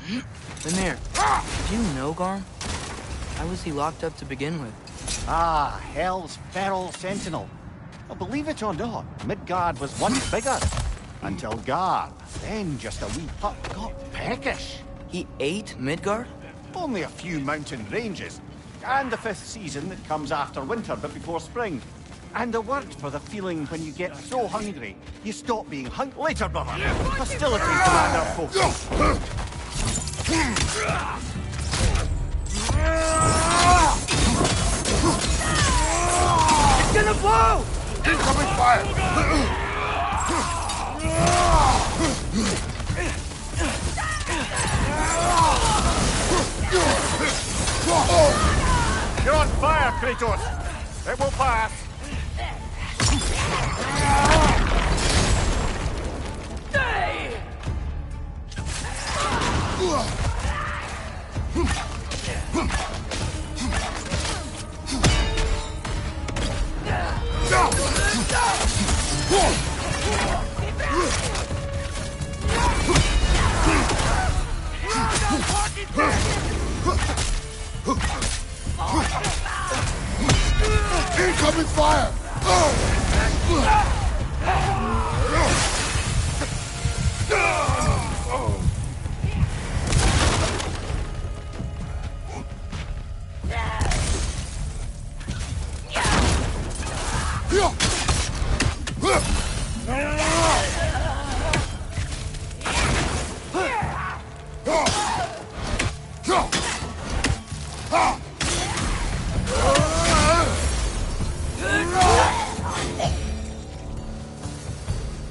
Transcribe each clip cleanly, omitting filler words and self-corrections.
Lemire, did you know Garm? Why was he locked up to begin with? Ah, Hell's feral sentinel. Well, believe it or not, Midgard was once bigger. Until Garm, then just a wee pup, got peckish. He ate Midgard? Only a few mountain ranges. And the 5th season that comes after winter but before spring. And a word for the feeling when you get so hungry, you stop being later, brother. Hostilities demand our focus. It's gonna blow! Incoming fire! You're on fire, Kratos! It will pass! Incoming fire!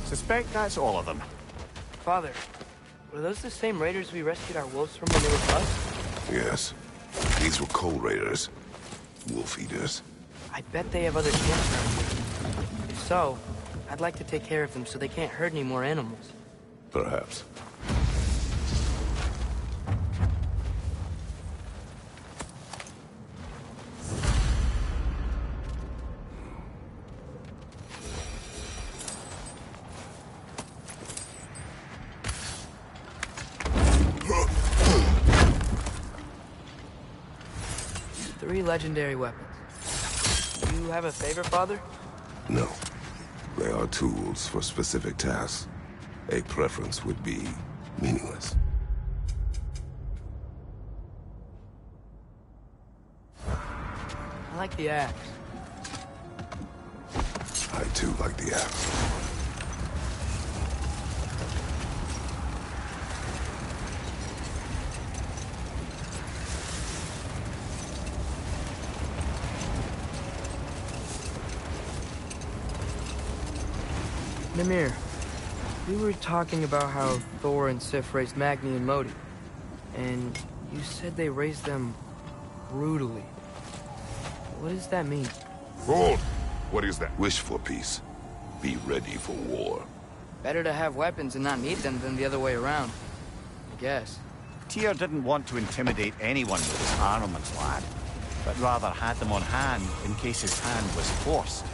Suspect that's all of them. Father, were those the same raiders we rescued our wolves from when they were cubs? Yes. These were cold raiders. Wolf eaters. I bet they have other camps around here. If so, I'd like to take care of them so they can't hurt any more animals. Perhaps. Three legendary weapons. You have a favorite, Father? No. They are tools for specific tasks. A preference would be meaningless. I like the axe. I too like the axe. Mimir, we were talking about how Thor and Sif raised Magni and Lodi, and you said they raised them brutally. What does that mean? Hold! What is that? Wish for peace. Be ready for war. Better to have weapons and not need them than the other way around, I guess. Tyr didn't want to intimidate anyone with his armaments, lad, but rather had them on hand in case his hand was forced.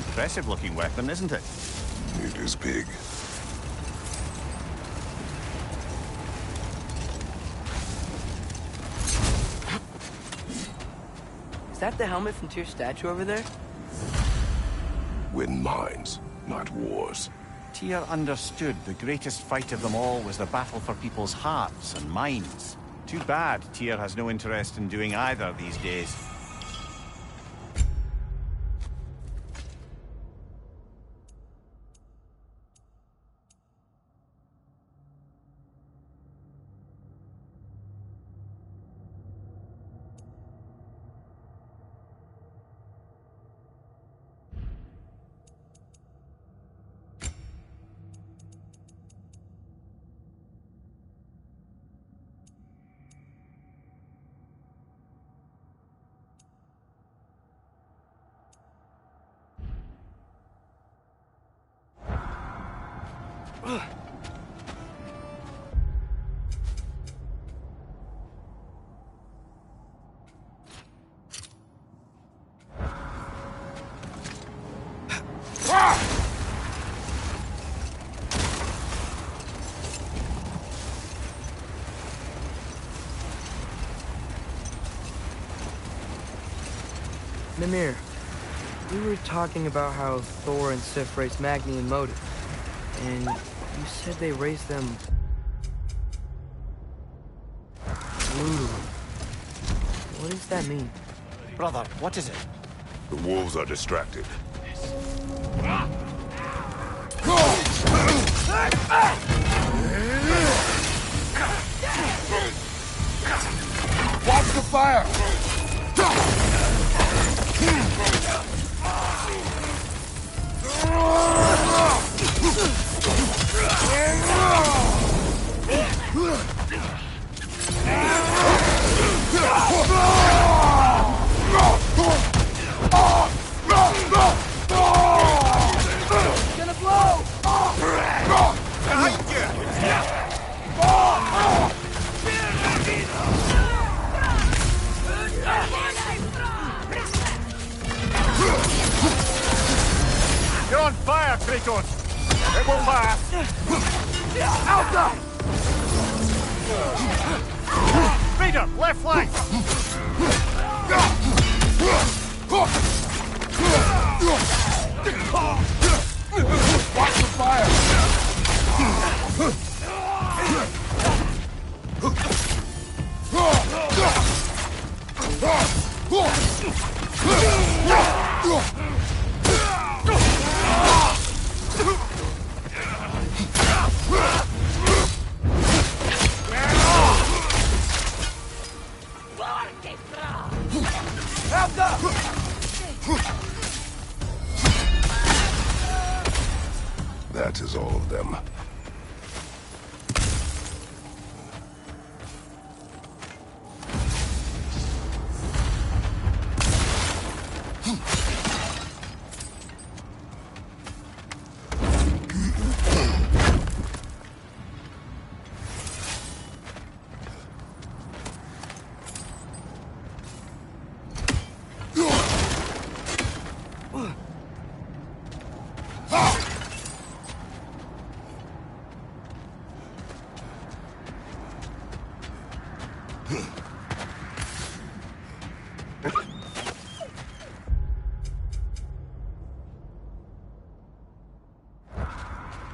Impressive-looking weapon, isn't it? It is big. Is that the helmet from Tyr's statue over there? Win minds, not wars. Tyr understood the greatest fight of them all was the battle for people's hearts and minds. Too bad Tyr has no interest in doing either these days. Mimir, we were talking about how Thor and Sif raised Magni and Modi, and you said they raised them brutally. What does that mean? Brother, what is it? The wolves are distracted. Watch the fire! Gonna blow! You're on fire, Kratos! It will pass! Outside! Raider, left flank! Watch the fire! That is all of them.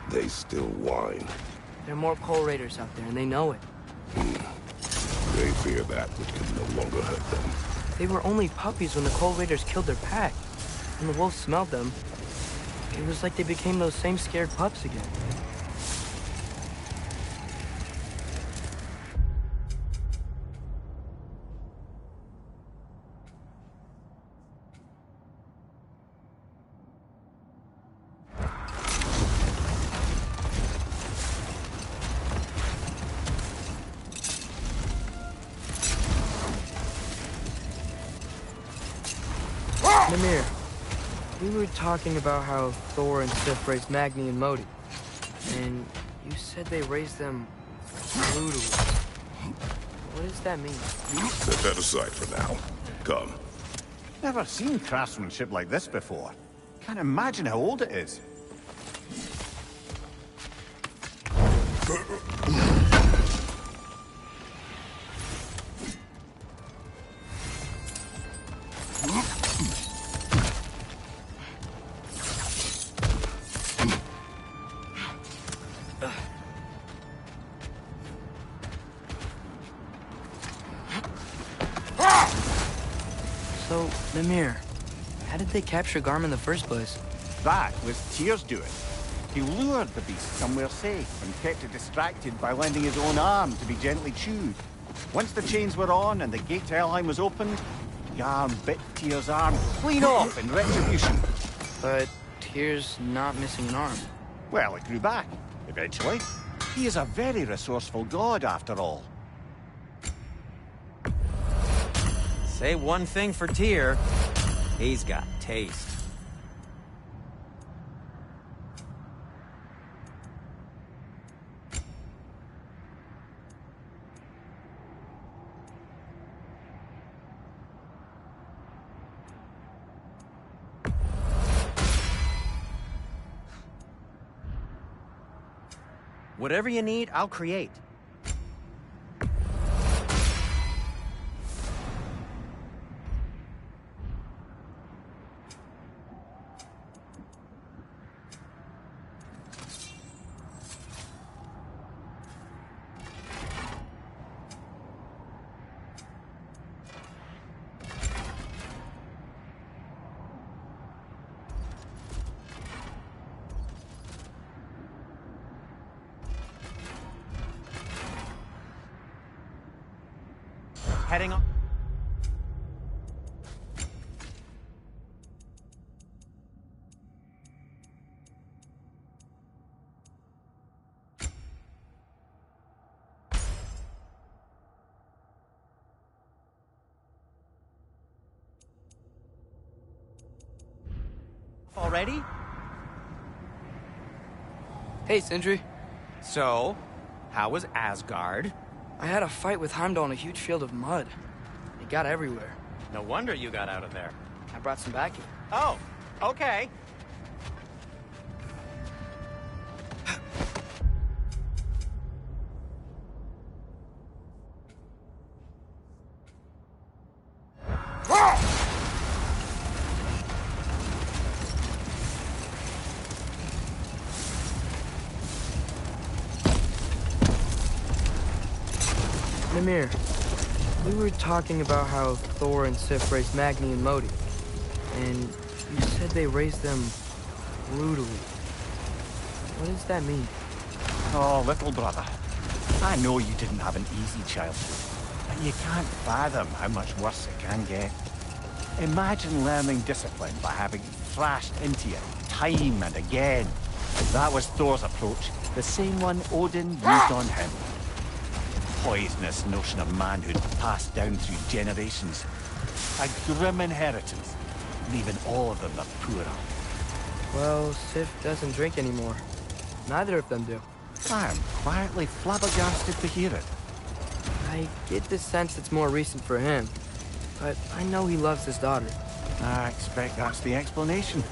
They still whine. There are more Coal Raiders out there, and they know it. They fear that which can no longer hurt them. They were only puppies when the Coal Raiders killed their pack. When the wolves smelled them, it was like they became those same scared pups again. Mimir, we were talking about how Thor and Sif raised Magni and Modi, and you said they raised them brutally. What does that mean? Set that aside for now. Come. Never seen craftsmanship like this before. Can't imagine how old it is. So, Mimir, how did they capture Garm in the first place? That was Tyr's doing. He lured the beast somewhere safe and kept it distracted by lending his own arm to be gently chewed. Once the chains were on and the gate to Helheim was opened, Garm bit Tyr's arm clean off in retribution. But Tyr's not missing an arm. Well, it grew back, eventually. He is a very resourceful god, after all. Say one thing for Tyr, he's got taste. Whatever you need, I'll create. heading on. Already? Hey, Sindri. So, how was Asgard? I had a fight with Heimdall in a huge field of mud. It got everywhere. No wonder you got out of there. I brought some back here. Oh, okay. Mimir, we were talking about how Thor and Sif raised Magni and Modi. And you said they raised them brutally. What does that mean? Oh, little brother. I know you didn't have an easy childhood, but you can't fathom how much worse it can get. Imagine learning discipline by having thrashed into you time and again. That was Thor's approach, the same one Odin used on him. Poisonous notion of manhood passed down through generations. A grim inheritance, leaving all of them the poorer. Well, Sif doesn't drink anymore. Neither of them do. I am quietly flabbergasted to hear it. I get the sense it's more recent for him. But I know he loves his daughter. I expect that's the explanation.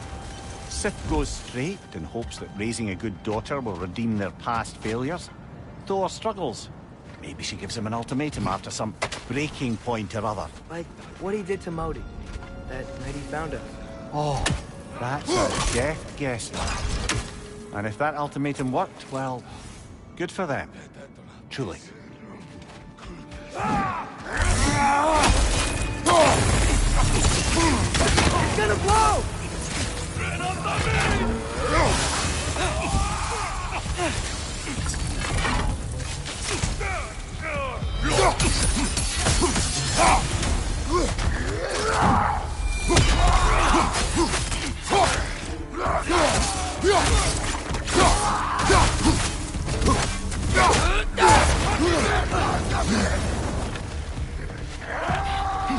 Sif goes straight in hopes that raising a good daughter will redeem their past failures. Thor struggles. Maybe she gives him an ultimatum after some breaking point or other. Like what he did to Modi, that night he found us. Oh, that's a deft guess. And if that ultimatum worked, well, good for them. Truly. He's gonna blow!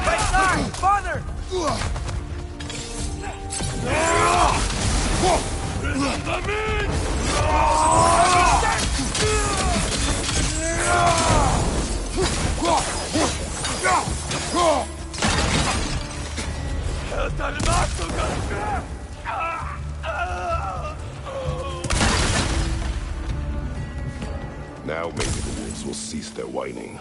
Right side! Farther! Now maybe the wolves will cease their whining.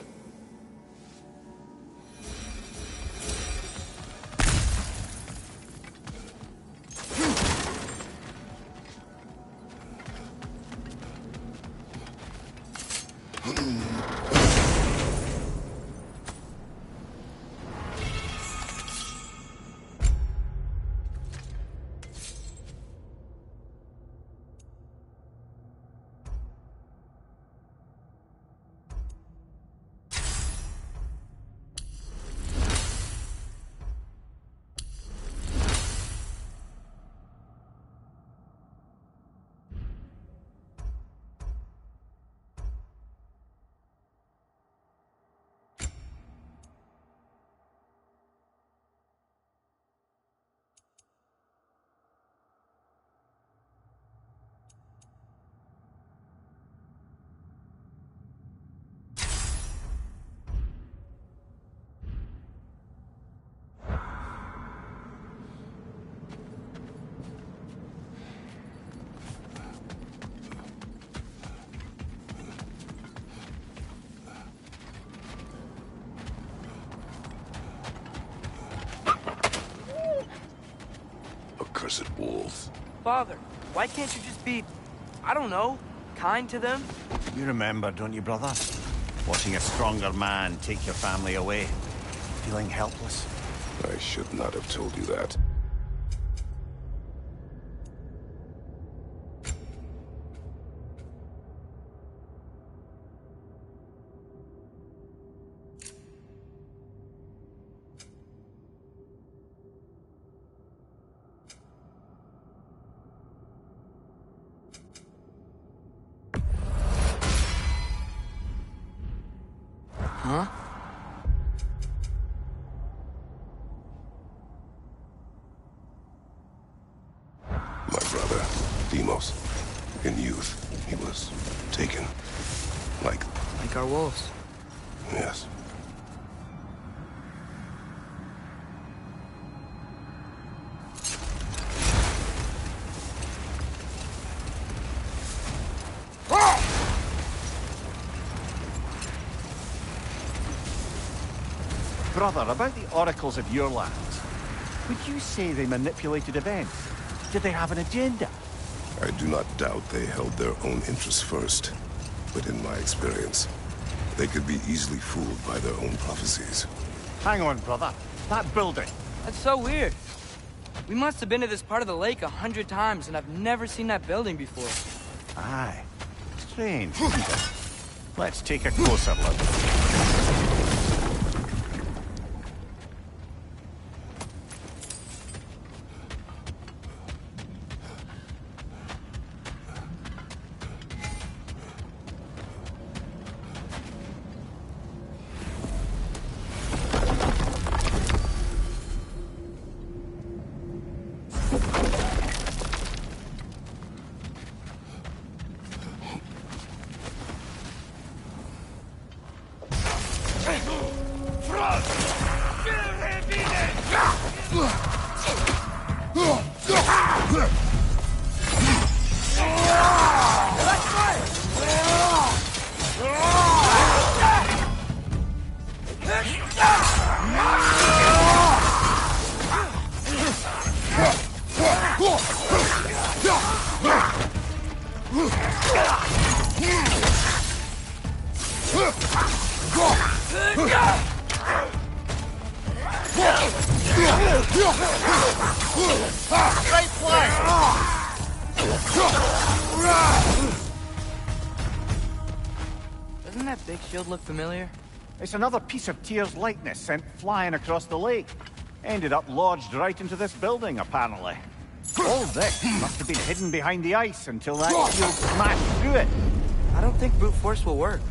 Accursed wolves. Father, why can't you just be, I don't know, kind to them? You remember, don't you, brother? Watching a stronger man take your family away. Feeling helpless. I should not have told you that. brother, Demos. In youth, he was taken. Like Like our wolves. yes. Brother, about the oracles of your lands, would you say they manipulated events? Did they have an agenda? I do not doubt they held their own interests first. But in my experience, they could be easily fooled by their own prophecies. Hang on, brother. That building. That's so weird. We must have been to this part of the lake 100 times, and I've never seen that building before. Aye. Strange, isn't it? Let's take a closer look. Doesn't that big shield look familiar? It's another piece of Tyr's likeness sent flying across the lake. Ended up lodged right into this building, apparently. All this must have been hidden behind the ice until that shield smashed through it. I don't think brute force will work.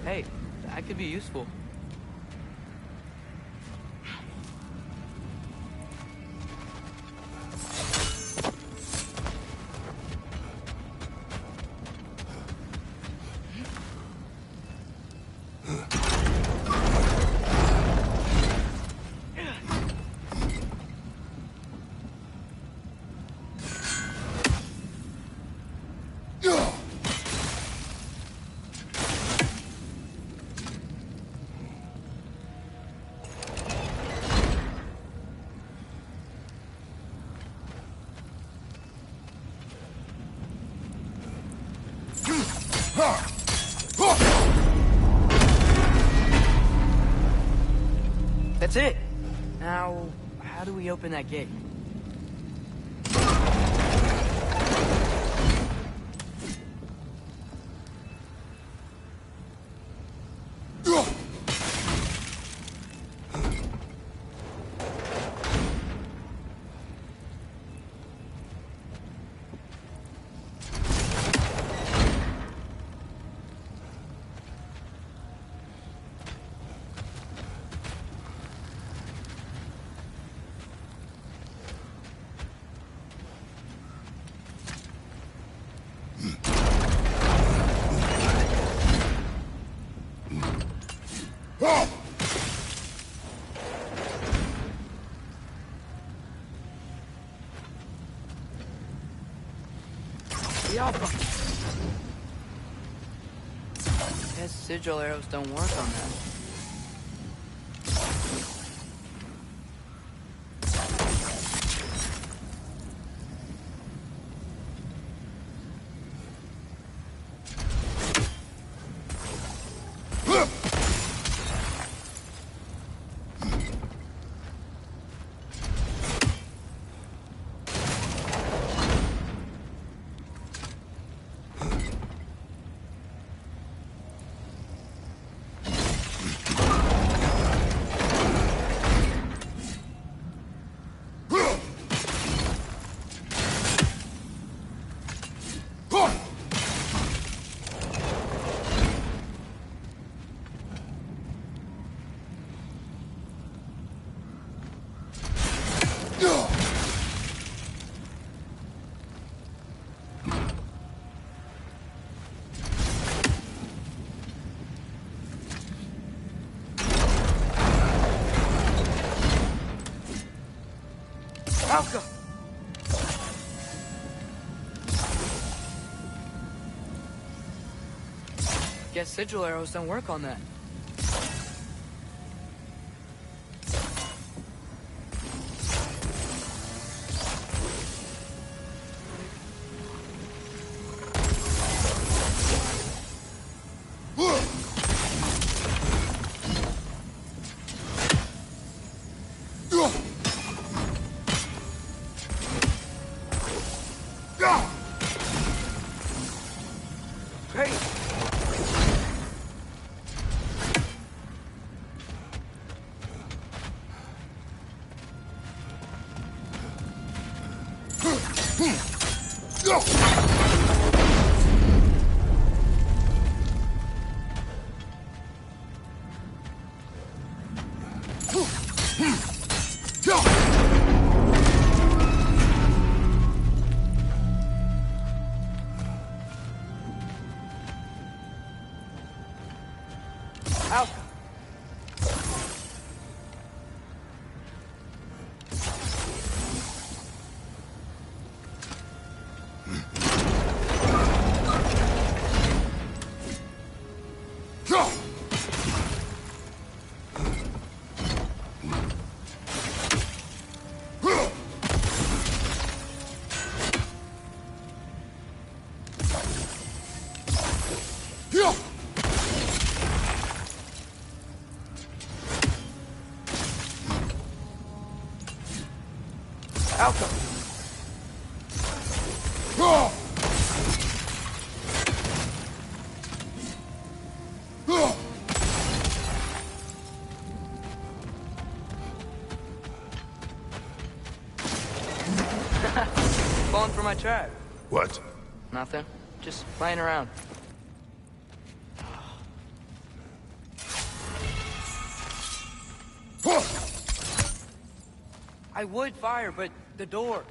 Hey, that could be useful. That's it! Now, how do we open that gate? The Alpha! Guess sigil arrows don't work on that. Alka! Guess sigil arrows don't work on that. Out! Outcome! Falling for my trap. What? Nothing. Just playing around. I would fire, but the door.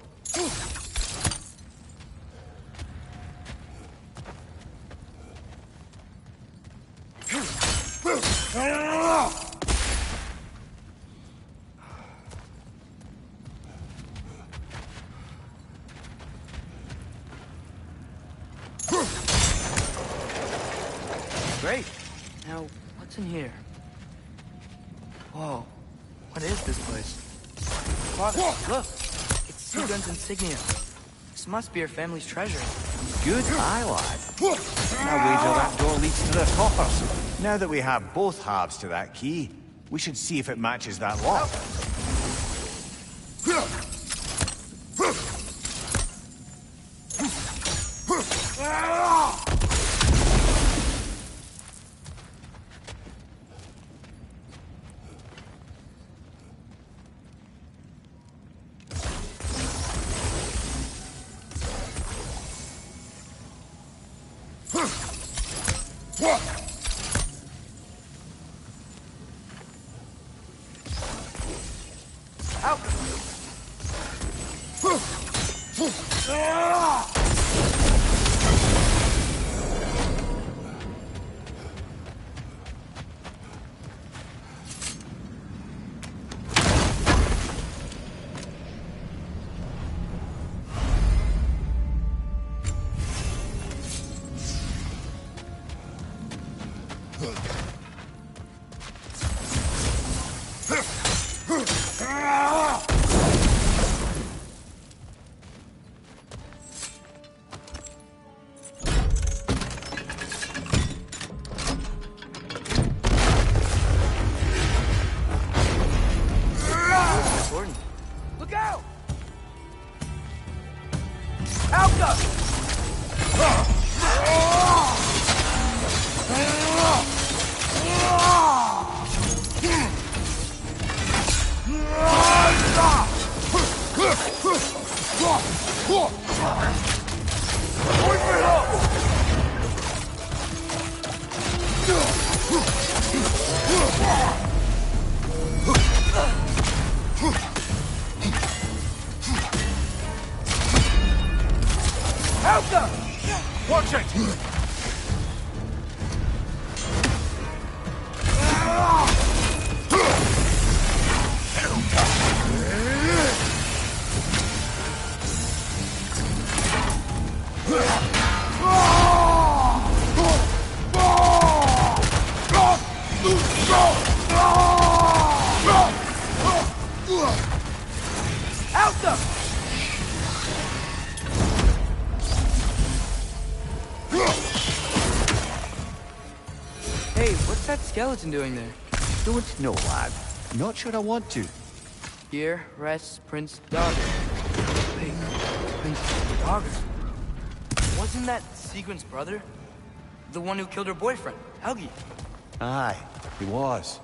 Great. Now, what's in here? Whoa. What is this place? Father, look. It's Seagun's insignia. This must be her family's treasure. Good eye, lad. I wager that door leads to the coffers. Now that we have both halves to that key, we should see if it matches that lock. Out! Look out! Alka! Alka! Watch it! Alka! Hey, what's that skeleton doing there? Don't know, lad. Not sure I want to. Here rests Prince Dogger. Wait, Prince Dogger? Wasn't that Seagrin's brother? The one who killed her boyfriend, Helgi? Aye, he was.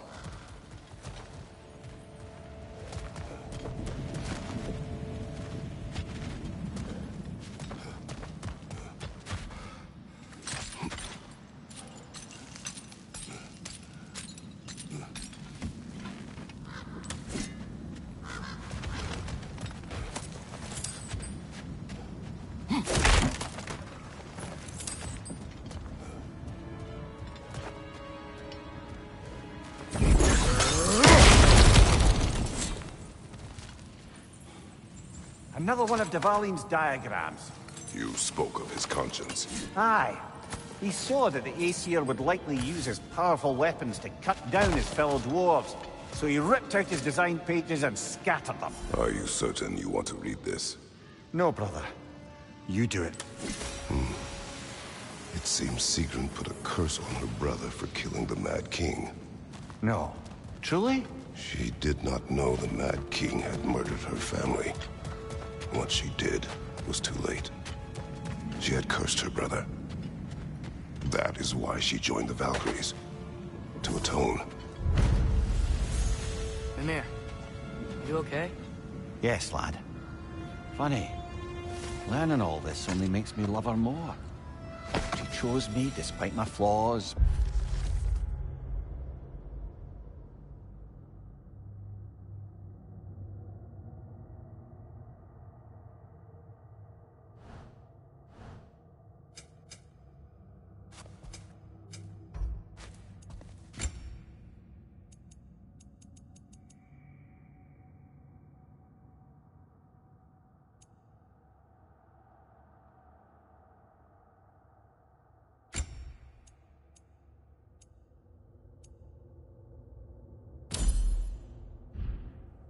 Another one of Devaline's diagrams. You spoke of his conscience. Aye. He saw that the Aesir would likely use his powerful weapons to cut down his fellow dwarves, so he ripped out his design pages and scattered them. Are you certain you want to read this? No, brother. You do it. It seems Sigrun put a curse on her brother for killing the Mad King. No. Truly? She did not know the Mad King had murdered her family. What she did was too late. She had cursed her brother. That is why she joined the Valkyries. To atone. Mimir, you okay? Yes, lad. Funny. Learning all this only makes me love her more. She chose me despite my flaws.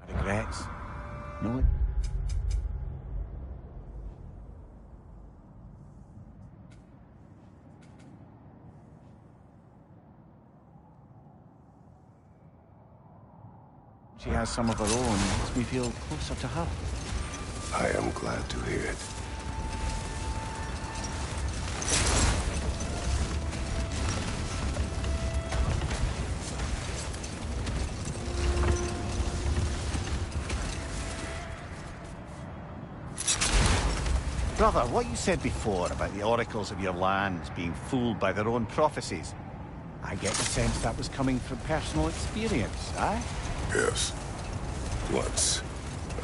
Regrets? No. She has some of her own. Makes me feel closer to her. I am glad to hear it. Brother, what you said before about the oracles of your lands being fooled by their own prophecies, I get the sense that was coming from personal experience, aye? Yes. Once,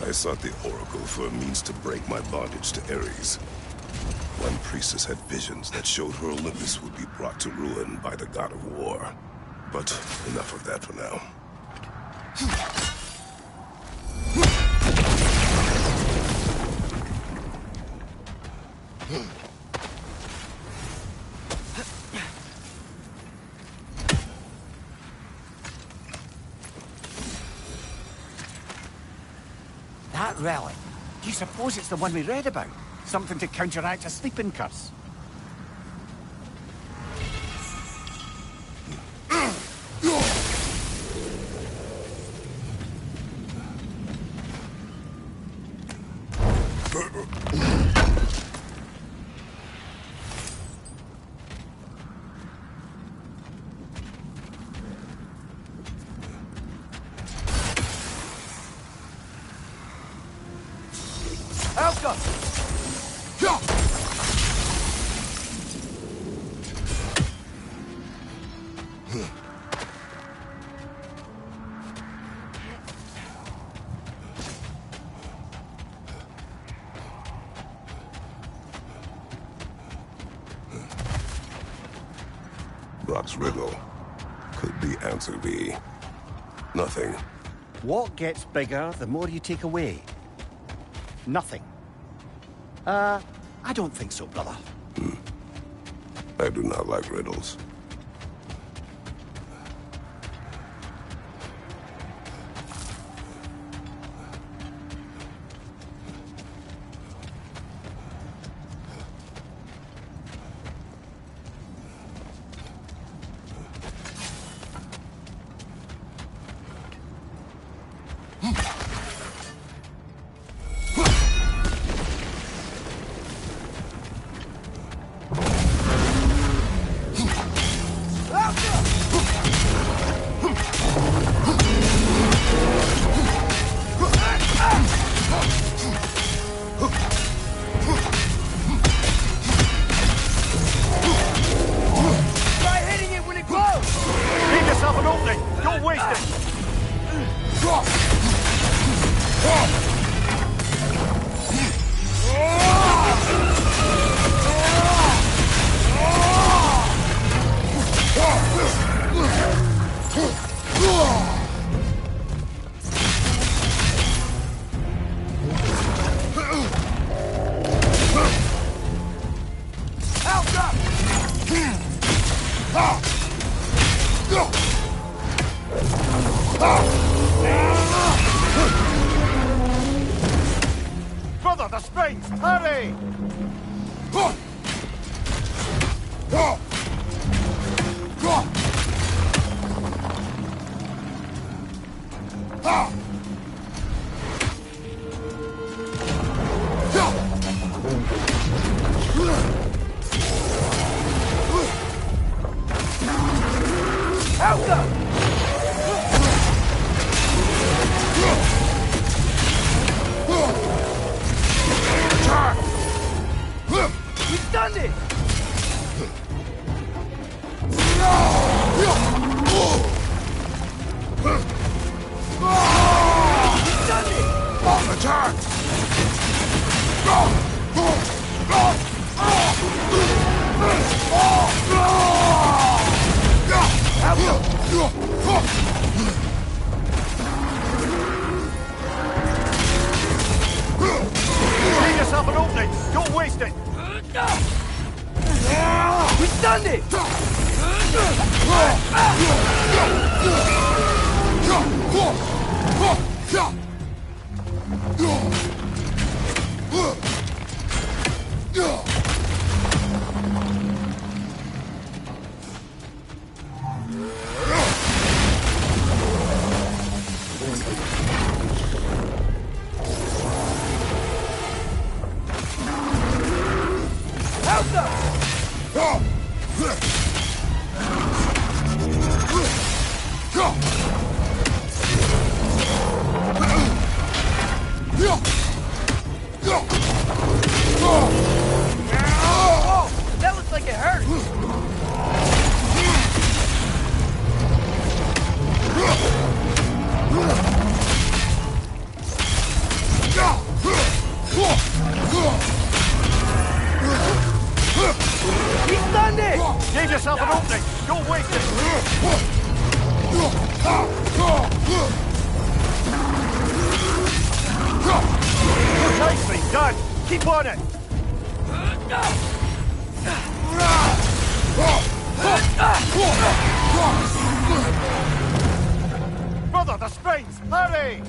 I sought the Oracle for a means to break my bondage to Ares. One priestess had visions that showed her Olympus would be brought to ruin by the god of war. But enough of that for now. That relic? Do you suppose it's the one we read about? Something to counteract a sleeping curse? Brock's riddle. Could the answer be nothing? What gets bigger the more you take away? Nothing. I don't think so, brother. I do not like riddles. Brother, the springs! Hurry! We've done it! Attack! Leave yourself an opening! Don't waste it! We've done it! Oh, that looks like it hurt. He's done it! Give yourself an opening! Don't waste it! Nicely done! Keep on it! Brother, the springs! Hurry!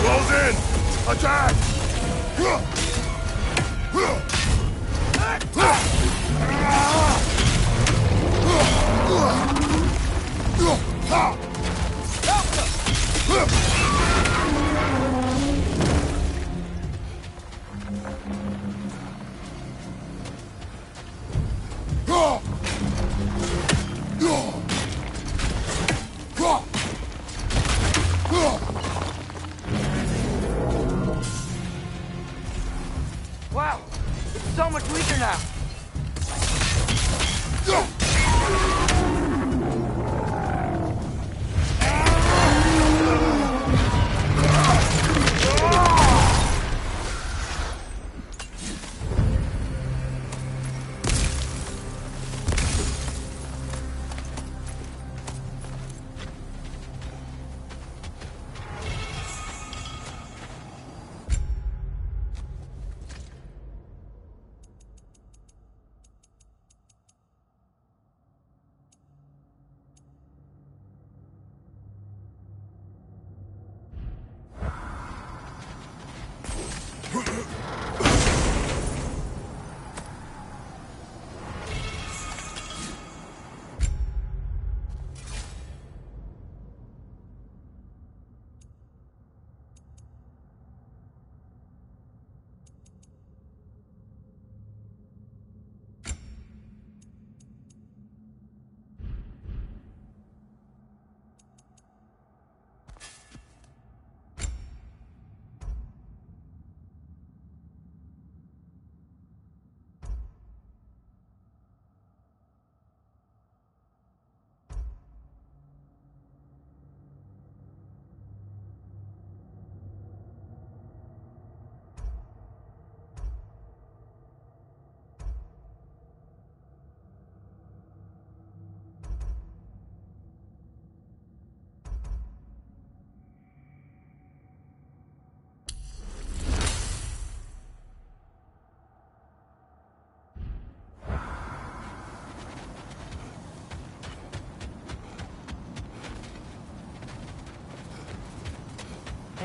Close in! Attack! Wow, it's so much weaker now.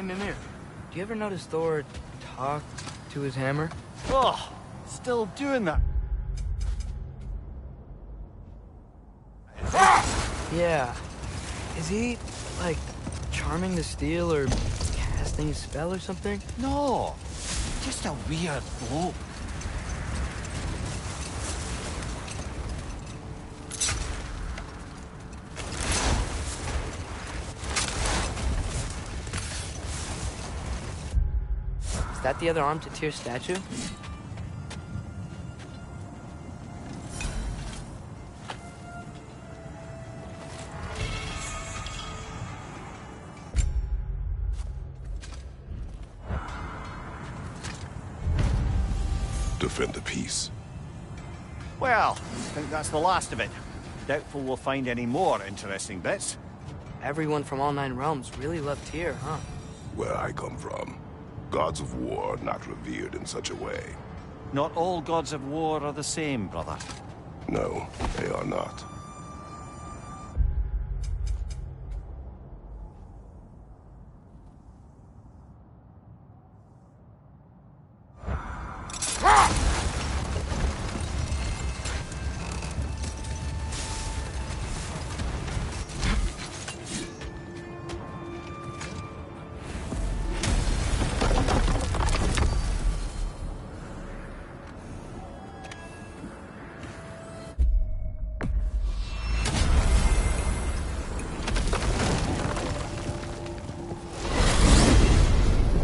Mimir, do you ever notice Thor talk to his hammer? Oh, still doing that. Yeah. Is he, like, charming the steel or casting a spell or something? No, just a weird bloke. Is that the other arm to Tyr's statue? Defend the peace. Well, I think that's the last of it. Doubtful we'll find any more interesting bits. Everyone from all 9 realms really love Tyr, huh? Where I come from, gods of war are not revered in such a way. Not all gods of war are the same, brother. No, they are not.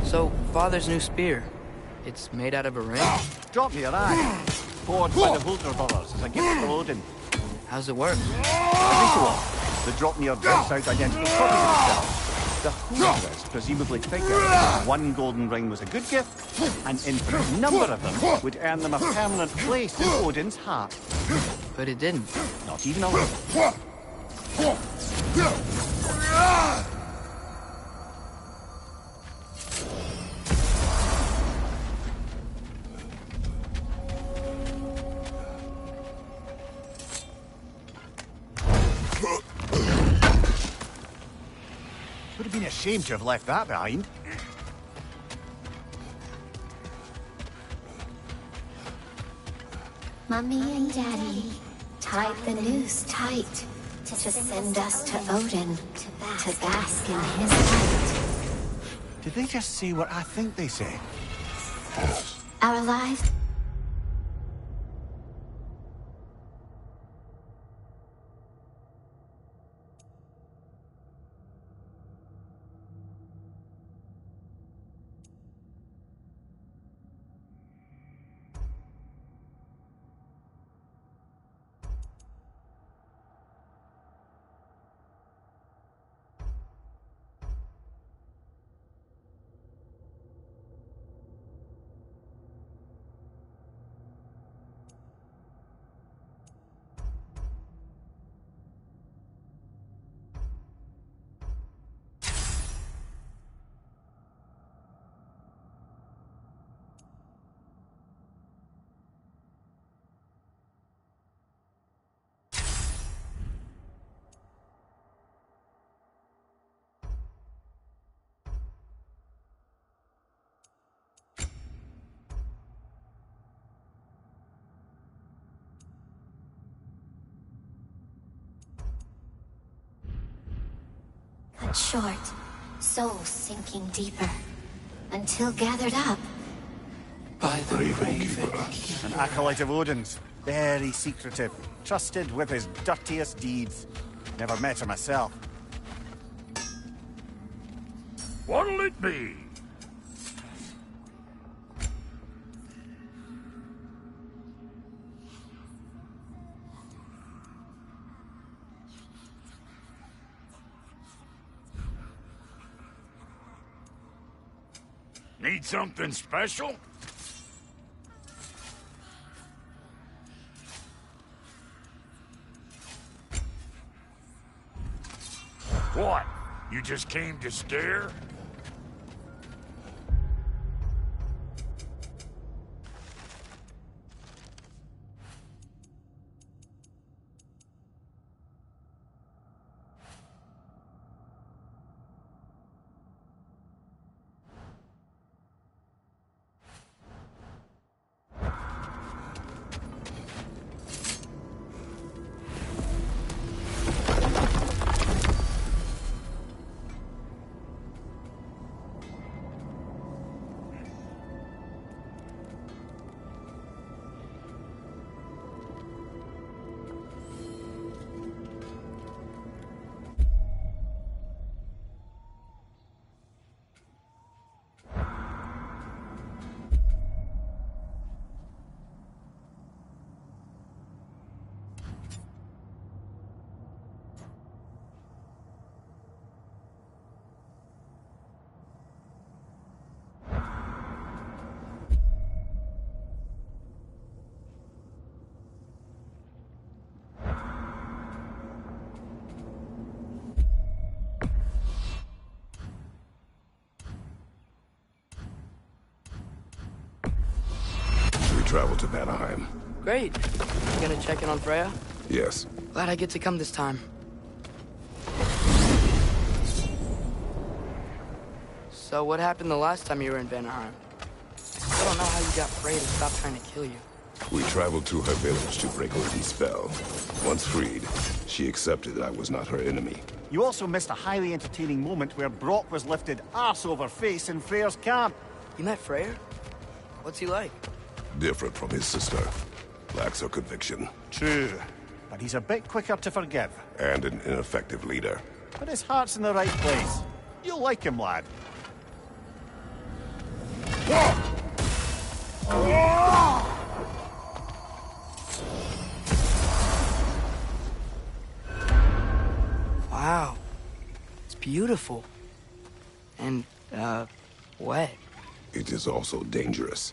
So, Father's new spear, it's made out of a ring? Drop me your eye. Forged by the Vulture brothers as a gift from Odin. How's it work? Every so often, the Dropnir drops out identical copies of itself. The Hooverers presumably figured one golden ring was a good gift, an infinite number of them would earn them a permanent place in Odin's heart. But it didn't. Not even a little. Would have been a shame to have left that behind. Mummy and Daddy tied the noose tight to send us to Odin to bask in his light. Did they just say what I think they said? Our lives. Cut short, souls sinking deeper, until gathered up. By the Raven. An acolyte of Odin's. Very secretive. Trusted with his dirtiest deeds. Never met her myself. What'll it be? Need something special? What? You just came to stare? travel to Vanaheim. Great. You gonna check in on Freya? Yes. Glad I get to come this time. So what happened the last time you were in Vanaheim? I don't know how you got Freya to stop trying to kill you. We traveled to her village to break Odin's spell. Once freed, she accepted that I was not her enemy. You also missed a highly entertaining moment where Brock was lifted arse over face in Freyr's camp. You met Freyr? What's he like? Different from his sister. Lacks her conviction. True, but he's a bit quicker to forgive. And an ineffective leader. But his heart's in the right place. You'll like him, lad. Wow. It's beautiful. And, wet. It is also dangerous.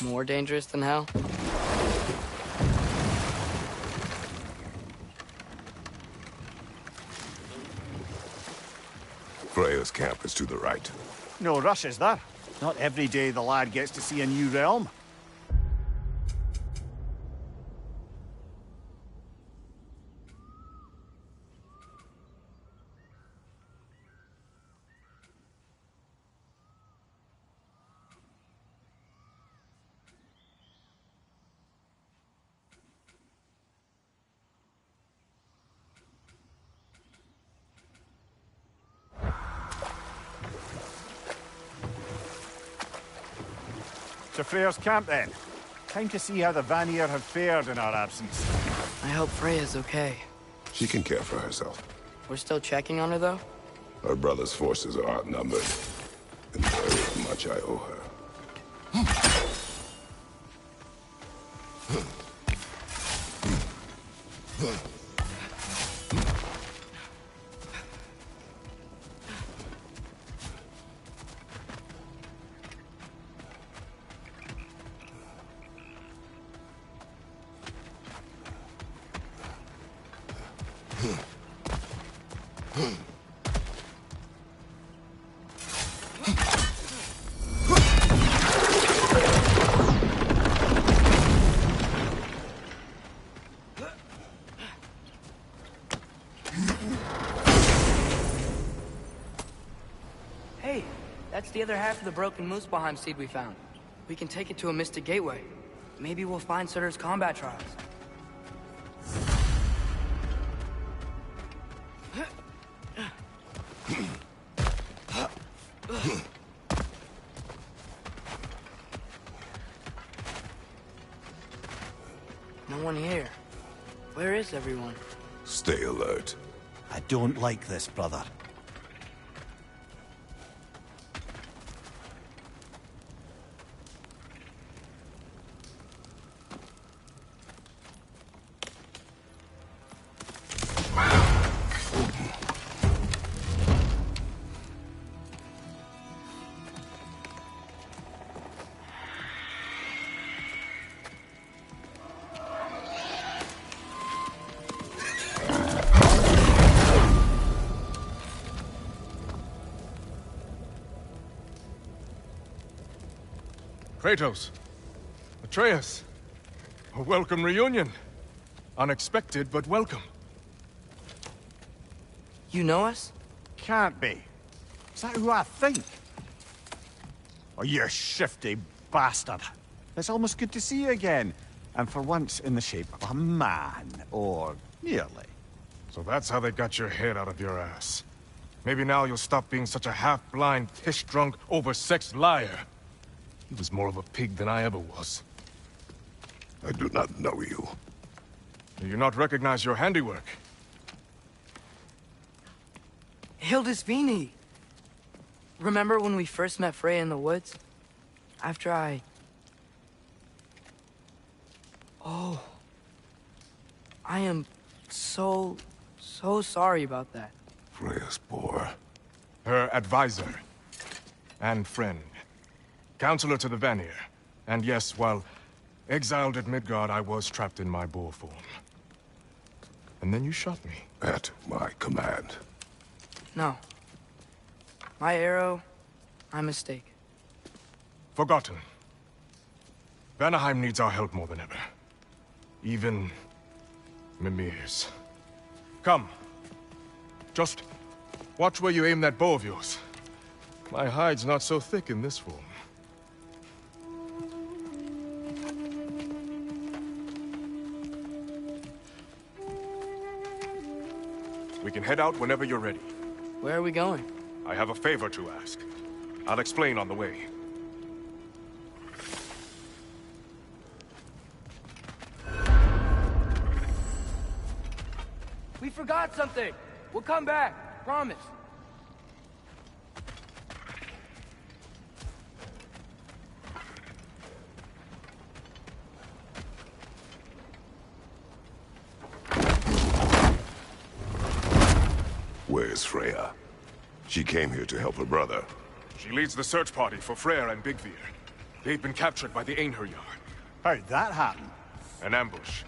More dangerous than hell? Freya's camp is to the right. No rush, is there? Not every day the lad gets to see a new realm. To Freyr's camp, then. Time to see how the Vanir have fared in our absence. I hope Freya's okay. She can care for herself. We're still checking on her, though? Her brother's forces are outnumbered. And very much I owe her. Hey, that's the other half of the broken Muspelheim seed we found. We can take it to a Mystic Gateway. Maybe we'll find Surtur's combat trials. No one here. Where is everyone? Stay alert. I don't like this, brother. Kratos. Atreus. A welcome reunion. Unexpected, but welcome. You know us? Can't be. Is that who I think? Oh, you shifty bastard. It's almost good to see you again. And for once in the shape of a man, or nearly. So that's how they got your head out of your ass. Maybe now you'll stop being such a half-blind, piss-drunk, oversexed liar. He was more of a pig than I ever was. I do not know you. Do you not recognize your handiwork? Hildisvini! Remember when we first met Freya in the woods? After I... Oh. I am so sorry about that. Freya's boar. Her advisor. And friend. Counselor to the Vanir. And yes, while exiled at Midgard, I was trapped in my boar form. And then you shot me. At my command. No. My arrow, my mistake. Forgotten. Vanaheim needs our help more than ever. Even Mimir's. Come. Just watch where you aim that bow of yours. My hide's not so thick in this form. We can head out whenever you're ready. Where are we going? I have a favor to ask. I'll explain on the way. We forgot something. We'll come back. Promise. Where's Freya? She came here to help her brother. She leads the search party for Freyr and Bigvir. They've been captured by the Einherjar. How'd that happen? An ambush.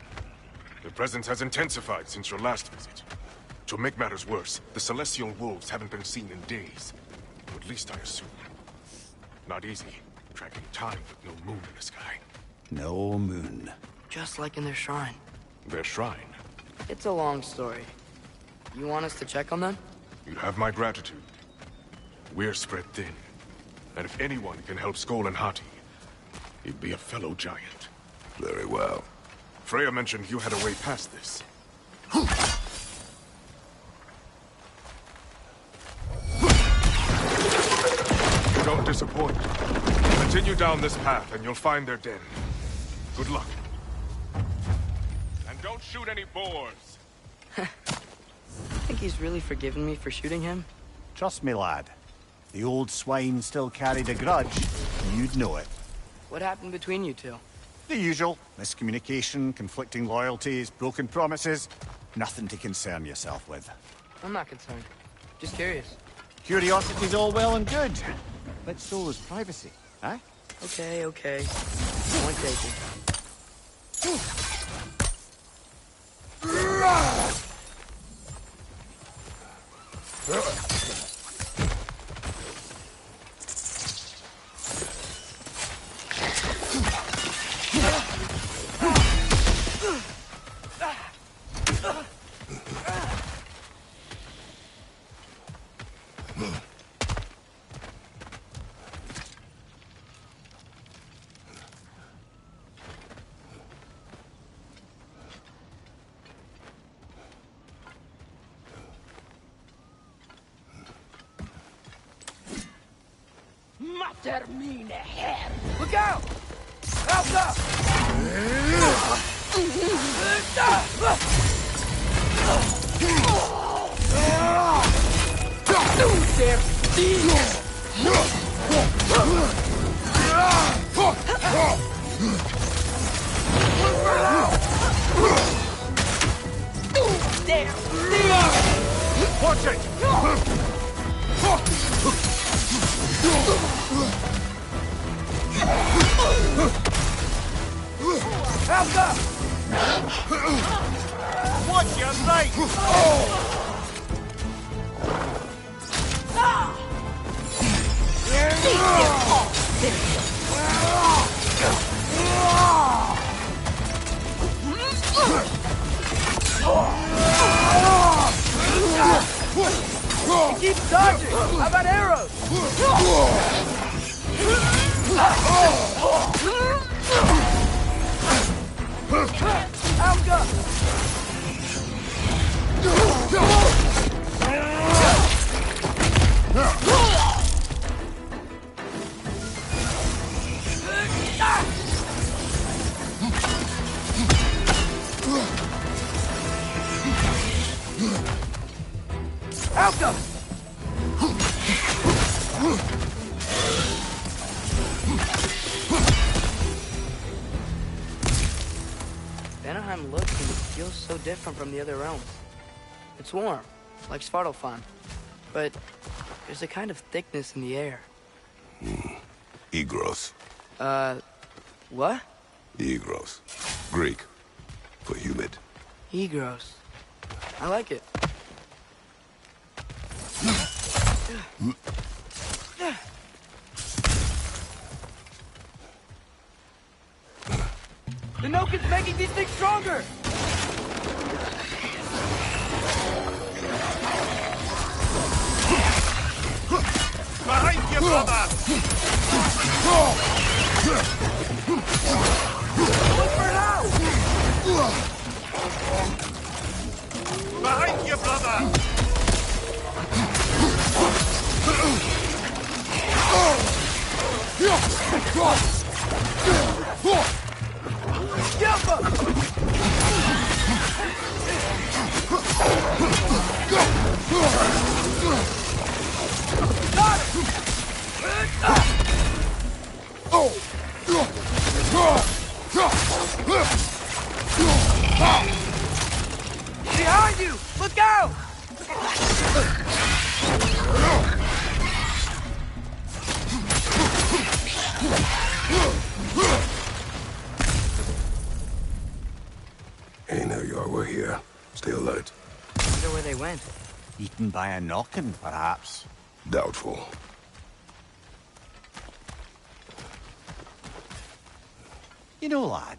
The presence has intensified since your last visit. To make matters worse, the Celestial Wolves haven't been seen in days. Or at least I assume. Not easy, tracking time with no moon in the sky. No moon. Just like in their shrine. Their shrine. It's a long story. You want us to check on them? You have my gratitude. We're spread thin. And if anyone can help Skoll and Hati, he'd be a fellow giant. Very well. Freya mentioned you had a way past this. You don't disappoint. Continue down this path and you'll find their den. Good luck. And don't shoot any boars. Think he's really forgiven me for shooting him? Trust me, lad. If the old swine still carried a grudge, you'd know it. What happened between you two? The usual. Miscommunication, conflicting loyalties, broken promises. Nothing to concern yourself with. I'm not concerned. Just curious. Curiosity's all well and good. But so is privacy, eh? Okay, okay. Point taken. Termine her. Look out! Alta! Watch it! Alta! Watch your right! Keep dodging! How about arrows? Alga! Alga! Vanaheim looks and feels so different from the other realms. It's warm, like Svartalfheim, but there's a kind of thickness in the air. Egros. What? Egros. Greek. For humid. Egros. I like it. The Nokin's making these things stronger! Behind you, brother! Look for now! Behind you, brother! Behind you! Look out! Hey, now you are. We're here. Stay alert. Wonder where they went. Eaten by a knockin', perhaps. Doubtful. You know, lad,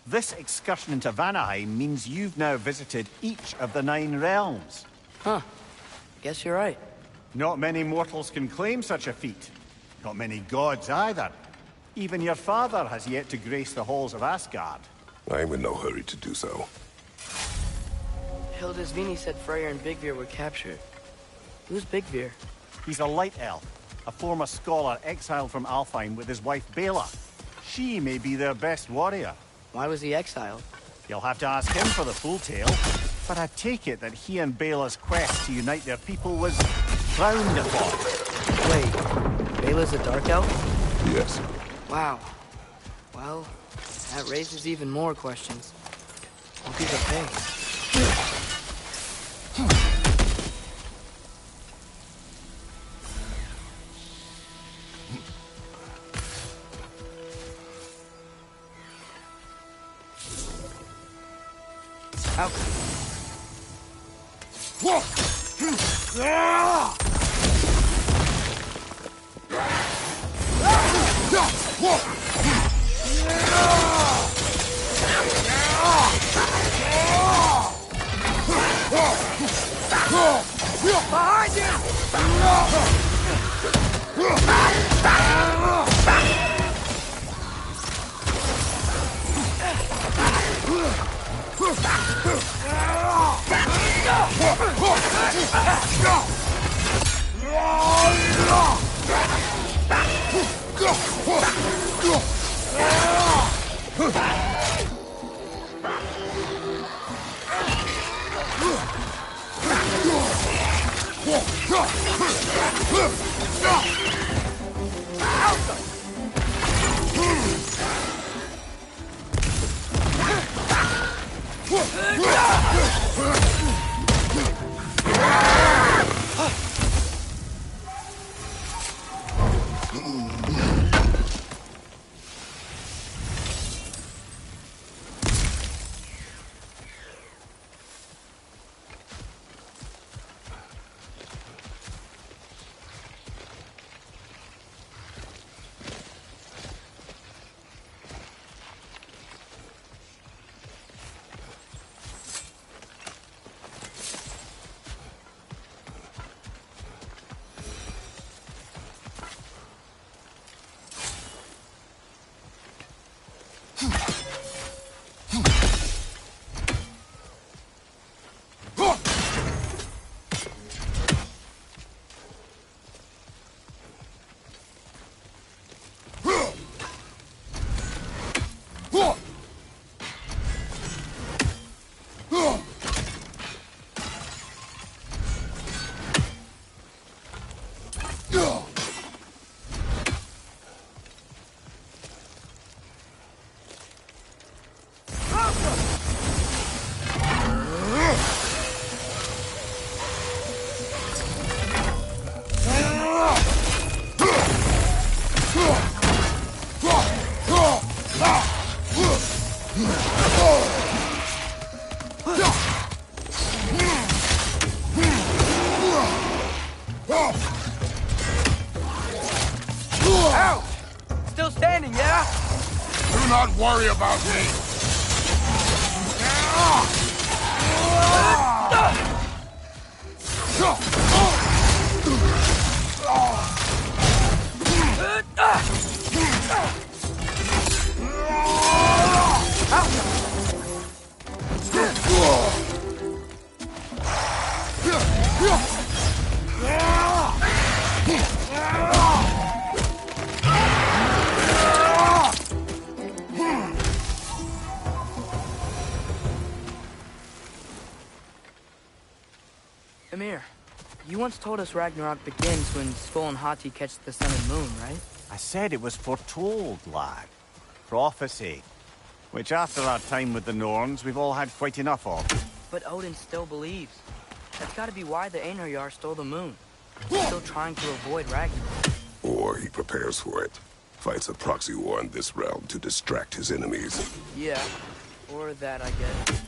this excursion into Vanaheim means you've now visited each of the 9 realms. Huh. Guess you're right. Not many mortals can claim such a feat. Not many gods either. Even your father has yet to grace the halls of Asgard. I'm in no hurry to do so. Hildisvini said Freyr and Bigvir were captured. Who's Bigvir? He's a light elf, a former scholar exiled from Alfheim with his wife Bela. She may be their best warrior. Why was he exiled? You'll have to ask him for the full tale, but I take it that he and Bela's quest to unite their people was frowned upon. Wait, Bela's a dark elf? Yes. Wow. Well, that raises even more questions. Hope he's okay. Out. Behind you! Ow! Still standing, yeah? not worry about me! Emir, you once told us Ragnarok begins when Skull and Hati catch the sun and moon, right? I said it was foretold, lad. Prophecy. Which after our time with the Norns, we've all had quite enough of. But Odin still believes. That's gotta be why the Einherjar stole the moon. He's still trying to avoid Ragnarok. Or he prepares for it. Fights a proxy war in this realm to distract his enemies. Yeah, or that, I guess.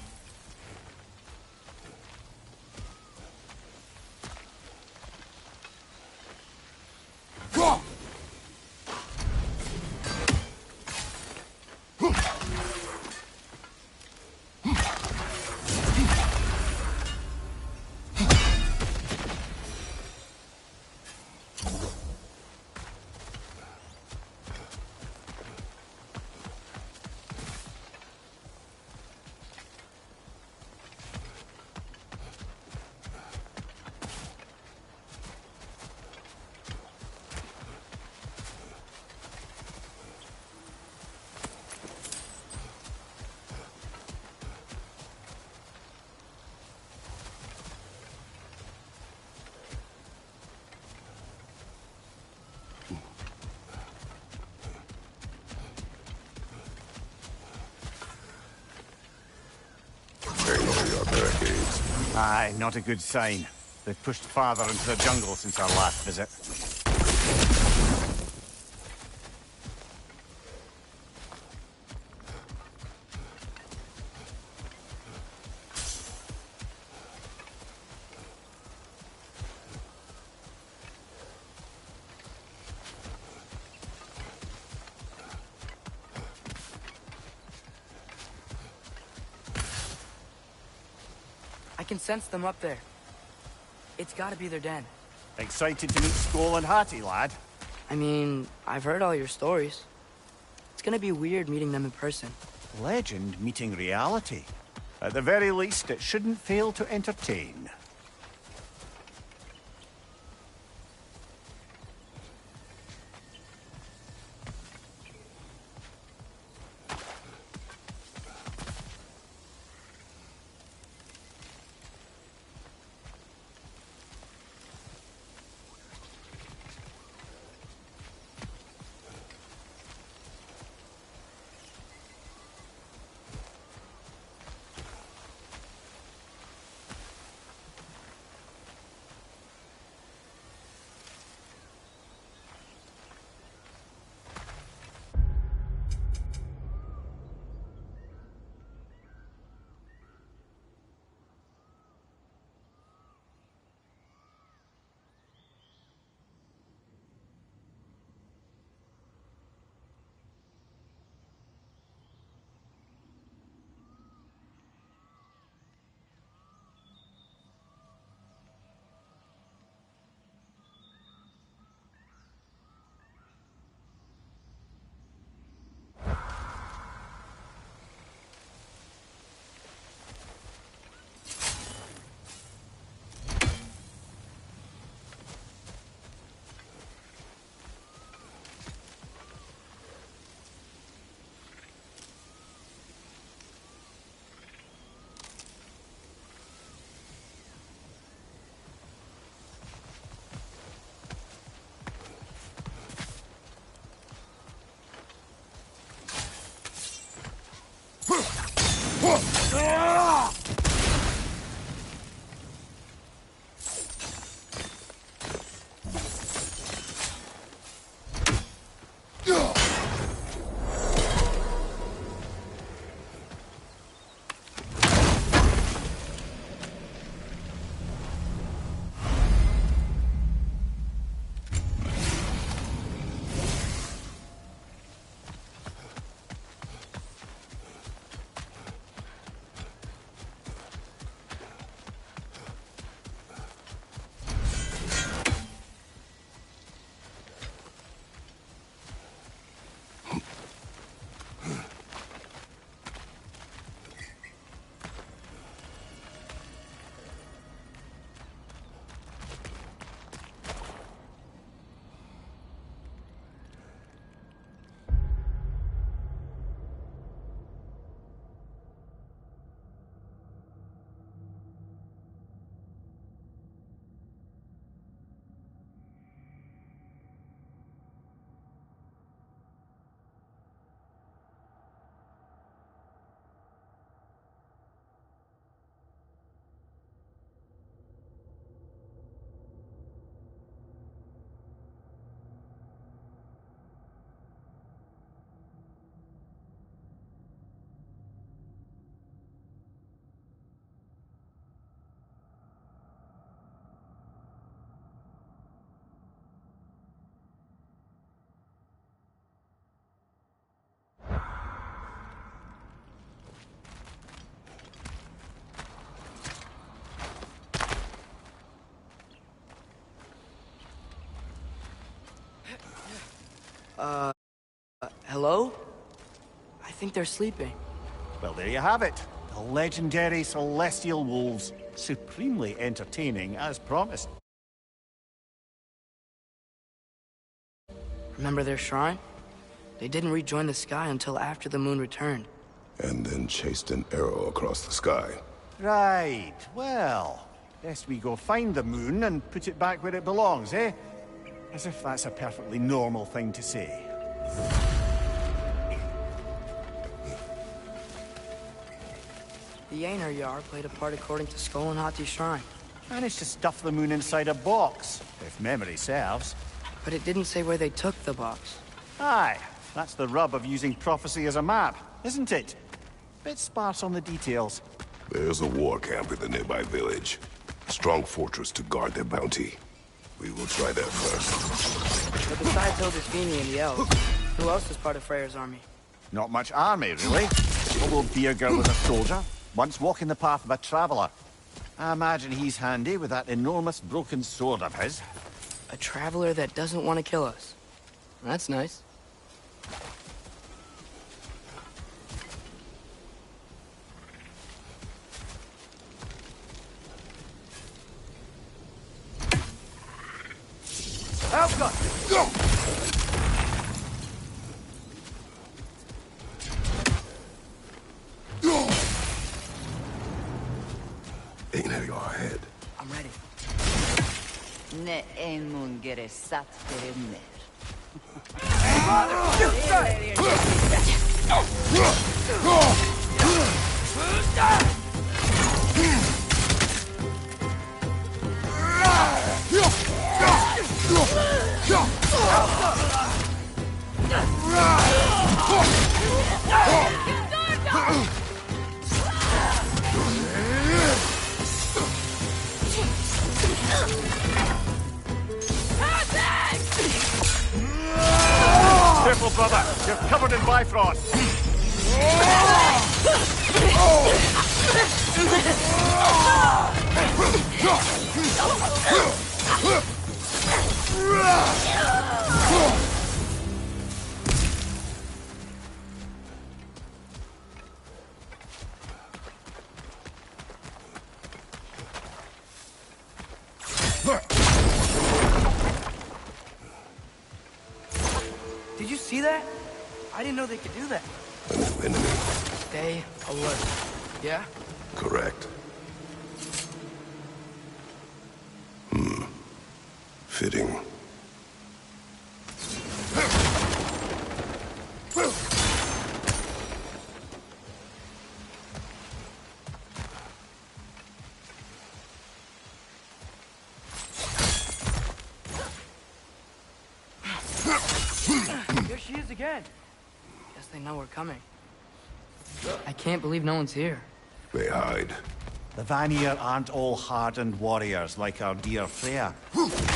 Aye, not a good sign. They've pushed farther into the jungle since our last visit. I can sense them up there. It's gotta be their den. Excited to meet Skull and Hati, lad? I mean, I've heard all your stories. It's gonna be weird meeting them in person. Legend meeting reality. At the very least, it shouldn't fail to entertain. Hello? I think they're sleeping. Well, there you have it. The legendary celestial wolves. Supremely entertaining, as promised. Remember their shrine? They didn't rejoin the sky until after the moon returned. And then chased an arrow across the sky. Right, well, best we go find the moon and put it back where it belongs, eh? As if that's a perfectly normal thing to say. The Einherjar played a part according to Skull and Hati's shrine. Managed to stuff the moon inside a box, if memory serves. But it didn't say where they took the box. Aye, that's the rub of using prophecy as a map, isn't it? Bit sparse on the details. There's a war camp in the nearby village. A strong fortress to guard their bounty. We will try that first. But besides Odysseini and the elves, who else is part of Freyr's army? Not much army, really. A little beer girl was a soldier, once walking the path of a traveler. I imagine he's handy with that enormous broken sword of his. A traveler that doesn't want to kill us. That's nice. Alpha! Go! Einherjar ahead. I'm ready. Ne emun geresat terenner. Careful, brother. You're covered in Bifrost. Did you see that? I didn't know they could do that. A new enemy. Stay alert. Yeah? Correct. Fitting. Here she is again. Guess they know we're coming. I can't believe no one's here. They hide. The Vanir aren't all hardened warriors like our dear Freya.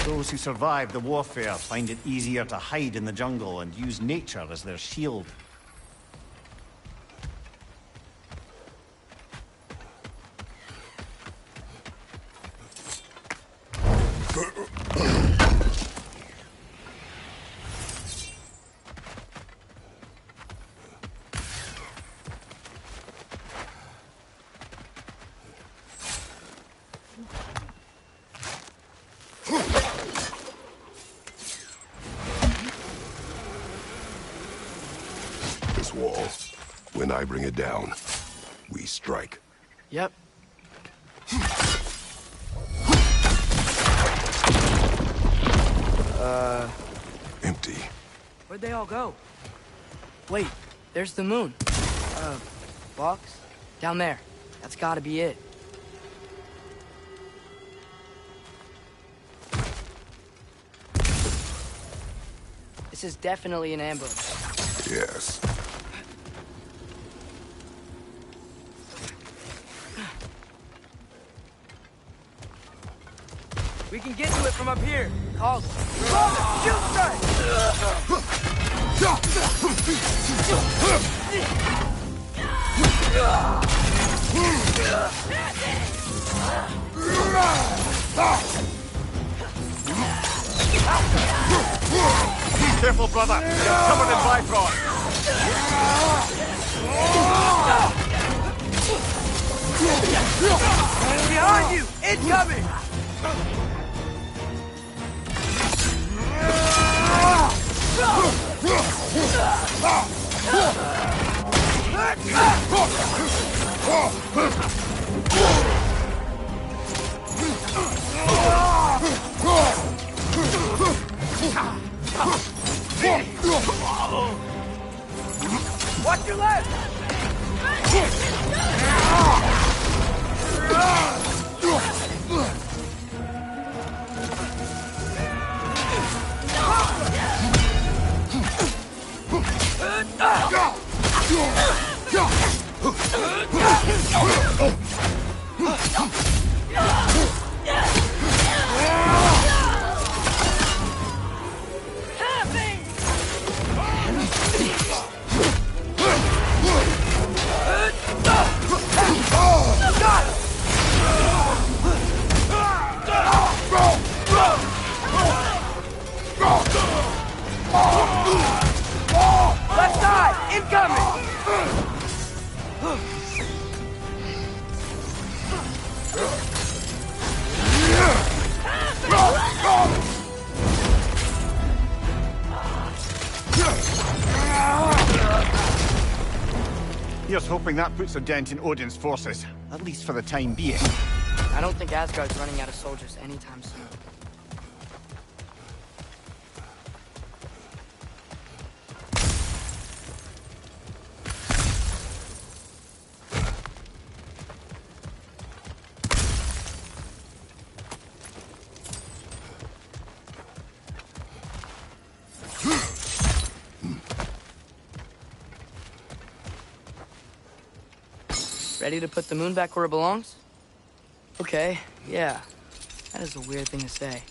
Those who survive the warfare find it easier to hide in the jungle and use nature as their shield. This wall. When I bring it down, we strike. Yep. Empty. Where'd they all go? Wait, there's the moon. Box? Down there. That's gotta be it. This is definitely an ambush. Yes. We can get to it from up here. Call them. Shoot strike! Careful, brother. You're covered in Bifrost. Behind you! Incoming! Watch your left! Left side! Incoming! Here's hoping that puts a dent in Odin's forces, at least for the time being. I don't think Asgard's running out of soldiers anytime soon. Ready to put the moon back where it belongs? Okay, yeah. That is a weird thing to say.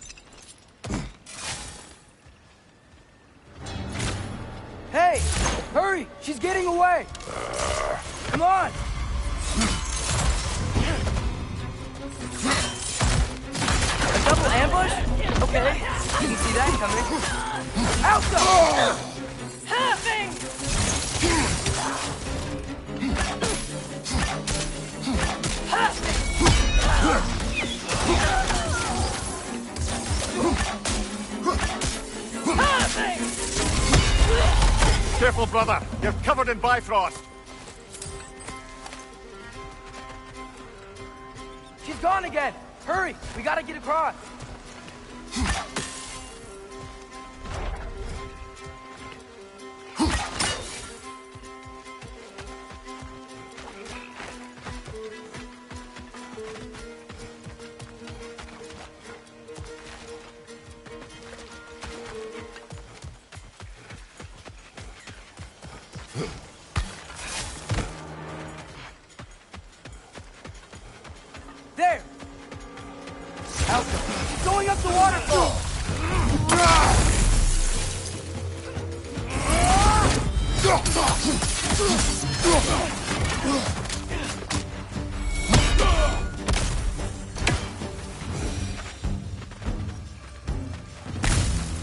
Hey! Hurry! She's getting away! Come on! A double ambush? Okay. Didn't see that coming. Out though! Having! Careful, brother. You're covered in Bifrost. She's gone again! Hurry! We gotta get across! There! Alpha, she's going up the waterfall!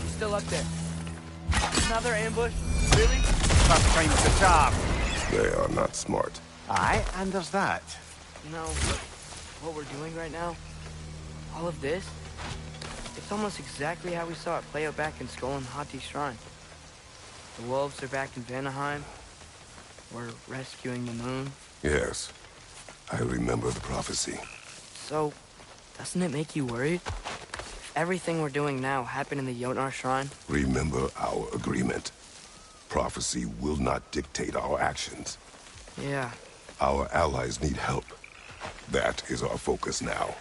She's still up there. Another ambush? Really? First time's the charm. They are not smart. Aye, and there's that. You know, what we're doing right now, all of this, it's almost exactly how we saw it play out back in Skull and Hati's shrine. The wolves are back in Vanaheim. We're rescuing the moon. Yes, I remember the prophecy. So, doesn't it make you worried? If everything we're doing now happened in the Jotnar shrine? Remember our agreement. Prophecy will not dictate our actions. Yeah. Our allies need help. That is our focus now.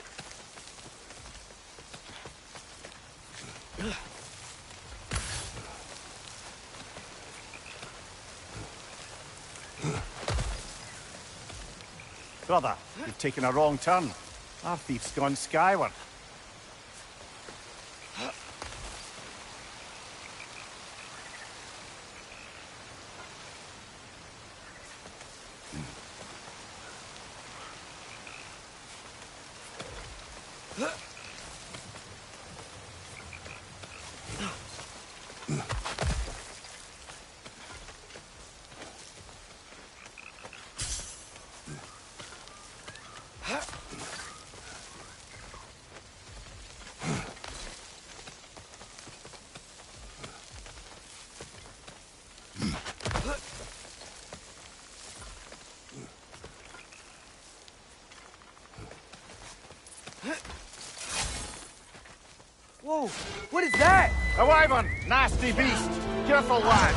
Brother, you've taken a wrong turn. Our thief's gone skyward. A wyvern! Nasty beast! Careful, lad!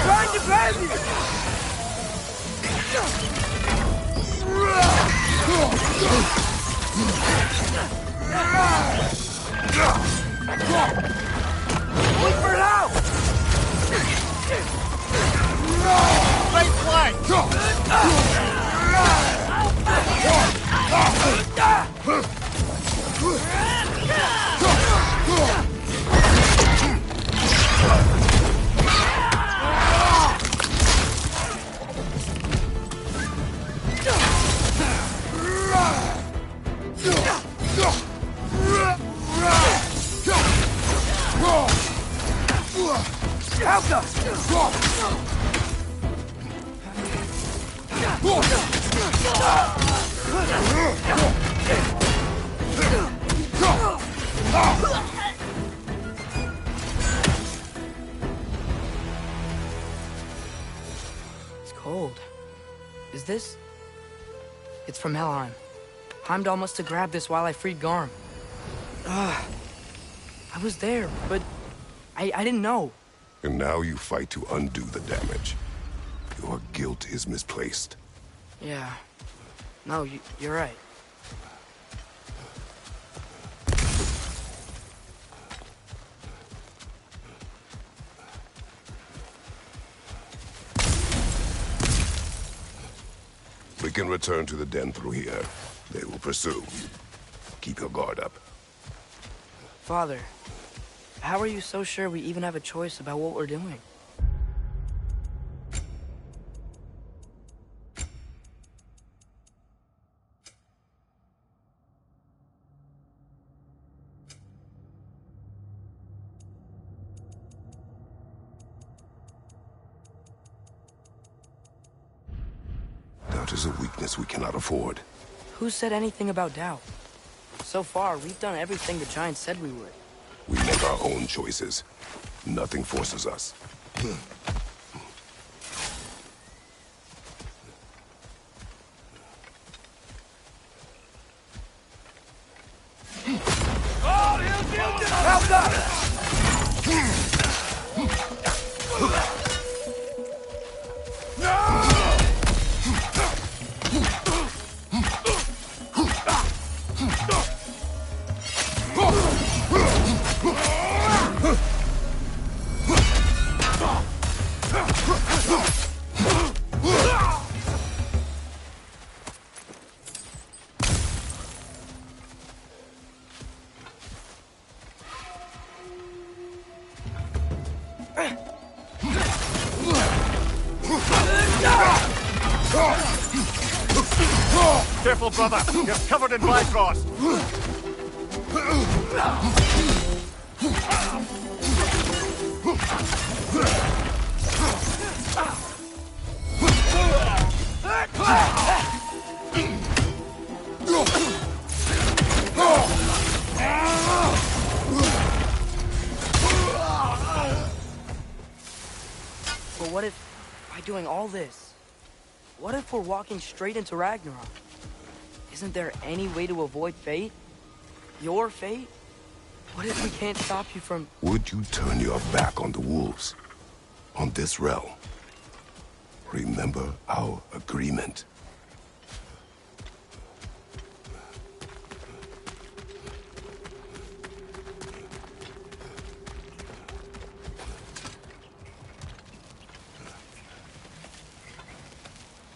Trying to grab you! Look for now! Right flank! Help us! It's cold. Is this? It's from Helheim. Heimdall must have grabbed this while I freed Garm. I was there, but I didn't know. And now you fight to undo the damage. Your guilt is misplaced. Yeah. No, you're right. We can return to the den through here. They will pursue. Keep your guard up. Father, how are you so sure we even have a choice about what we're doing? Doubt is a weakness we cannot afford. Who said anything about doubt? So far, we've done everything the Giants said we would. We make our own choices. Nothing forces us. Help us! Careful, brother! You're covered in Bifrost! But what if, by doing all this, what if we're walking straight into Ragnarok? Isn't there any way to avoid fate? Your fate? What if we can't stop you from... Would you turn your back on the wolves? On this realm? Remember our agreement.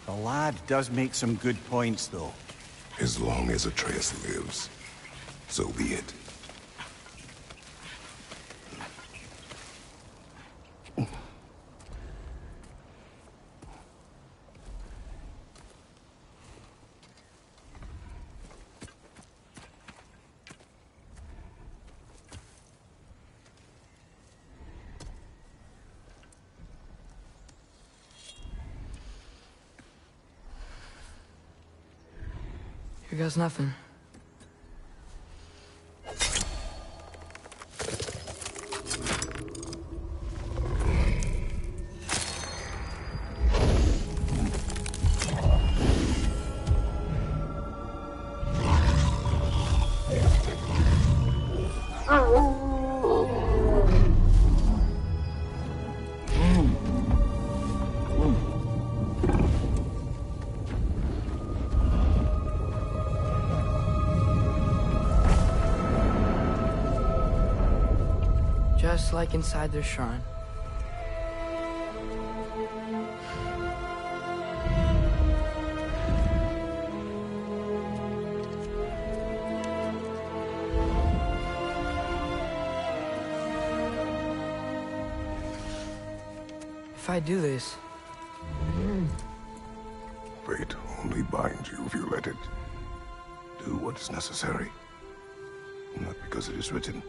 The lad does make some good points, though. As long as Atreus lives, so be it. Here goes nothing. Just like inside their shrine. If I do this... Fate only binds you if you let it. Do what is necessary. Not because it is written.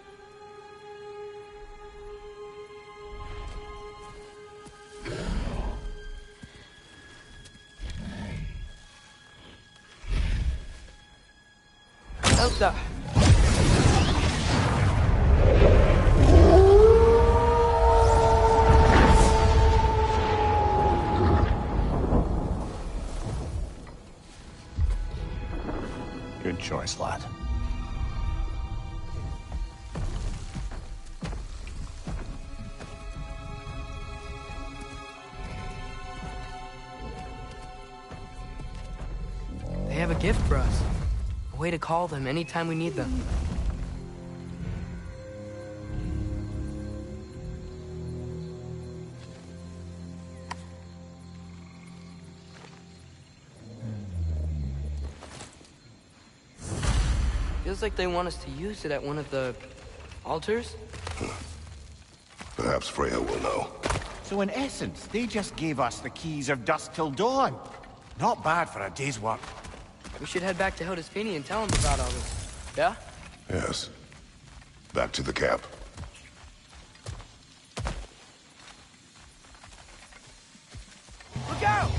Elsa! Good choice, lad. They have a gift for us. A way to call them anytime we need them. Feels like they want us to use it at one of the altars? Perhaps Freya will know. So in essence, they just gave us the keys of dusk till dawn. Not bad for a day's work. We should head back to Hildesfini and tell them about all this. Yeah? Yes. Back to the camp. Look out!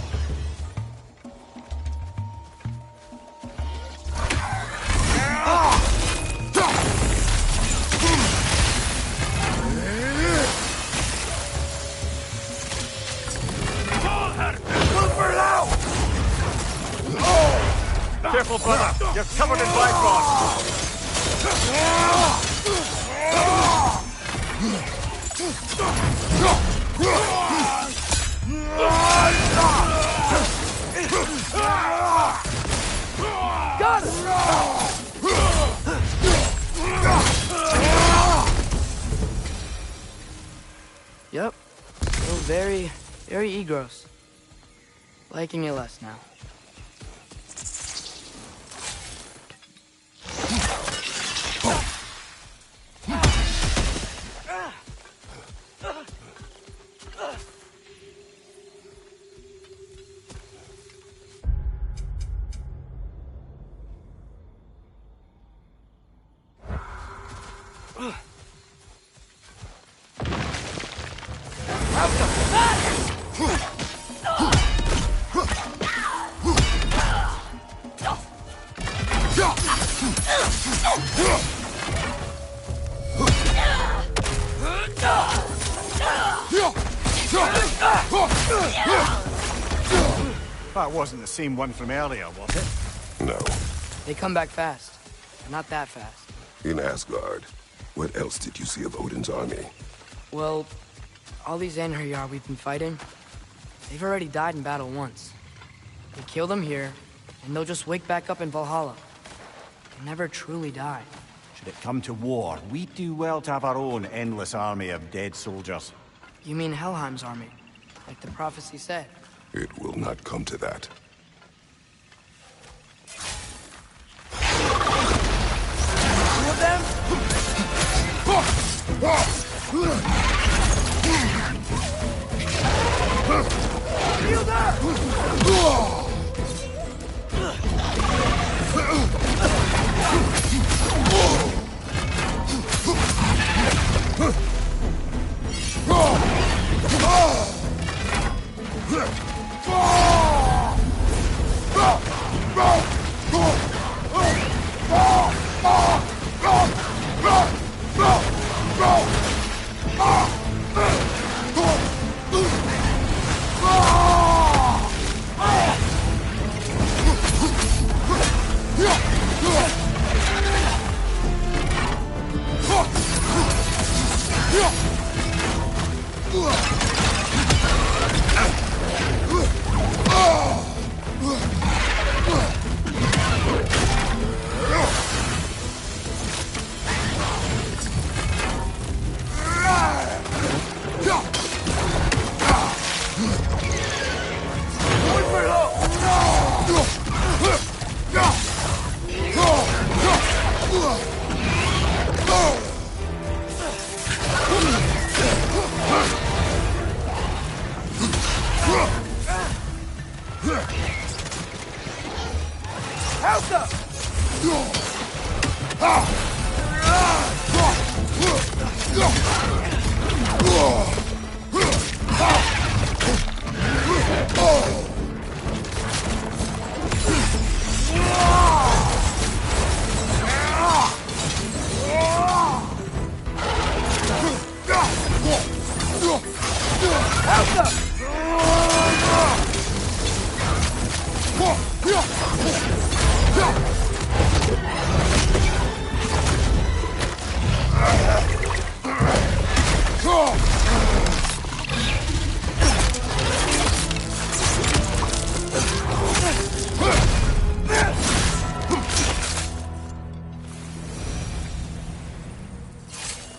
Careful, brother. You're covered in Bifrost. Got it! Yep. Still very egros. Liking it less now. That wasn't the same one from earlier, was it? No. They come back fast. Not that fast. In Asgard, what else did you see of Odin's army? Well, all these Einherjar we've been fighting, they've already died in battle once. We kill them here, and they'll just wake back up in Valhalla. They never truly die. Should it come to war, we'd do well to have our own endless army of dead soldiers. You mean Helheim's army, like the prophecy said? It will not come to that. Two of them? Shield up!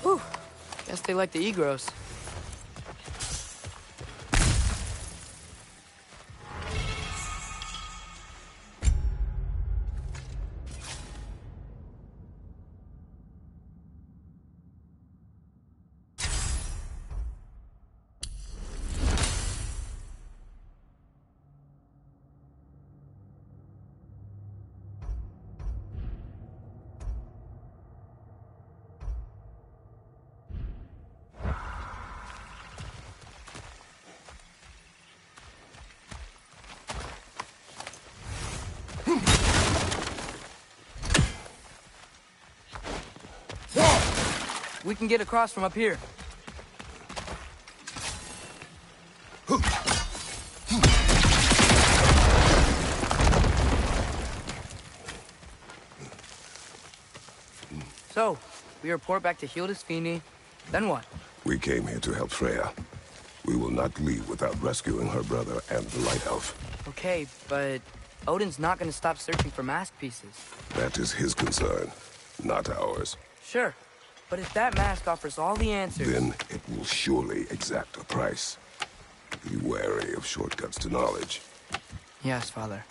Whew. Guess they like the Egros. We can get across from up here. So, we report back to Hilda's Fini, then what? We came here to help Freya. We will not leave without rescuing her brother and the Light Elf. Okay, but Odin's not gonna stop searching for mask pieces. That is his concern, not ours. Sure, but if that mask offers all the answers... Then it will surely exact a price. Be wary of shortcuts to knowledge. Yes, Father.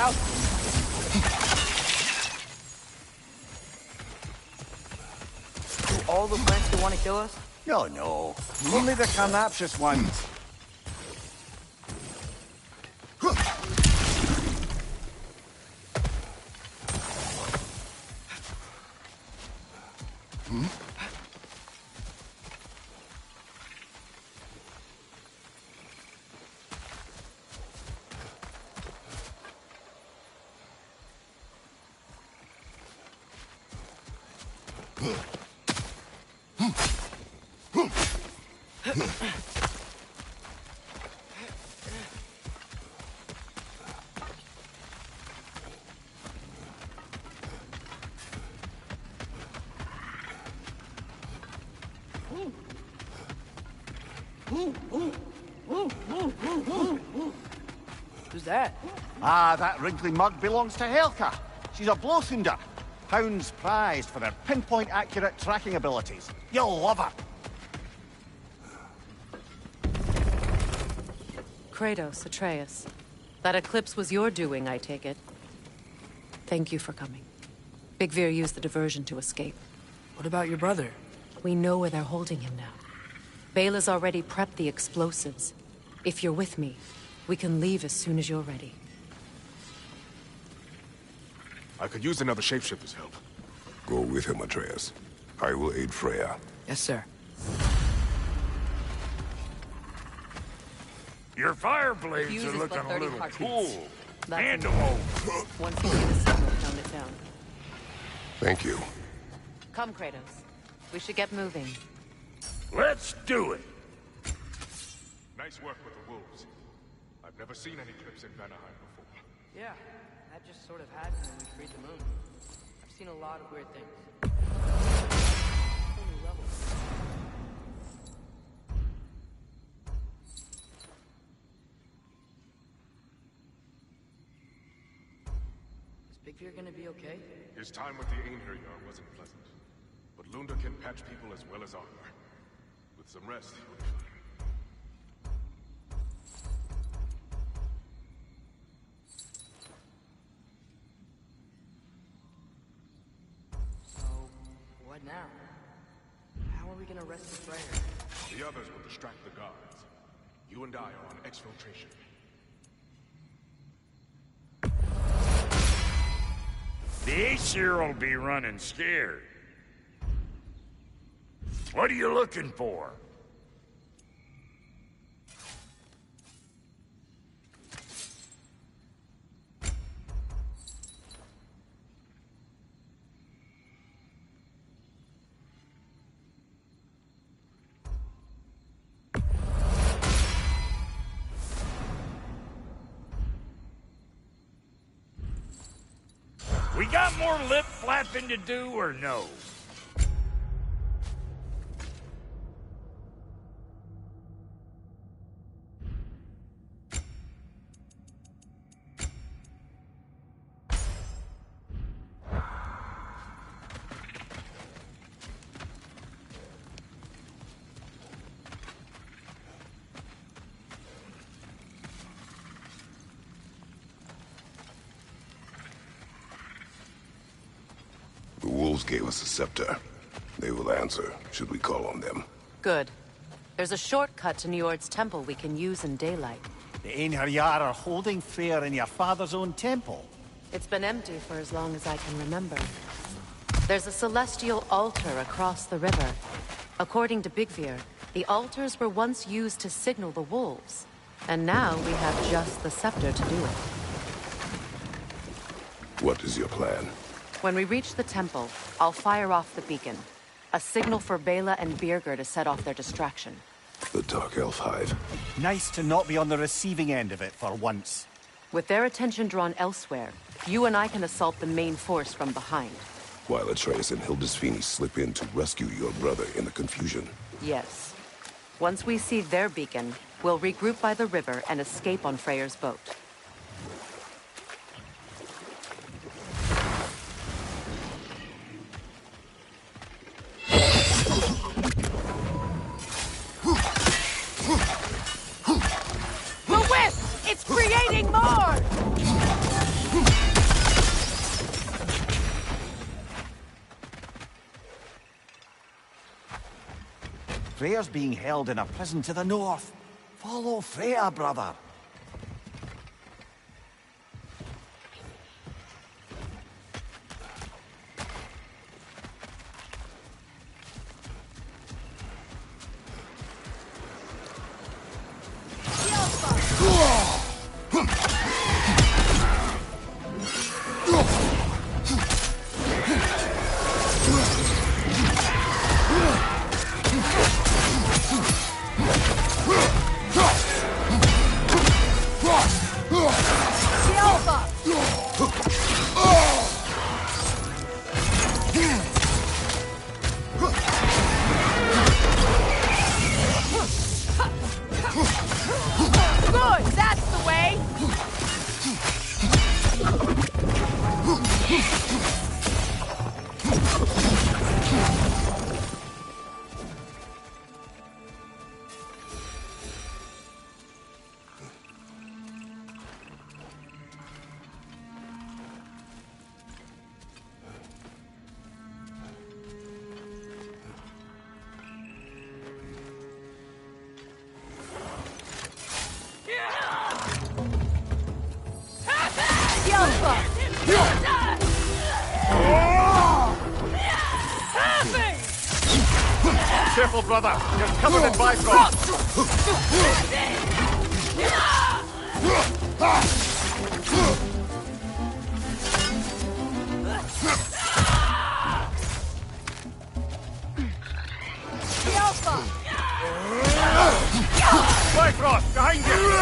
Out! Do all the plants still want to kill us? No, no. Only the carnivorous ones. Who's that? Ah, that wrinkly mug belongs to Helka. She's a Blothunder. Hounds prized for their pinpoint accurate tracking abilities. You'll love her. Kratos, Atreus. That eclipse was your doing, I take it. Thank you for coming. Big Veer used the diversion to escape. What about your brother? We know where they're holding him now. Bela's already prepped the explosives. If you're with me, we can leave as soon as you're ready. I could use another shapeshifter's help. Go with him, Atreus. I will aid Freya. Yes, sir. Your fire blades Fuse are is looking but a 30 little heartbeats. cool. That's Hand enough. them over. Once you get a signal, tone it down. Thank you. Come, Kratos. We should get moving. Let's do it. Nice work with the wolves. I've never seen any clips in Vanaheim before. Yeah, that just sort of happened when we freed the moon. I've seen a lot of weird things. Whole new level. Is Big Fear gonna be okay? His time with the Einherjar wasn't pleasant. But Lunda can patch people as well as armor. With some rest, he'll be fine. So, what now? How are we gonna rescue Freya? The others will distract the guards. You and I are on exfiltration. The Aesir will be running scared. What are you looking for? We got more lip flapping to do or no? The wolves gave us a scepter. They will answer, should we call on them. Good. There's a shortcut to Njord's temple we can use in daylight. The Einherjar are holding Freyr in your father's own temple. It's been empty for as long as I can remember. There's a celestial altar across the river. According to Bigvir, the altars were once used to signal the wolves. And now we have just the scepter to do it. What is your plan? When we reach the temple, I'll fire off the beacon. A signal for Bela and Birgir to set off their distraction. The Dark Elf Hive. Nice to not be on the receiving end of it for once. With their attention drawn elsewhere, you and I can assault the main force from behind. While Atreus and Hildisvini slip in to rescue your brother in the confusion. Yes. Once we see their beacon, we'll regroup by the river and escape on Freyr's boat. The wisp! It's creating more! Freyr's being held in a prison to the north. Follow Freya, brother. Careful, brother. You're covered in Bifrost. Bifrost, behind you!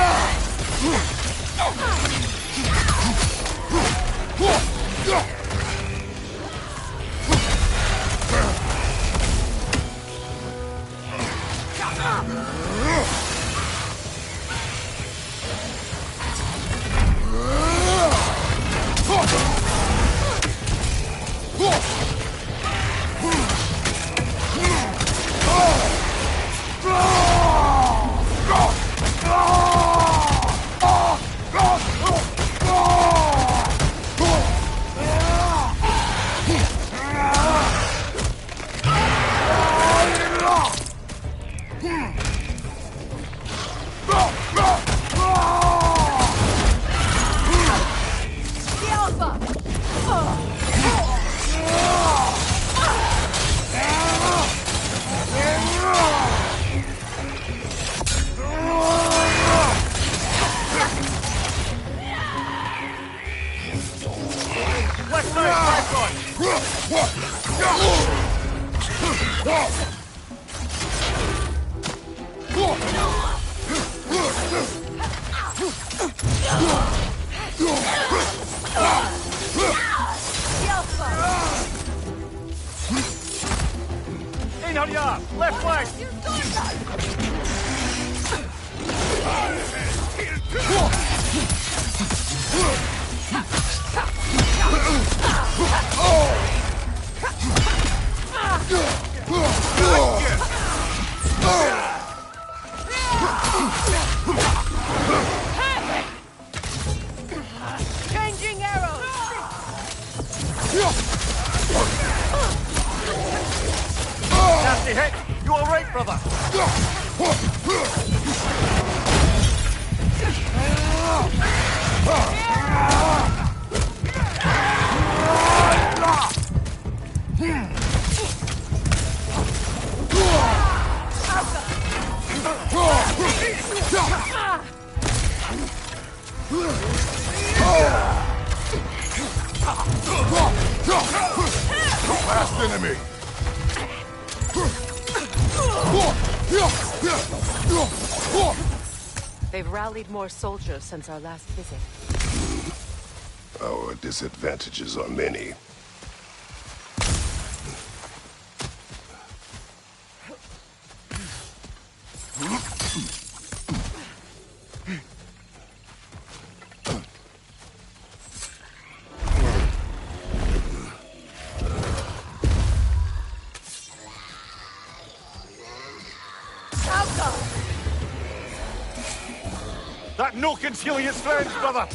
Left flank! Changing arrows! Nasty hit! You alright, brother? Last enemy! They've rallied more soldiers since our last visit. Our disadvantages are many. That no concealing its strength, brother!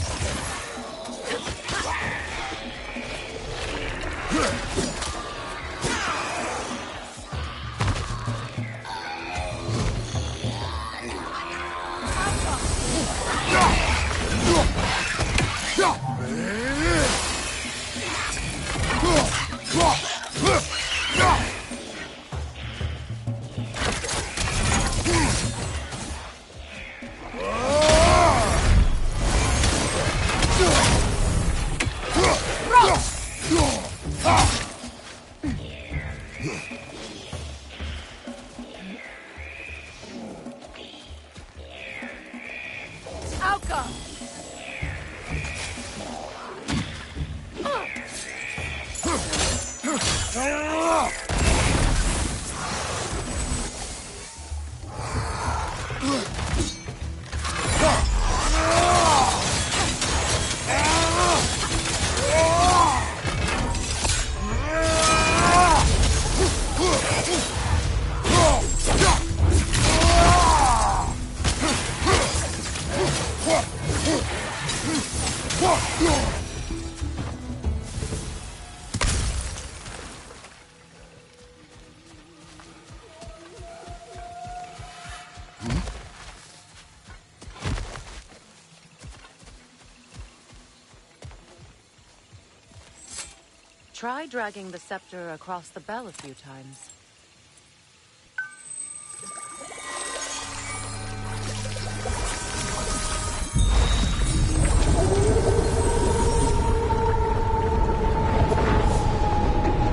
Try dragging the scepter across the bell a few times.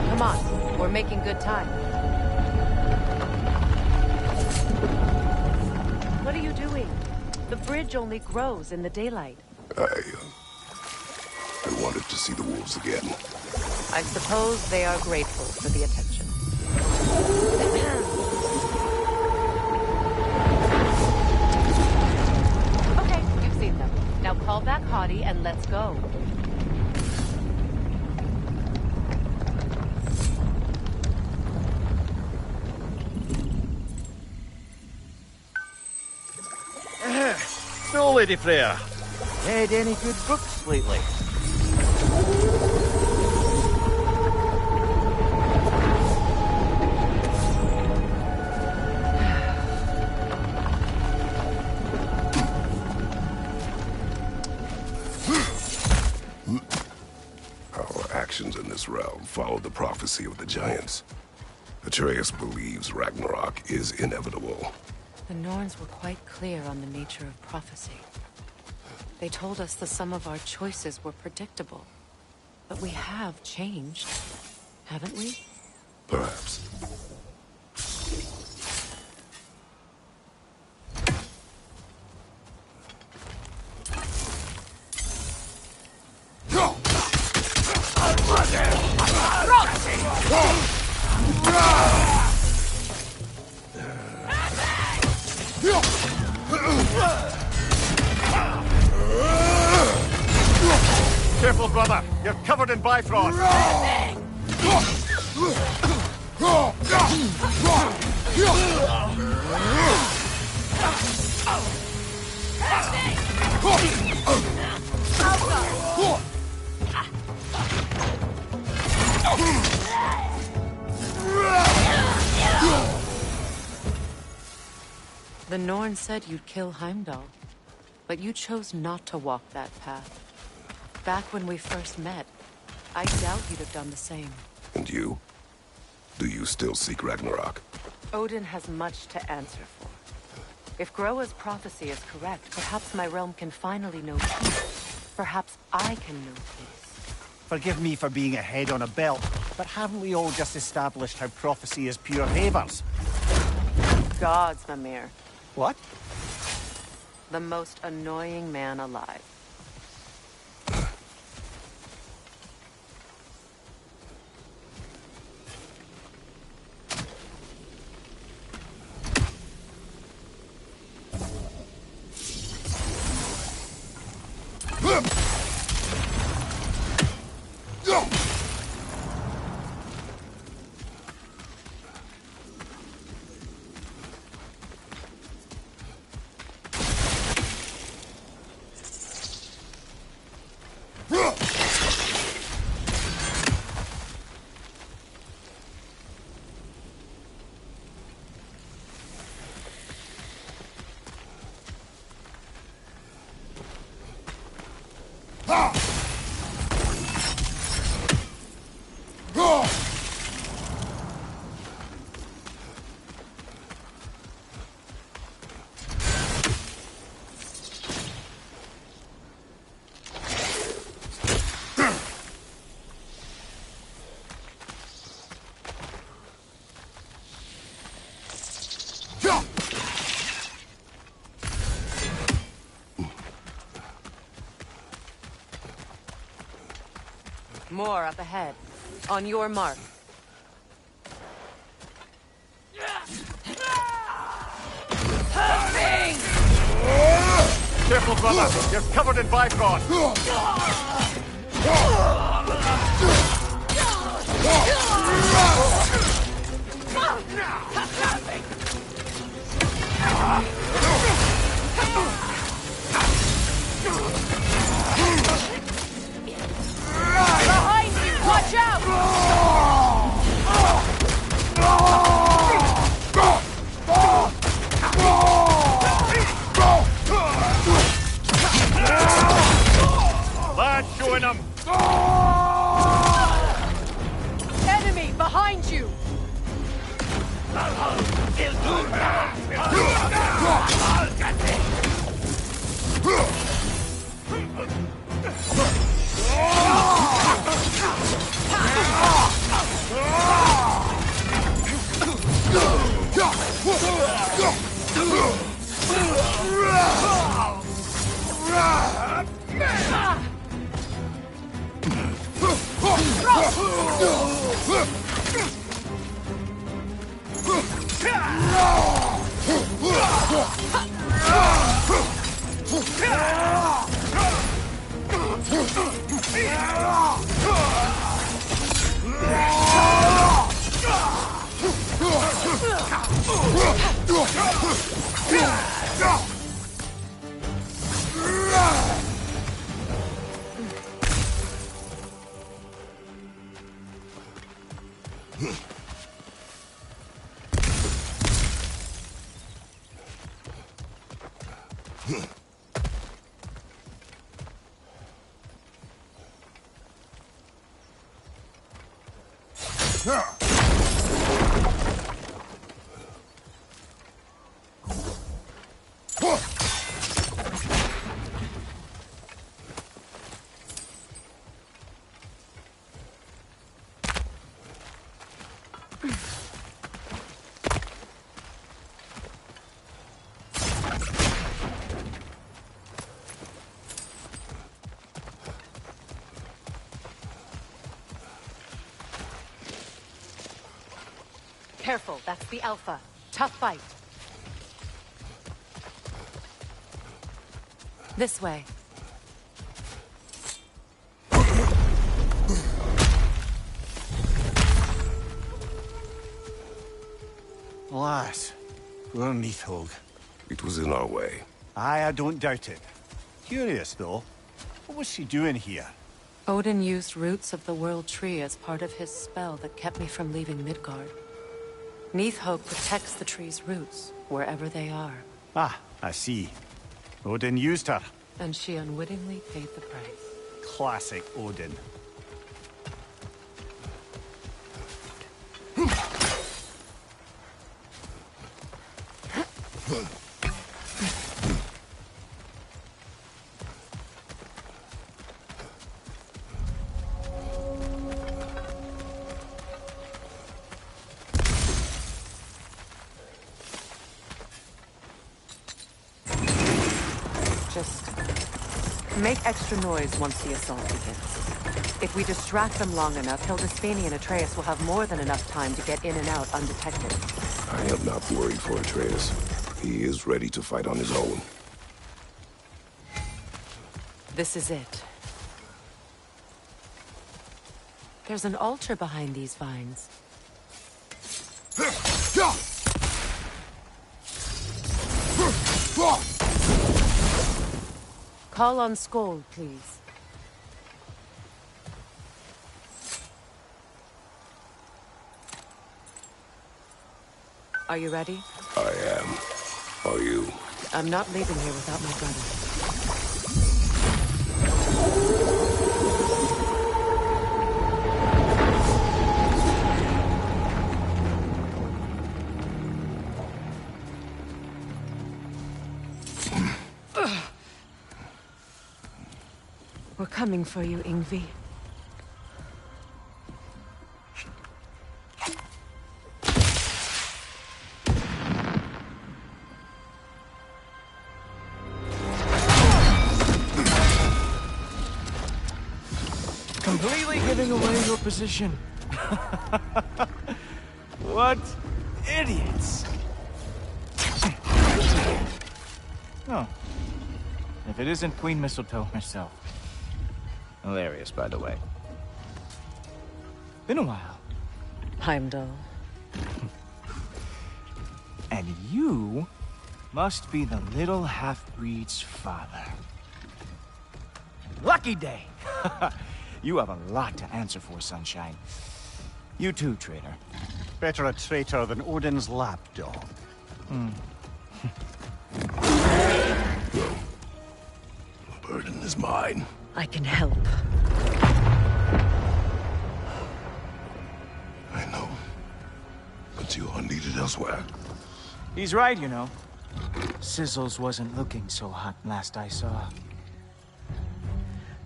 Come on, we're making good time. What are you doing? The bridge only grows in the daylight. I wanted to see the wolves again. I suppose they are grateful for the attention. Okay, you've seen them. Now call back Hottie and let's go. So, Lady Freya, read any good books lately? Our actions in this realm follow the prophecy of the giants. Atreus believes Ragnarok is inevitable. The Norns were quite clear on the nature of prophecy. They told us the sum of our choices were predictable. But we have changed, haven't we? Perhaps. Careful, brother. You're covered in Bifrost. The Norn said you'd kill Heimdall, but you chose not to walk that path. Back when we first met, I doubt you'd have done the same. And you? Do you still seek Ragnarok? Odin has much to answer for. If Groa's prophecy is correct, perhaps my realm can finally know peace. Perhaps I can know peace. Forgive me for being a head on a belt, but haven't we all just established how prophecy is pure havers? Gods, Mimir. What? The most annoying man alive. More up ahead. On your mark. Careful, brother. You're covered in Bifrost. Behind you! Watch out! Lad, showing them. Enemy behind you! Il turno! Careful, that's the Alpha. Tough fight. This way. Alas, poor Neathhog. It was in our way. Aye, I don't doubt it. Curious, though. What was she doing here? Odin used roots of the World Tree as part of his spell that kept me from leaving Midgard. Neathhog protects the tree's roots, wherever they are. Ah, I see. Odin used her. And she unwittingly paid the price. Classic Odin. Make extra noise once the assault begins. If we distract them long enough, Hildisvini and Atreus will have more than enough time to get in and out undetected. I am not worried for Atreus. He is ready to fight on his own. This is it. There's an altar behind these vines. Call on Skoll, please. Are you ready? I am. Are you? I'm not leaving here without my brother. We're coming for you, Yngvi. Completely giving away your position. What idiots! Oh. If it isn't Queen Mistletoe herself. Hilarious, by the way. Been a while. Heimdall. And you must be the little half-breed's father. Lucky day! You have a lot to answer for, Sunshine. You too, traitor. Better a traitor than Odin's lapdog. The burden is mine. I can help. I know. But you are needed elsewhere. He's right, you know. Sizzles wasn't looking so hot last I saw.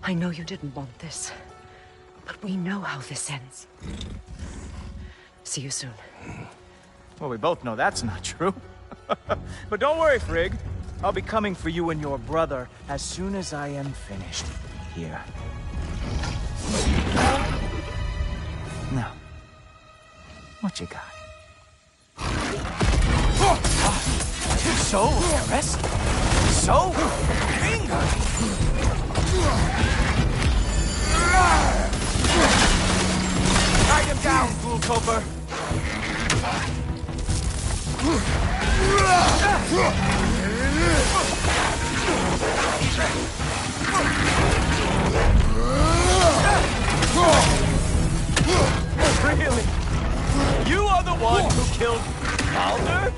I know you didn't want this, but we know how this ends. See you soon. Well, we both know that's not true. But don't worry, Frigg. I'll be coming for you and your brother as soon as I am finished here. Now, what you got? So, Eris. So, finger. Drag him down, Ghoul Coper. Really? You are the one who killed Baldur?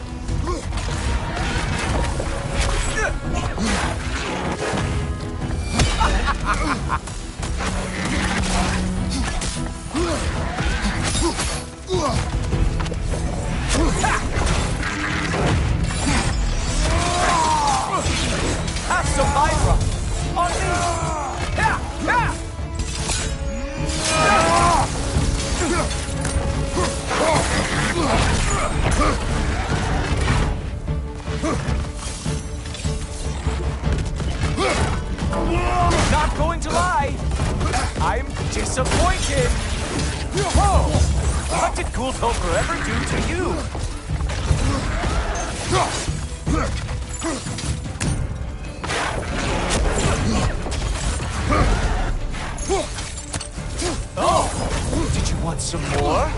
Have some Hydra! On me! Not going to lie, I'm disappointed. Whoa! What did Ghoul Coper ever do to you? Oh! Did you want some more?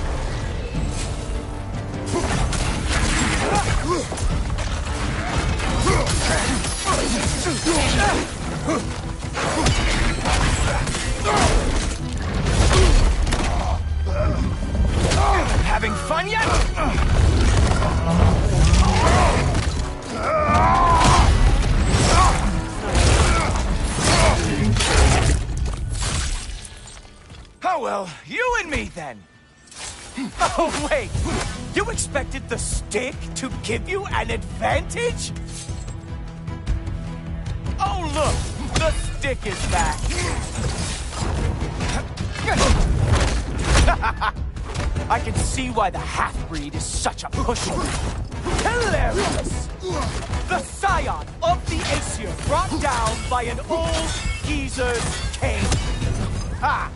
Having fun yet? Oh well, you and me then. Oh wait, you expected the stick to give you an advantage? Oh look, the stick is back. I can see why the half-breed is such a pushover. Hilarious! The scion of the Aesir brought down by an old geezer's cane. Ha!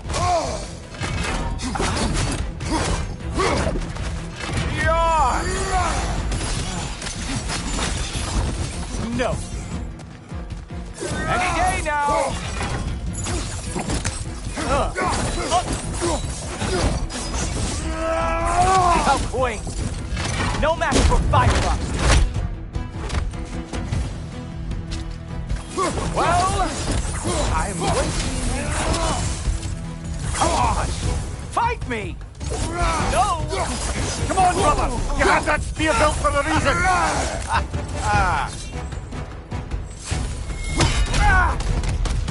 No. Any day now! How quaint! No match for Bifrost! Well, I'm waiting. Come on! Fight me! No! Come on, brother! You had that spear built for a reason!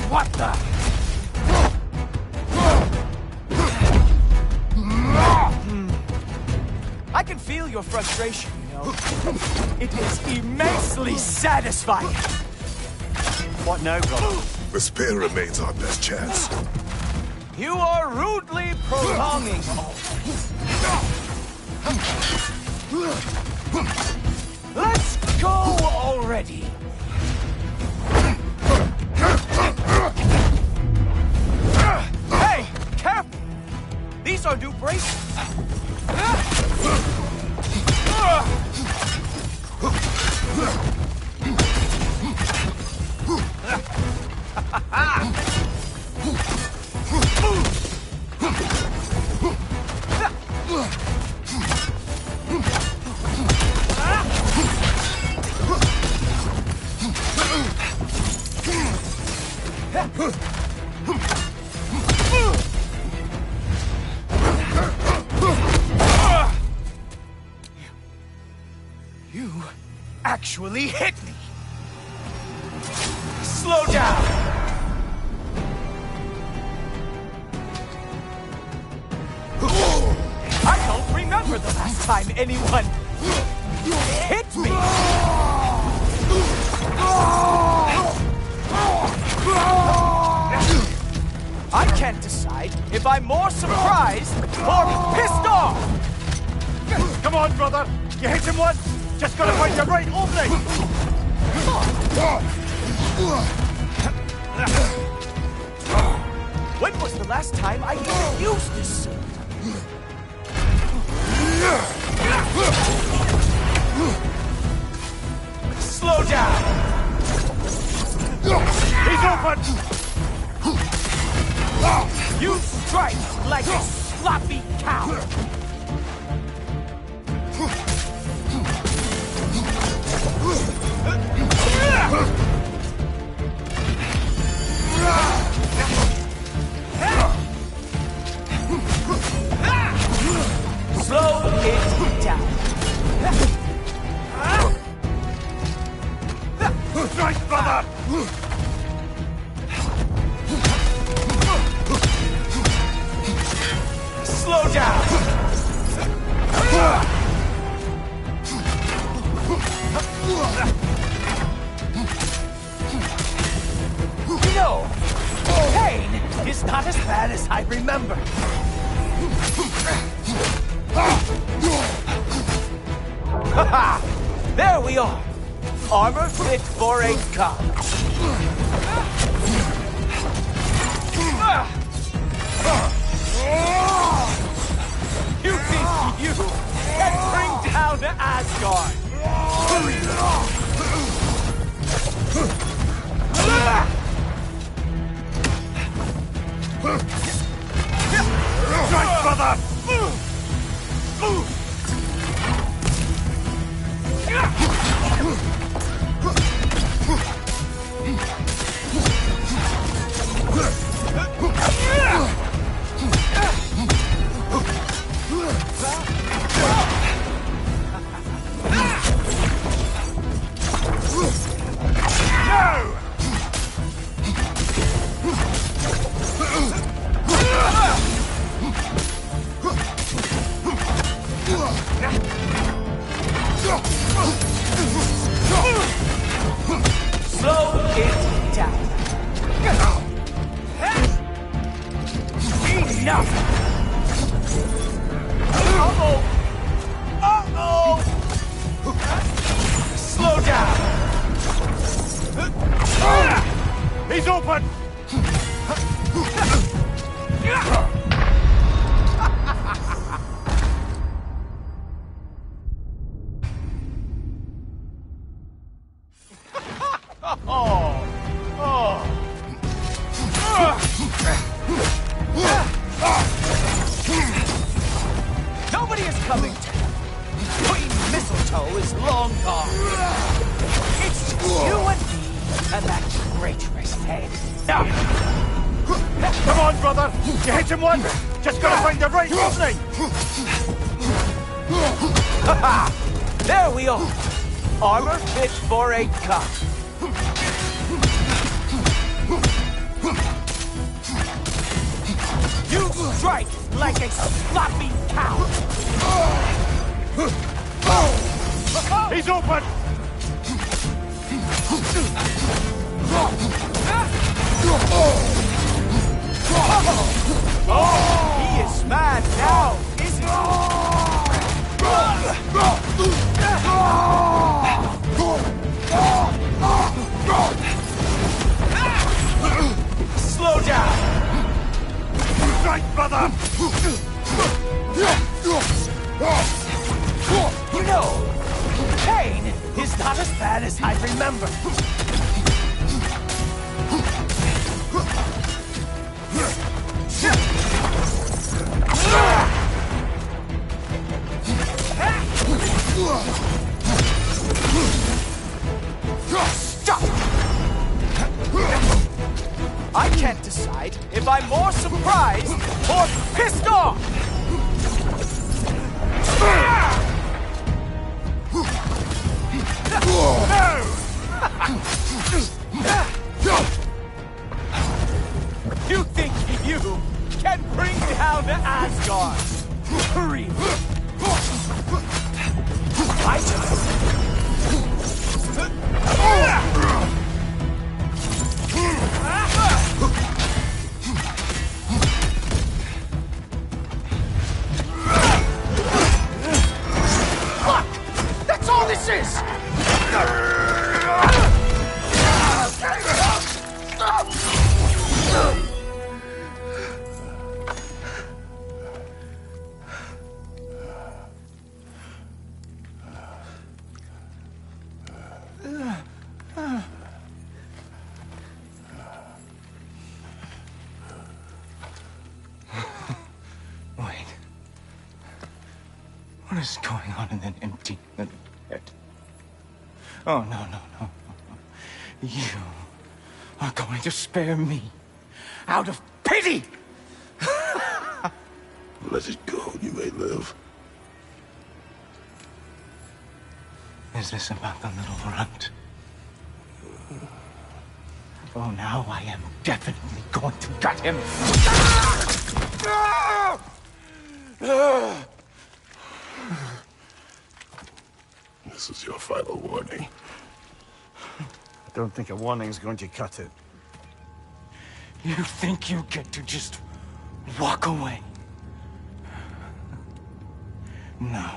What the? I can feel your frustration, you know. It is immensely satisfying. What now, brother? The spear remains our best chance. You are rudely prolonging all. Let's go already. Hey, careful! These are new bracelets. You actually hit me! Slow down! I don't remember the last time anyone hit me! I can't decide if I'm more surprised or pissed off! Come on, brother! You hit him once! Just gotta find the right opening! When was the last time I even used this sword? Slow down! He's open! You strike like a sloppy cow! Slow it down. Strike, brother! Slow down. You know, pain is not as bad as I remember. Haha! There we are. Armor fit for a god. You think you can bring down Asgard? Strike, brother! Slow it down. Enough! Uh-oh! Uh-oh! Slow down! He's open! Nobody is coming to help. Queen Mistletoe is long gone. It's just you and me and that traitorous head. Come on, brother! You hit him once! Just gotta find the right opening! Haha! There we are. Armor fit for a god. You strike like a sloppy cow. He's open! Oh, he is mad now, isn't he? Slow down. Strike, brother! You know, pain is not as bad as I remember. Stop! I can't decide if I'm more surprised or pissed off! You think you can bring down Asgard? Hurry! My turn! pieces! Wait. What is going on in that empty little head? Oh, no, no, no, no. You are going to spare me out of pity! Let it go, you may live. Is this about the little runt? Oh, now I am definitely going to gut him. This is your final warning. I don't think a warning's going to cut it. You think you get to just walk away? No.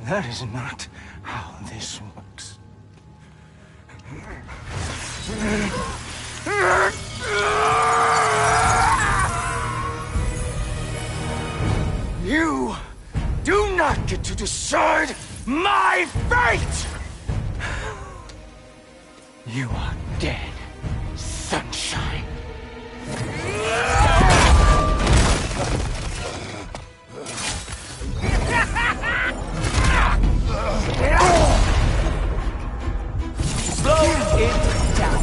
That is not how this works. You do not get to decide my fate! You are dead, sunshine. Slow it down.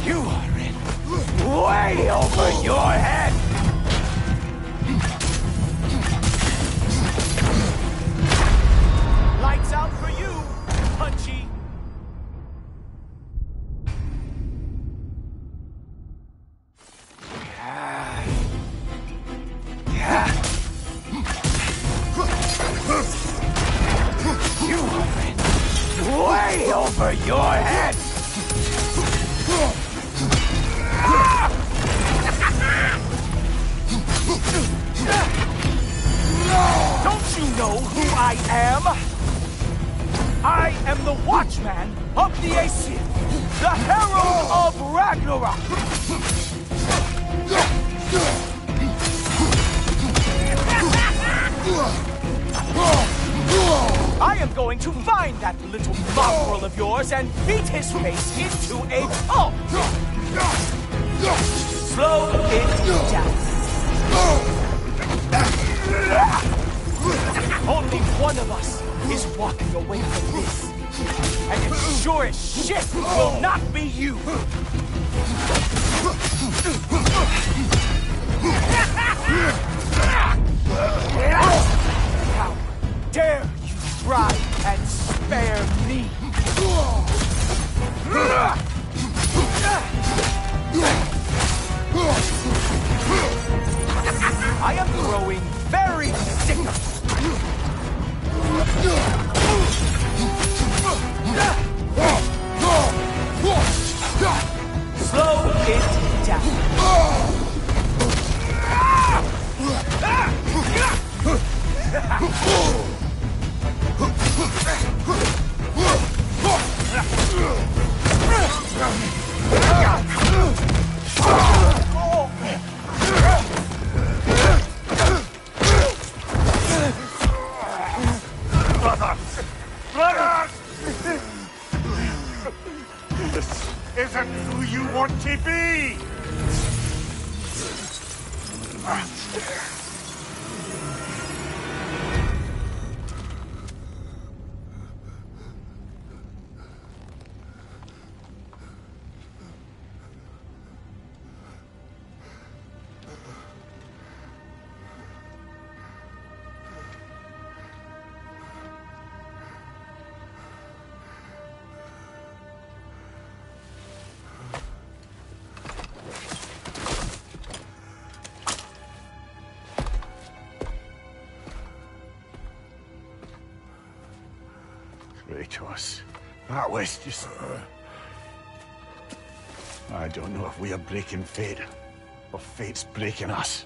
You are in way over your head. Lights out for you, Punchy. You are in way over your head. Don't you know who I am? I am the Watchman of the Aesir, the Herald of Ragnarok. I am going to find that little mongrel of yours and beat his face into a pulp. Slow it down. Only one of us is walking away from this. And it sure as shit will not be you. How dare you try and spare me? I am growing very sick of slow it down. Brother! This isn't who you want to be! Kratos, that was just... I don't know if we are breaking fate Or fate's breaking us.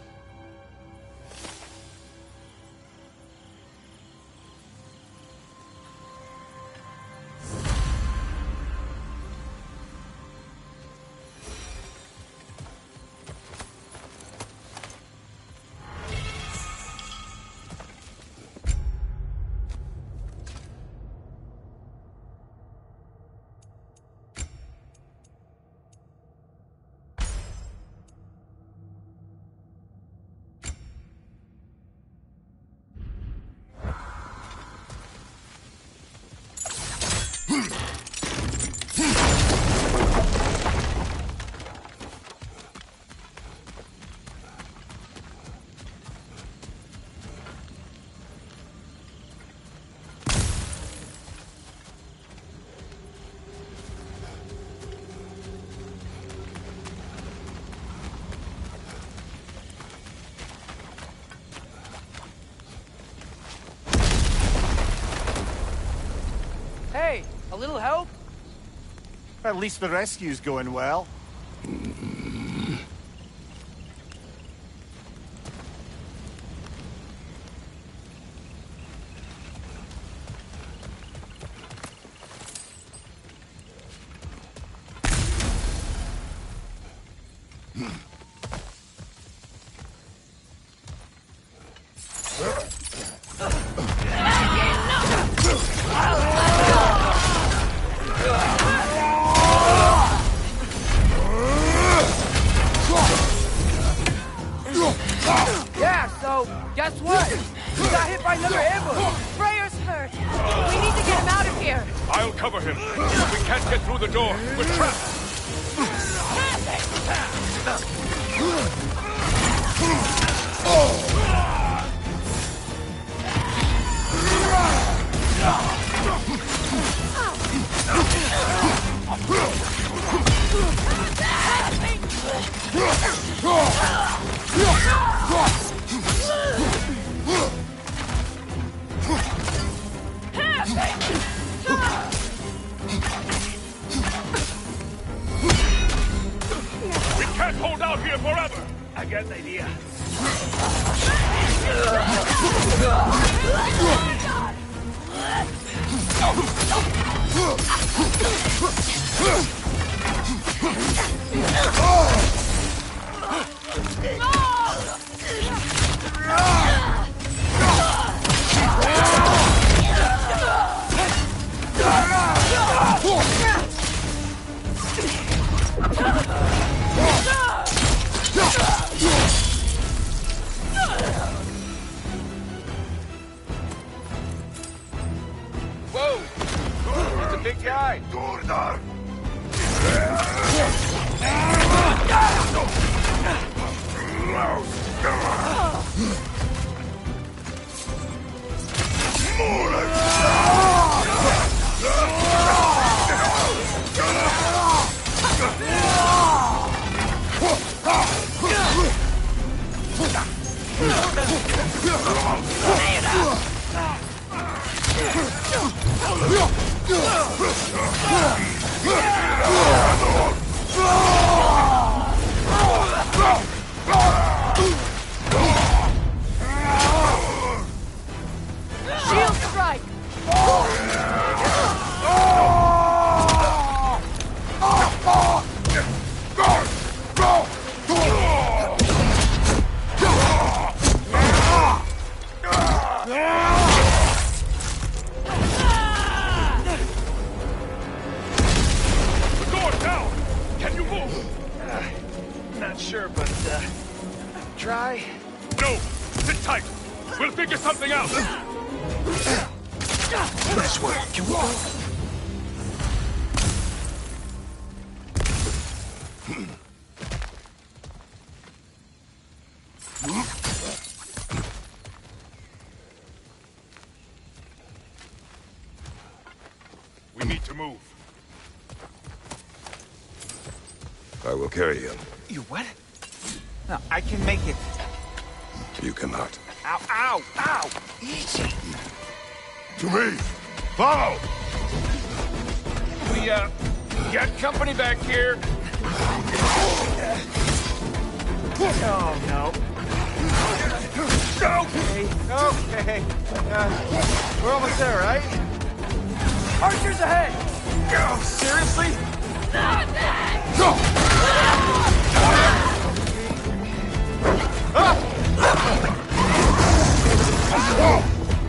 Hey, a little help? At least the rescue's going well. Yeah, so, guess what? We got hit by another ambush! Freyr's hurt. We need to get him out of here. I'll cover him. We can't get through the door. We're trapped. We can't hold out here forever. I got an idea. Whoa! He's a big guy. Shield strike. The door's down. Can you move? Not sure, but, try? No. Sit tight. We'll figure something out. Nice work. Can we go? We need to move. I will carry him. You what? No, I can make it. You cannot. Ow, ow, ow! Easy. To me! Follow! We, got company back here. Oh, no. Okay. We're almost there, right? Archers ahead! Oh, seriously?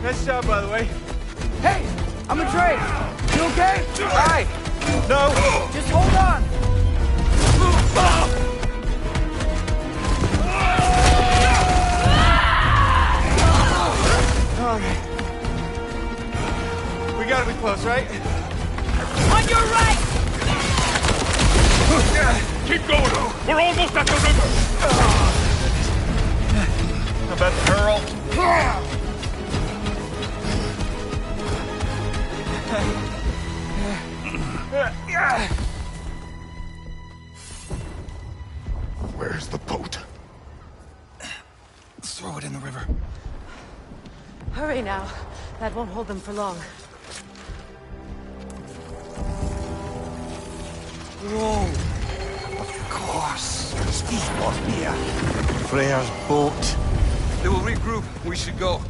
Nice job, by the way. Hey, I'm a Trey. You okay? Hi. No. Just hold on. Okay. We gotta be close, right? On your right! Keep going! We're almost at the river! How about the Earl? Where's the boat? Let's throw it in the river. Hurry now. That won't hold them for long. Whoa! Of course. Speedboat here. Freya's boat. They will regroup. We should go.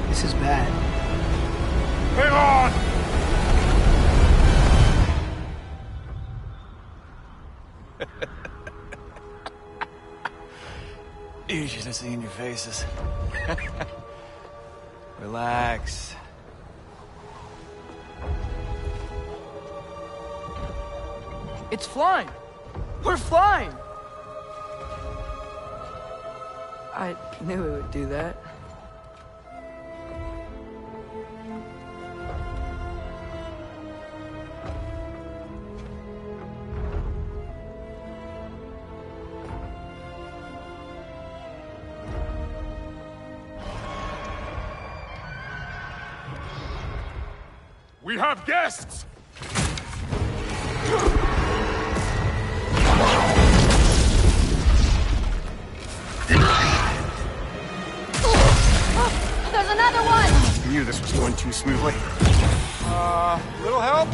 This is bad. Hang on! You should have seen your faces. Relax. It's flying! We're flying! I knew it would do that. We have guests! There's another one! I knew this was going too smoothly. Little help?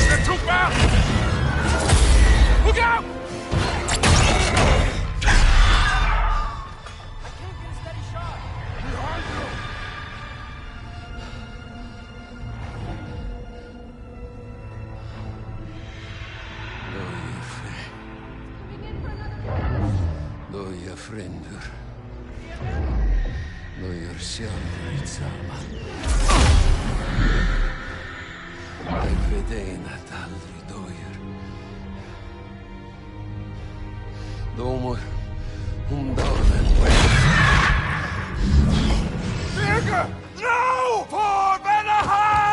They're too fast! Look out! Doja frendur. Doja sjálfur saman. Eg vedein at aldri dojer. Domor dagen. Virga! No! For Benaheim!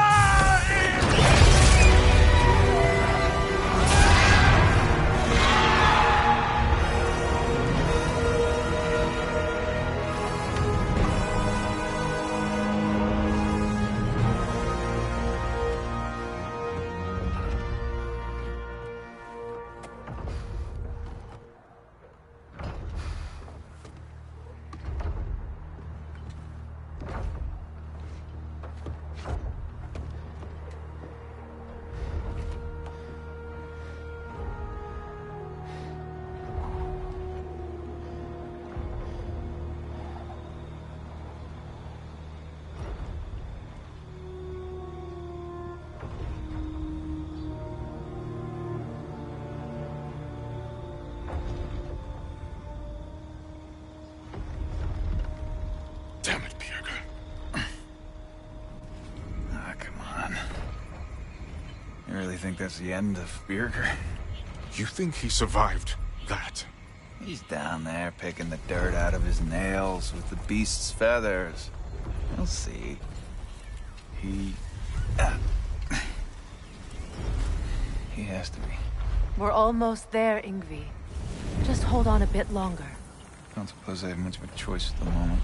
Damn it, Bjerke. Ah, come on. You really think that's the end of Bjerke? You think he survived that? He's down there picking the dirt out of his nails with the beast's feathers. You'll see. He has to be. We're almost there, Yngvi. Just hold on a bit longer. I don't suppose I have much of a choice at the moment.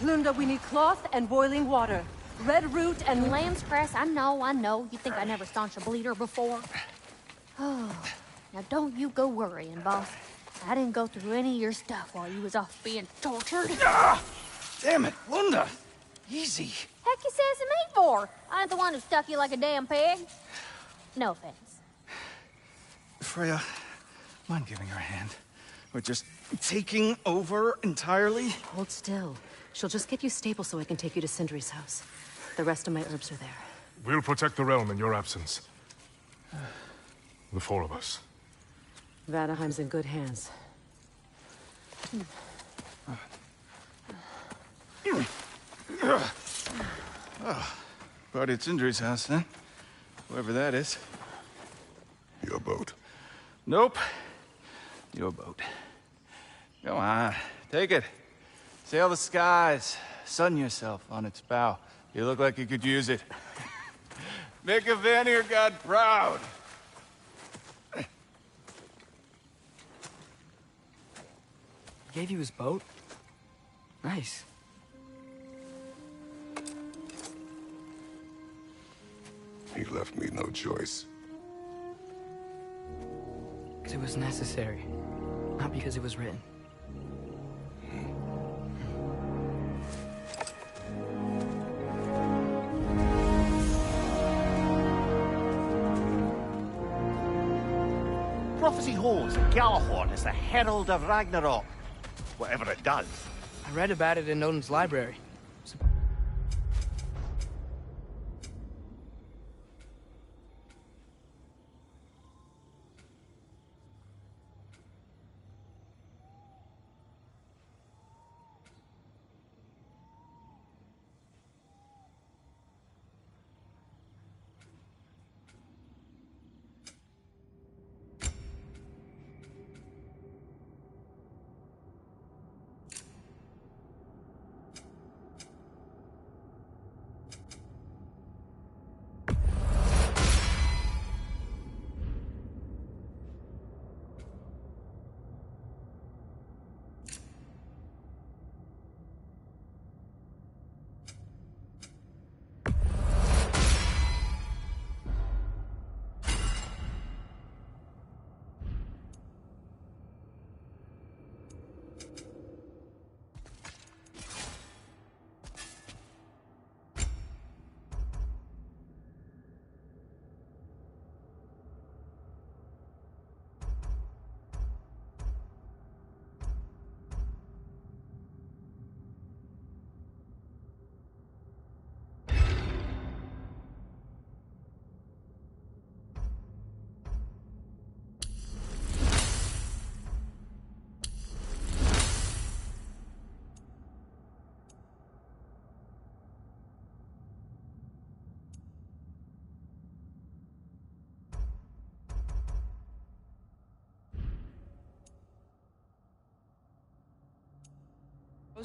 Lunda, we need cloth and boiling water. Red root and lamb's cress, I know. You think I never staunched a bleeder before? Oh, now don't you go worrying, boss. I didn't go through any of your stuff while you was off being tortured. Ah! Damn it, Lunda! Easy. Heck you sassing me for? I ain't the one who stuck you like a damn pig. No offense. Freya, mind giving her a hand? We're just taking over entirely? Hold still. She'll just get you stable so I can take you to Sindri's house. The rest of my herbs are there. We'll protect the realm in your absence. The four of us. Vanaheim's in good hands. Party at Sindri's house, then? Whoever that is. Your boat. Nope. Your boat. Go on, take it. Sail the skies. Sun yourself on its bow. You look like you could use it. Make a Vanir god proud. Gave you his boat? Nice. He left me no choice. Because it was necessary. Not because it was written. Prophecy holds that Galahorn is the herald of Ragnarok. Whatever it does. I read about it in Odin's library.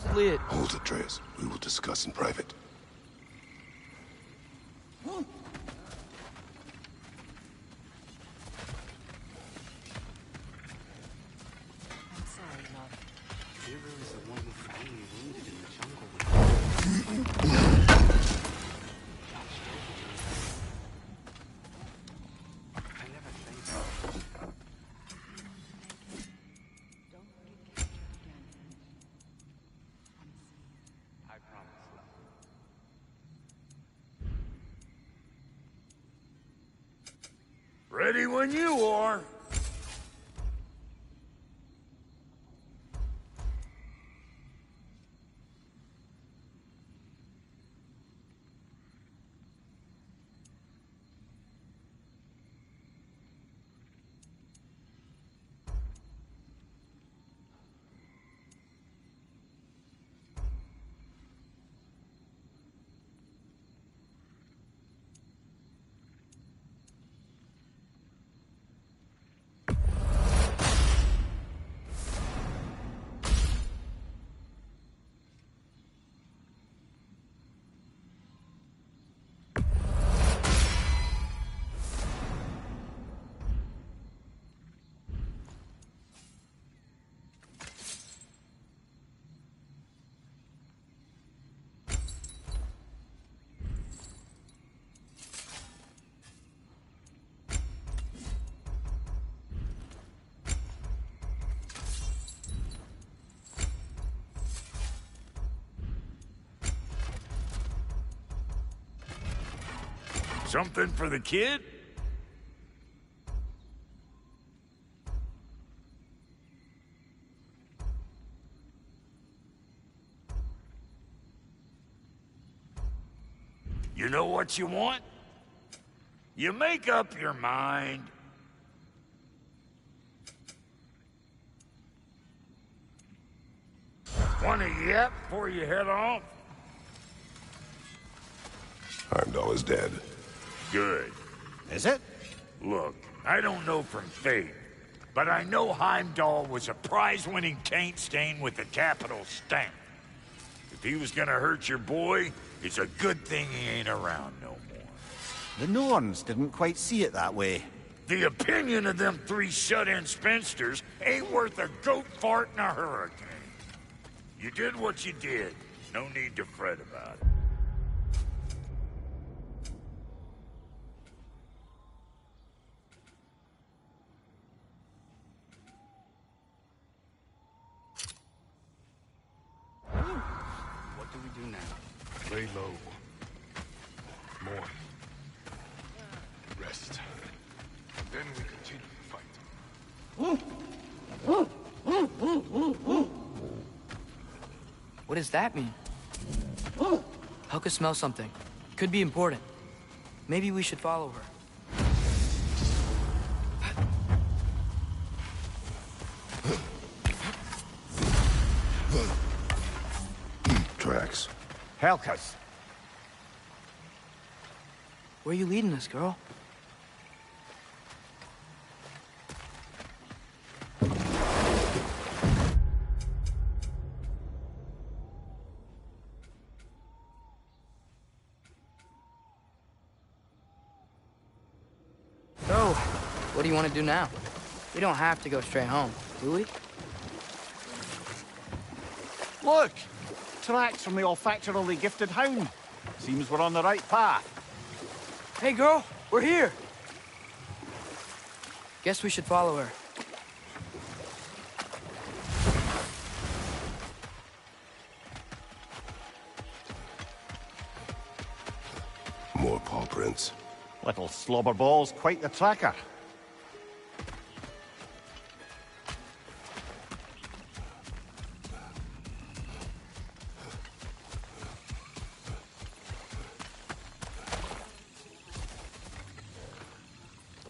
Supposedly it... Hold it, Atreus. We will discuss in private. I'm sorry, love. Hero is the one who found me wounded in the jungle. I never think so. Don't forget captured again. I promise, love. Ready when you are. Something for the kid? You know what you want? You make up your mind. Want a yap before you head off? Heimdall is dead. Good. Is it? Look, I don't know from faith, but I know Heimdall was a prize-winning taint stain with a capital stamp. If he was gonna hurt your boy, it's a good thing he ain't around no more. The Norns didn't quite see it that way. The opinion of them three shut-in spinsters ain't worth a goat fart in a hurricane. You did what you did. No need to fret about it. What do we do now? Lay low. Mourn. Rest. And then we continue the fight. What does that mean? Helka smells something. Could be important. Maybe we should follow her. Tracks. Helka's. Where are you leading us, girl? So, what do you want to do now? We don't have to go straight home, do we? Look! Tracks from the olfactorily gifted hound. Seems we're on the right path. Hey, girl, we're here. Guess we should follow her. More paw prints. Little slobberball's quite the tracker.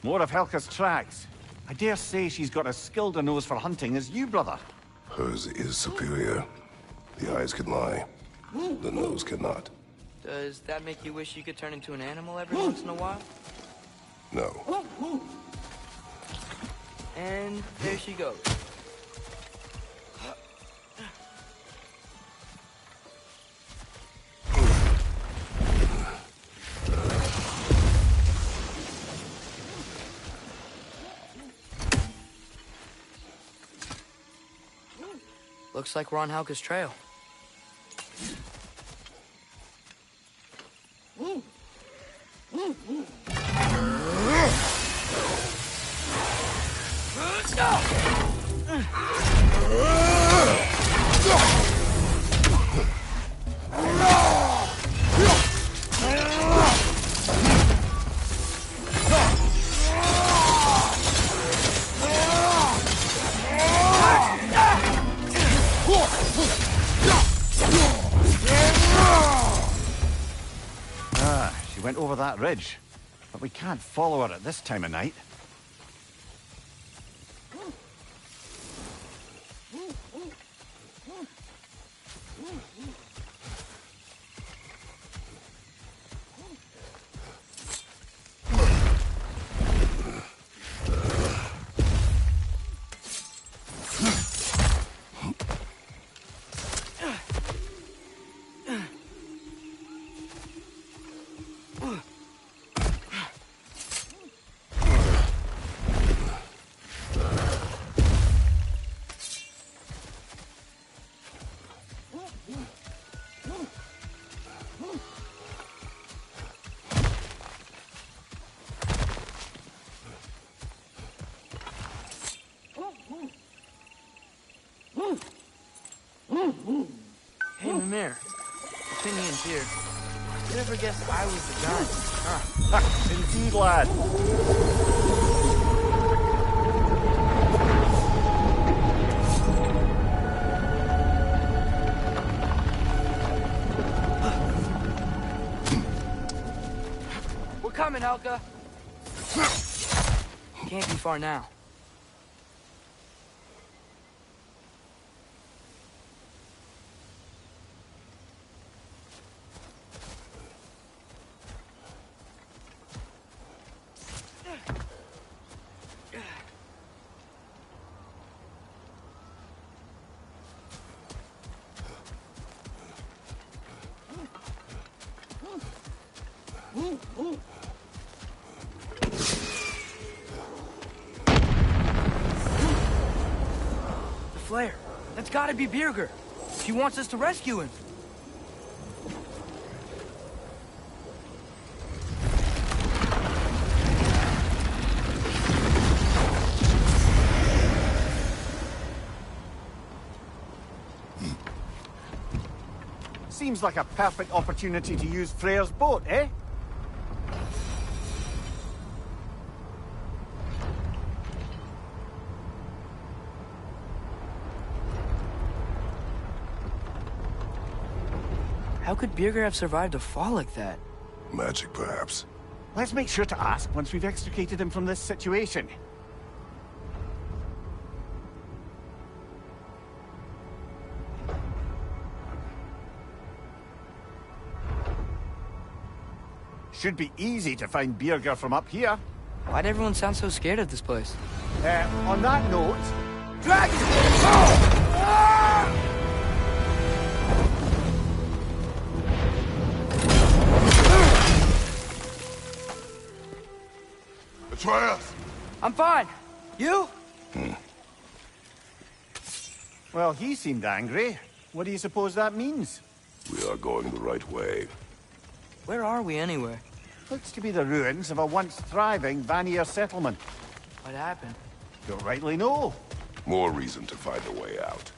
More of Helka's tracks. I dare say she's got as skilled a nose for hunting as you, brother. Hers is superior. The eyes can lie. The nose cannot. Does that make you wish you could turn into an animal every once in a while? No. And there she goes. Looks like we're on Helka's trail. She went over that ridge, but we can't follow her at this time of night. Hey, Mimir. Between me and Tyr, you never guessed I was the giant. Indeed, lad. We're coming, Helga. Can't be far now. Flare. That's gotta be Birger. She wants us to rescue him. Seems like a perfect opportunity to use Freyr's boat, eh? How could Birger have survived a fall like that? Magic, perhaps. Let's make sure to ask once we've extricated him from this situation. Should be easy to find Birger from up here. Why'd everyone sound so scared of this place? On that note... Dragon! Atreus! I'm fine. You? Well, he seemed angry. What do you suppose that means? We are going the right way. Where are we anyway? Looks to be the ruins of a once thriving Vanir settlement. What happened? Don't rightly know. More reason to find a way out.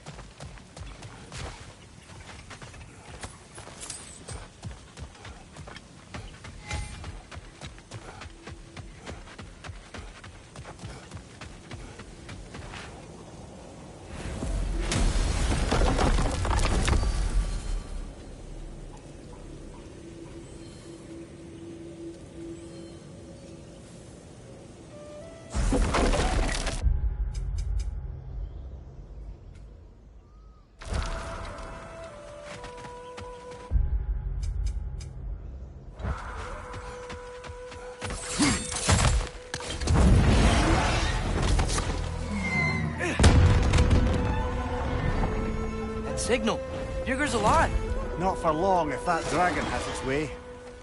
Signal. Birger's alive. Not for long if that dragon has its way.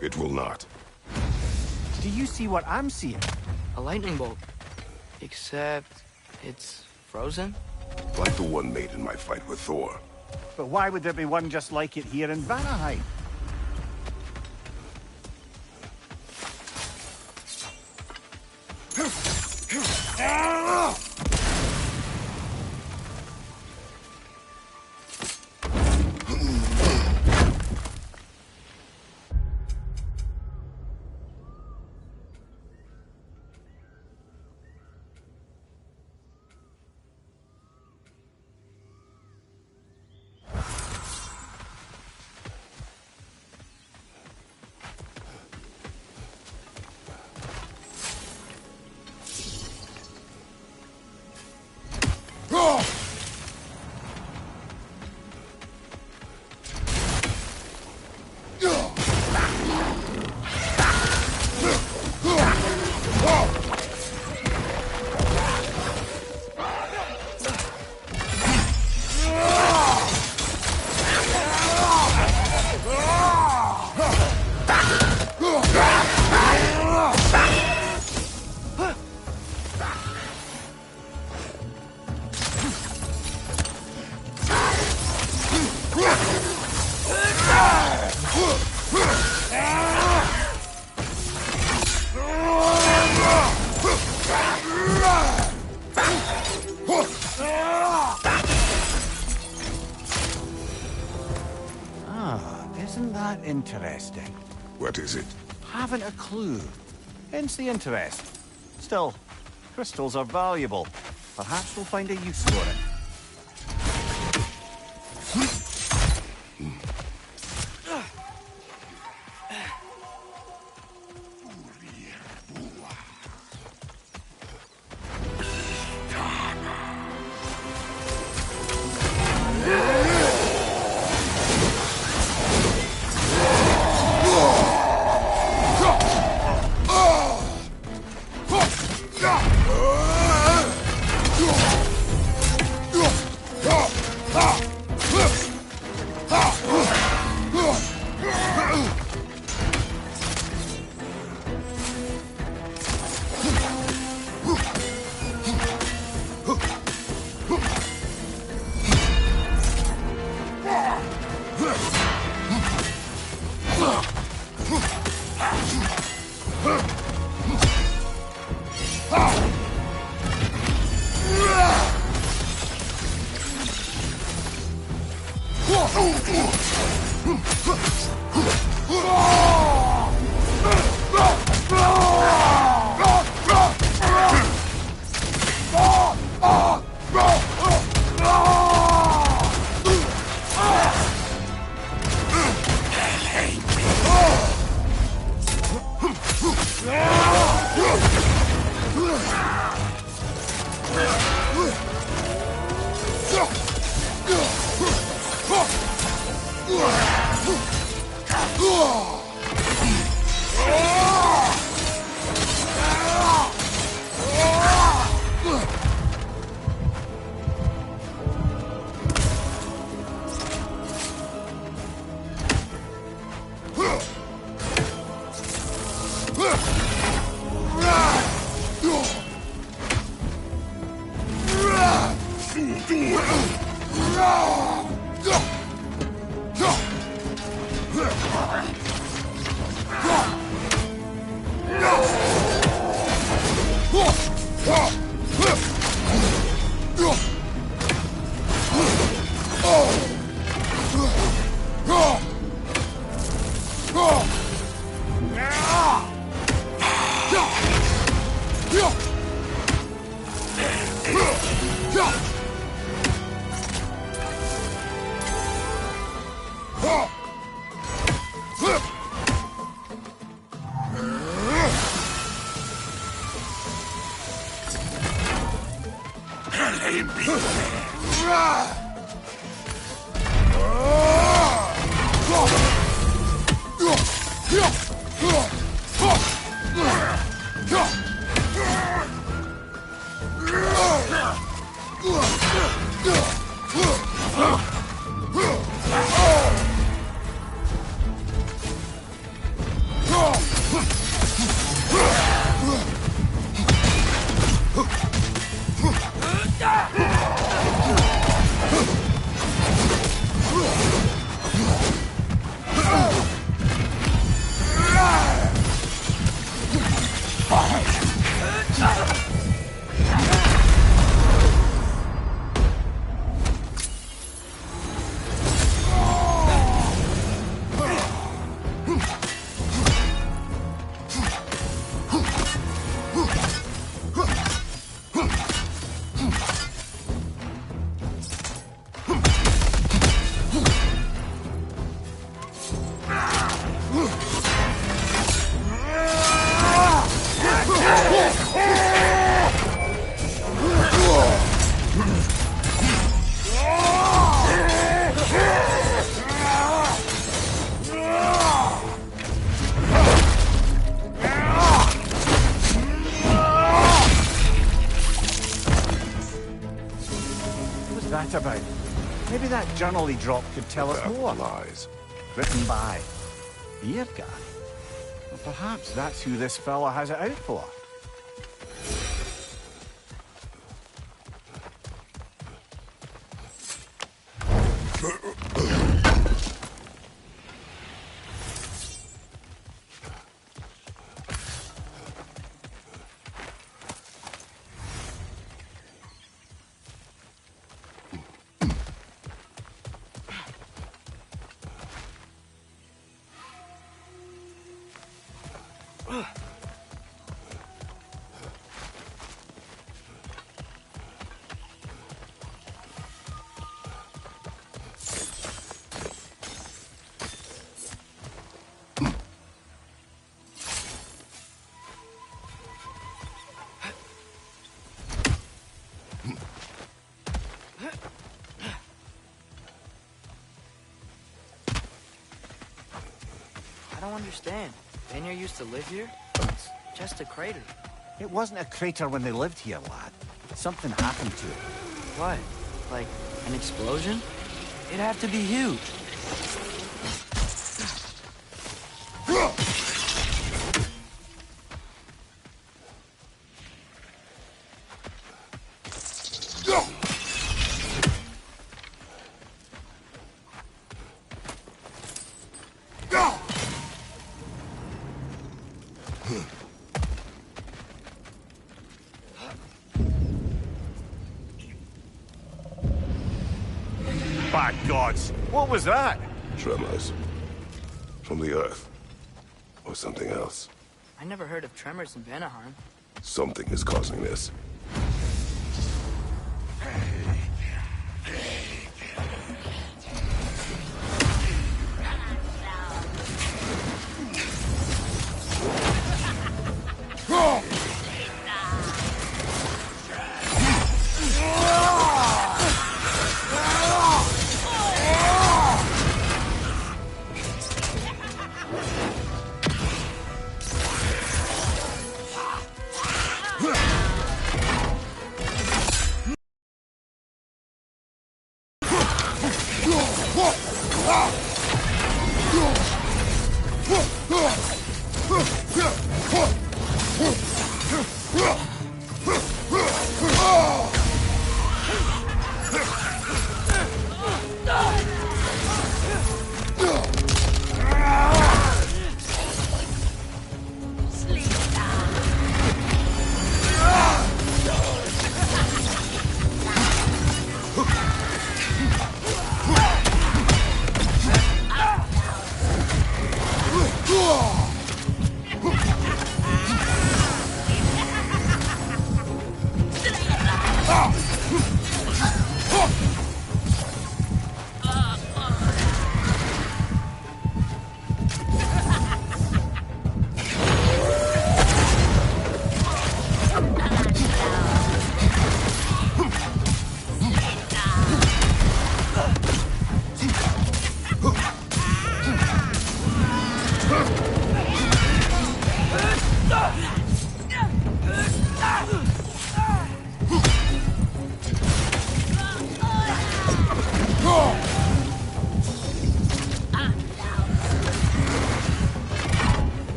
It will not. Do you see what I'm seeing? A lightning bolt. Except it's frozen? Like the one made in my fight with Thor. But why would there be one just like it here in Vanaheim? Isn't that interesting? What is it? haven't a clue. Hence the interest. Still, crystals are valuable. Perhaps we'll find a use for it. About. Maybe that journal he dropped could tell us more. Lies. Written by Beer Guy. Well, perhaps that's who this fella has it out for. don't understand. Vanir used to live here? It's just a crater. It wasn't a crater when they lived here, lad. Something happened to it. What? Like an explosion? It'd have to be huge. By gods, what was that? Tremors. From the Earth. Or something else. I never heard of tremors in Vanaheim. Something is causing this.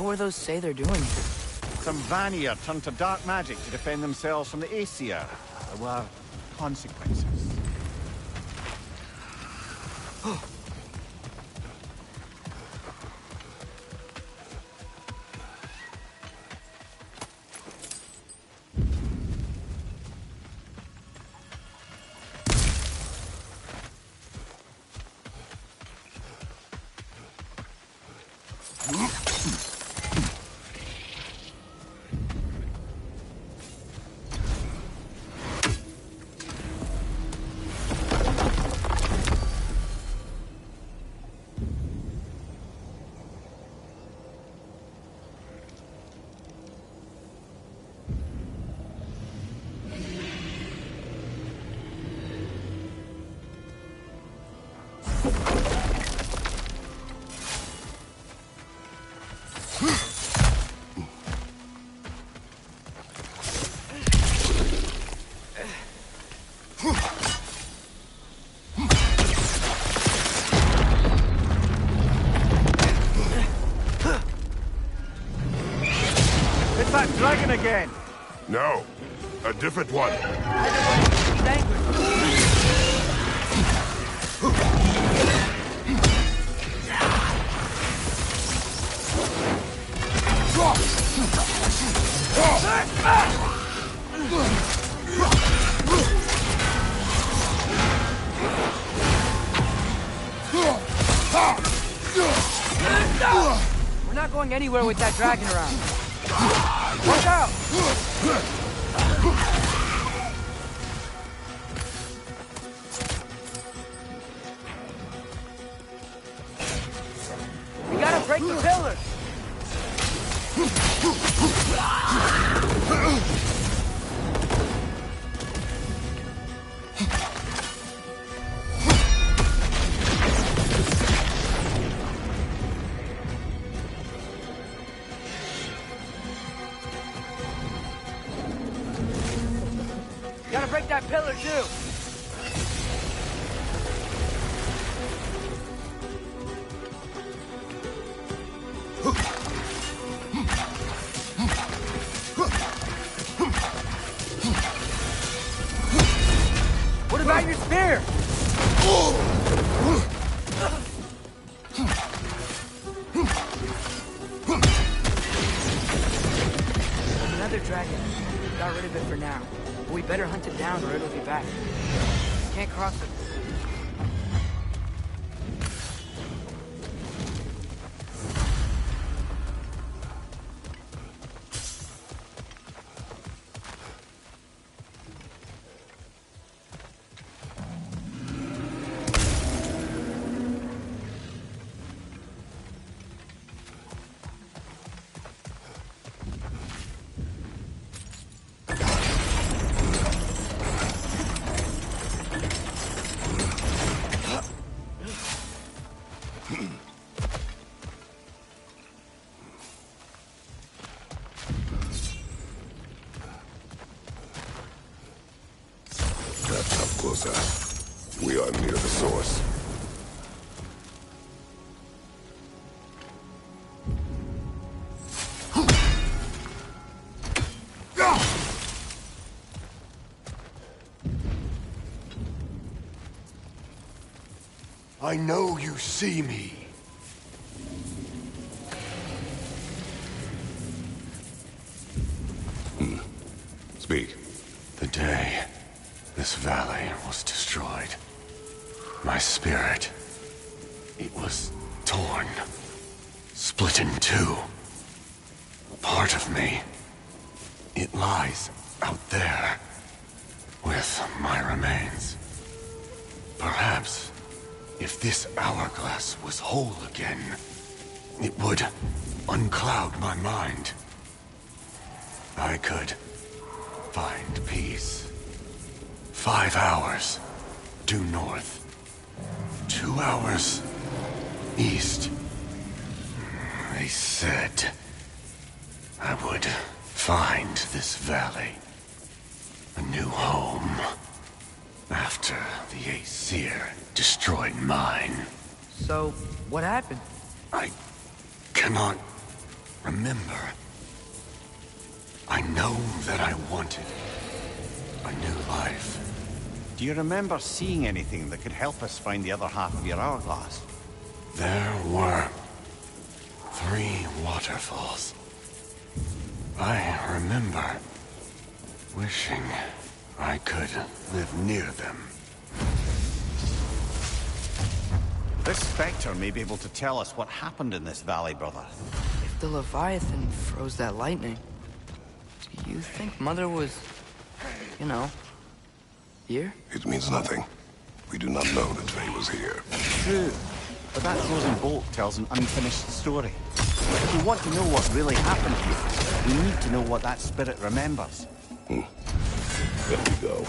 What do those say they're doing here? Some Vanir turned to dark magic to defend themselves from the Aesir. There were consequences. It's that dragon again! No, a different one. He's angry. We're not going anywhere with that dragon around. Watch out! We gotta break the pillars! Gotta break that pillar, too! What about your spear? Another dragon. Got rid of it for now. But we better hunt it down or it'll be back. Can't cross it. That's up closer. We are near the source. I know you see me. Speak. The day this valley was destroyed, my spirit, it was torn, split in two. Part of me, it lies out there with my remains. Perhaps if this hourglass was whole again, it would uncloud my mind. I could find peace. 5 hours due north. 2 hours east. They said I would find this valley a new home after the Aesir destroyed mine. So, what happened? I cannot remember. I know that I wanted a new life. Do you remember seeing anything that could help us find the other half of your hourglass? There were 3 waterfalls. I remember wishing I could live near them. This Spectre may be able to tell us what happened in this valley, brother. If the Leviathan froze that lightning, do you think Mother was, you know, here? It means nothing. We do not know that Faye was here. True. But that frozen bolt tells an unfinished story. If we want to know what really happened here, we need to know what that spirit remembers. There we go.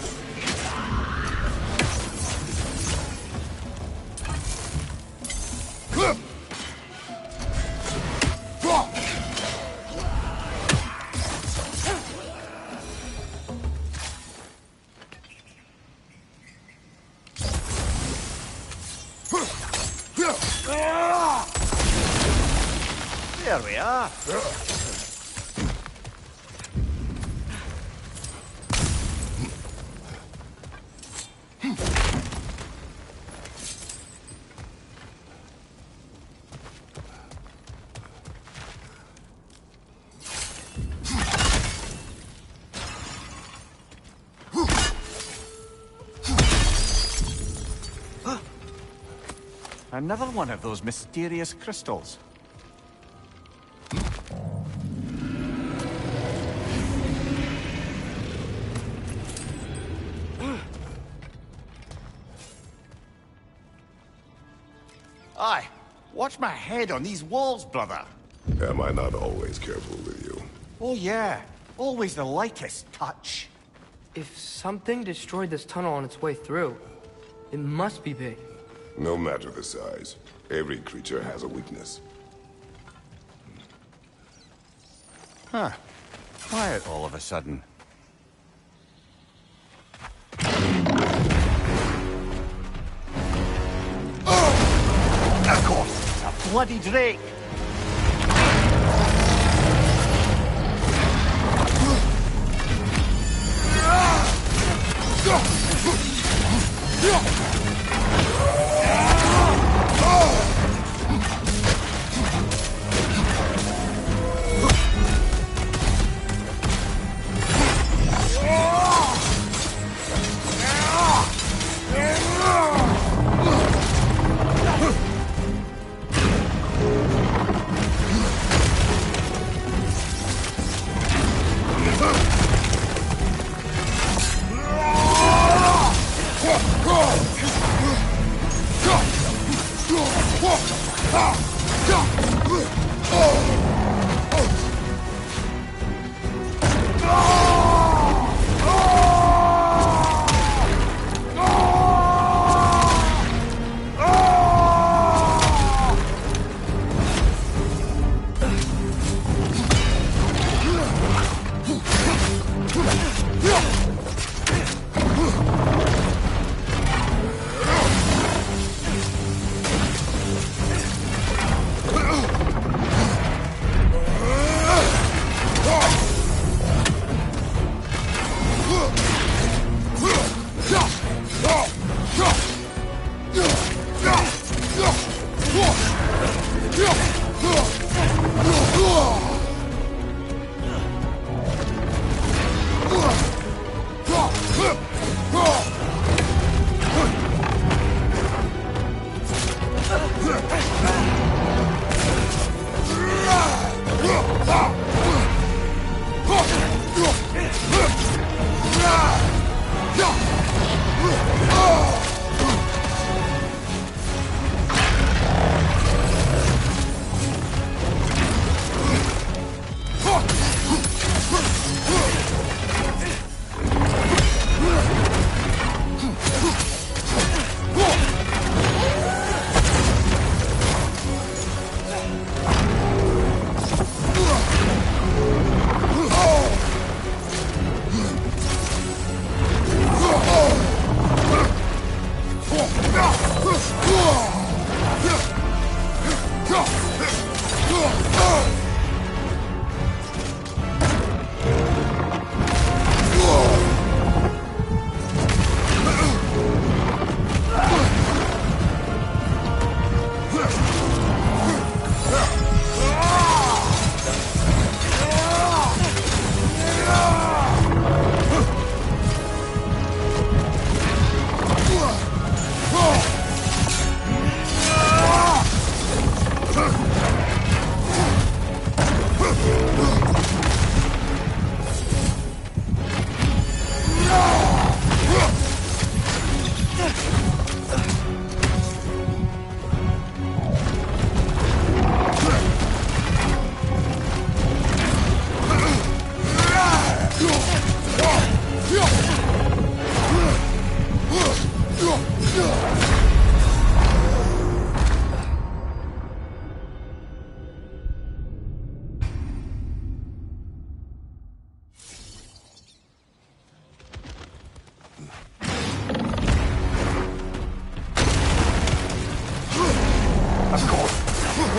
There we are. Another one of those mysterious crystals. Aye, watch my head on these walls, brother. Am I not always careful with you? Oh yeah, always the lightest touch. If something destroyed this tunnel on its way through, it must be big. No matter the size, every creature has a weakness. Huh. Quiet all of a sudden. Of course, it's a bloody drake!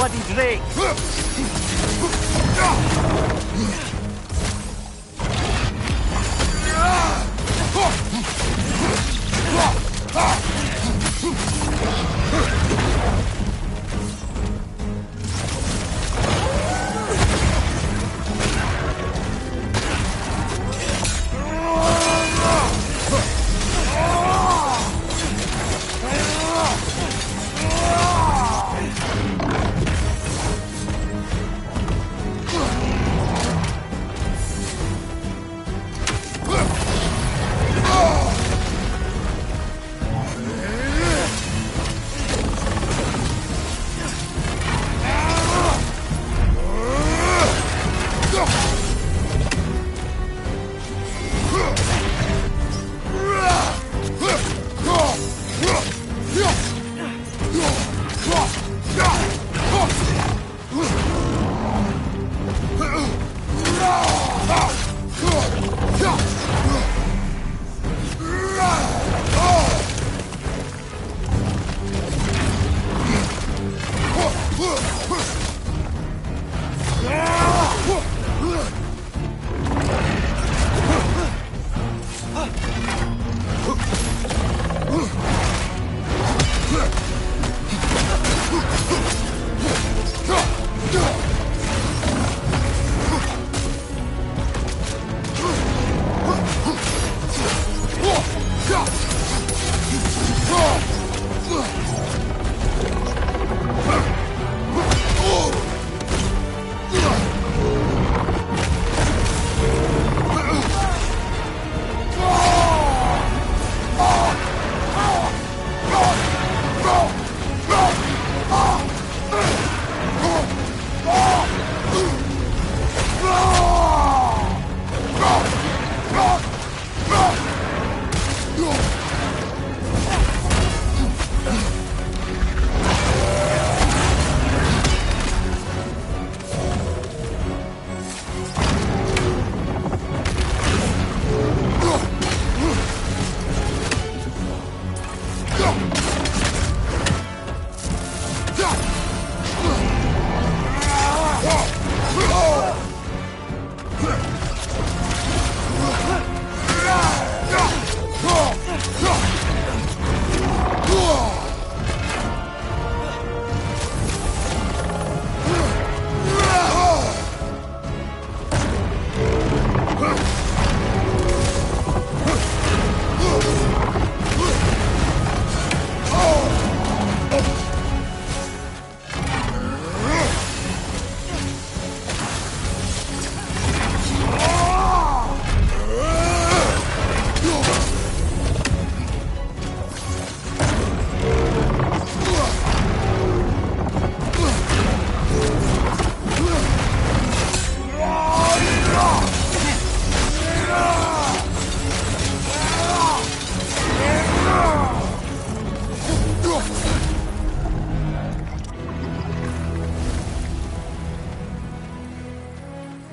bloody drake!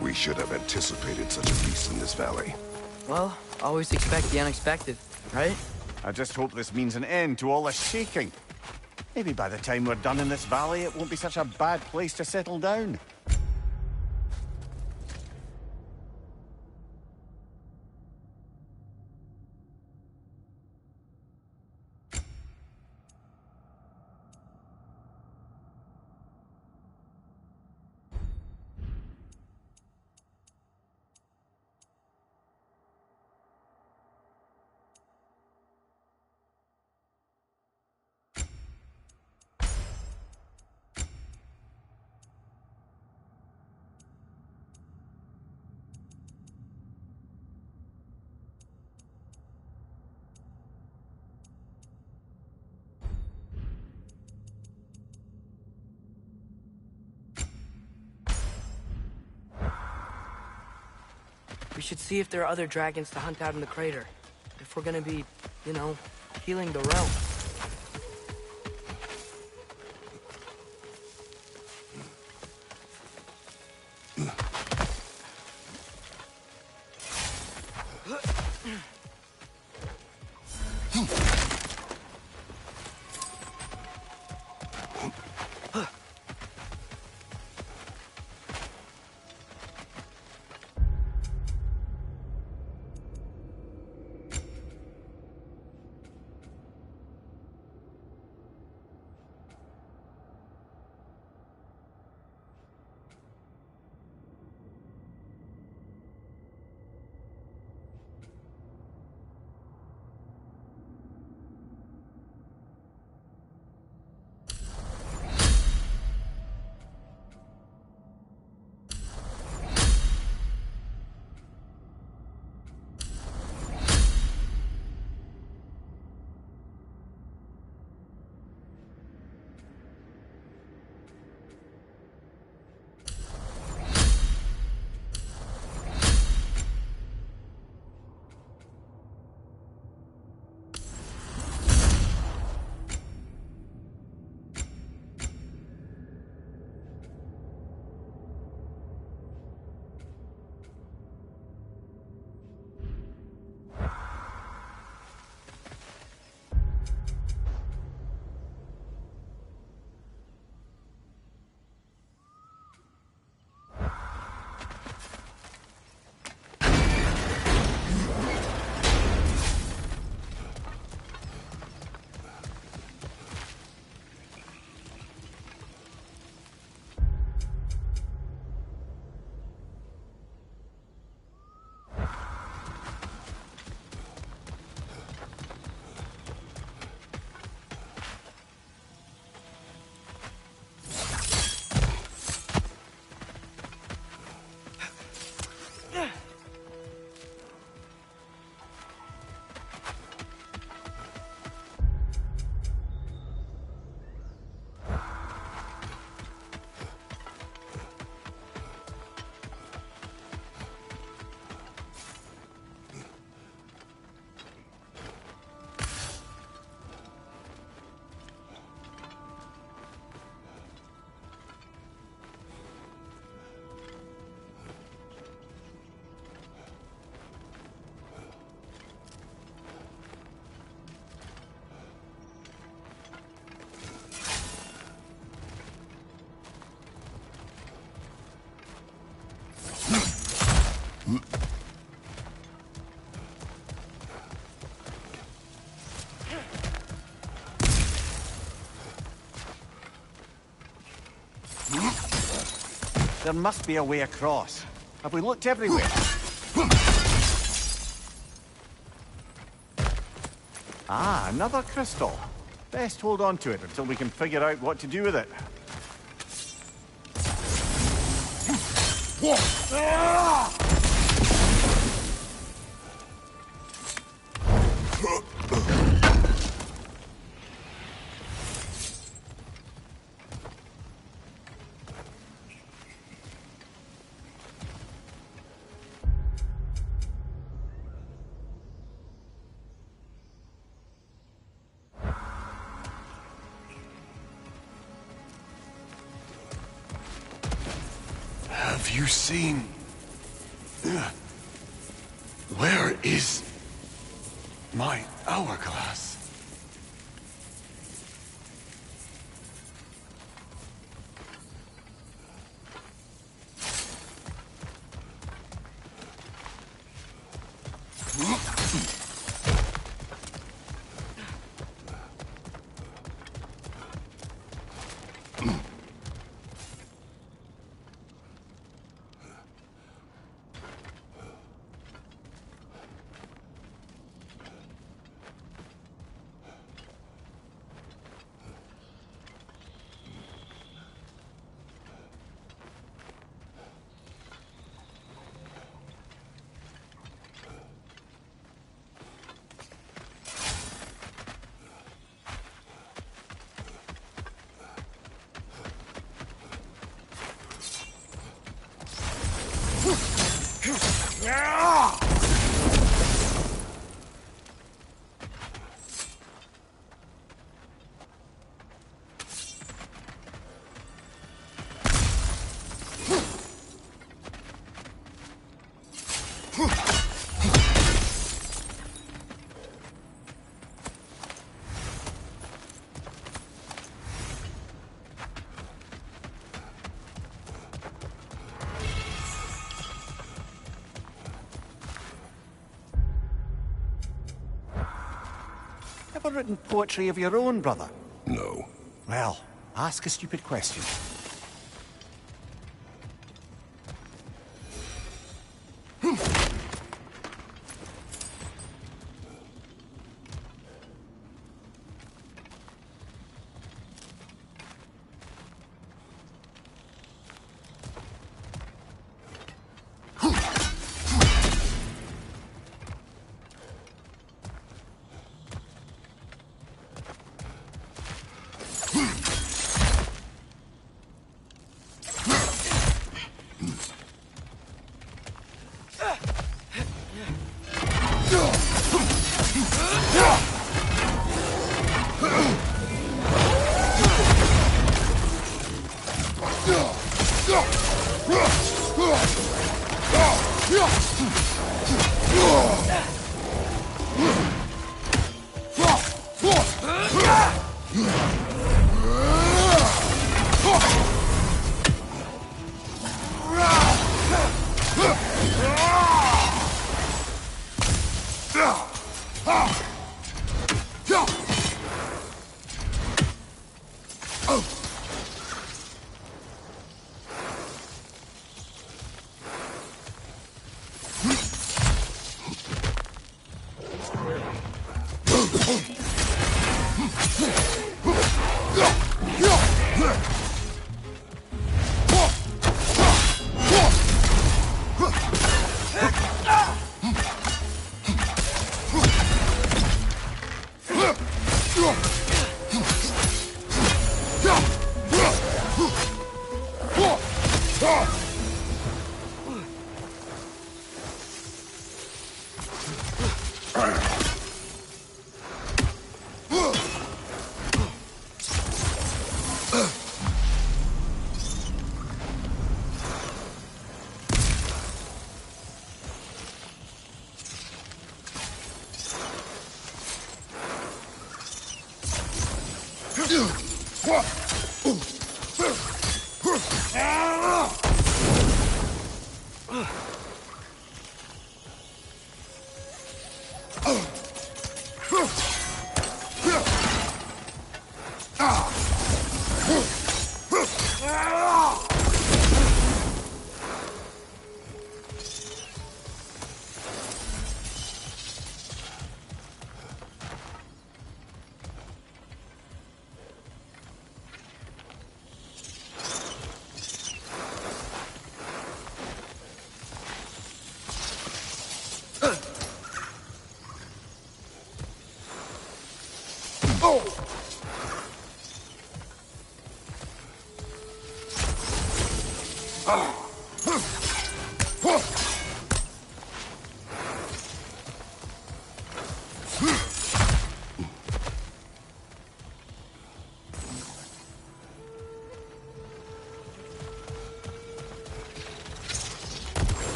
We should have anticipated such a beast in this valley. Well, always expect the unexpected, right? I just hope this means an end to all this shaking. Maybe by the time we're done in this valley, it won't be such a bad place to settle down. We should see if there are other dragons to hunt out in the crater. If we're gonna be, you know, healing the realm. There must be a way across. Have we looked everywhere? Ah, another crystal. Best hold on to it until we can figure out what to do with it. Have you seen... Where is... my hourglass? Ever written poetry of your own, brother? No. Well, ask a stupid question.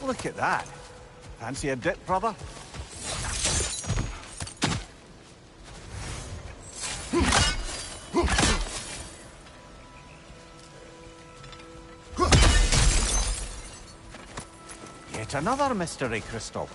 Look at that. Fancy a dip, brother? Yet another mystery crystal.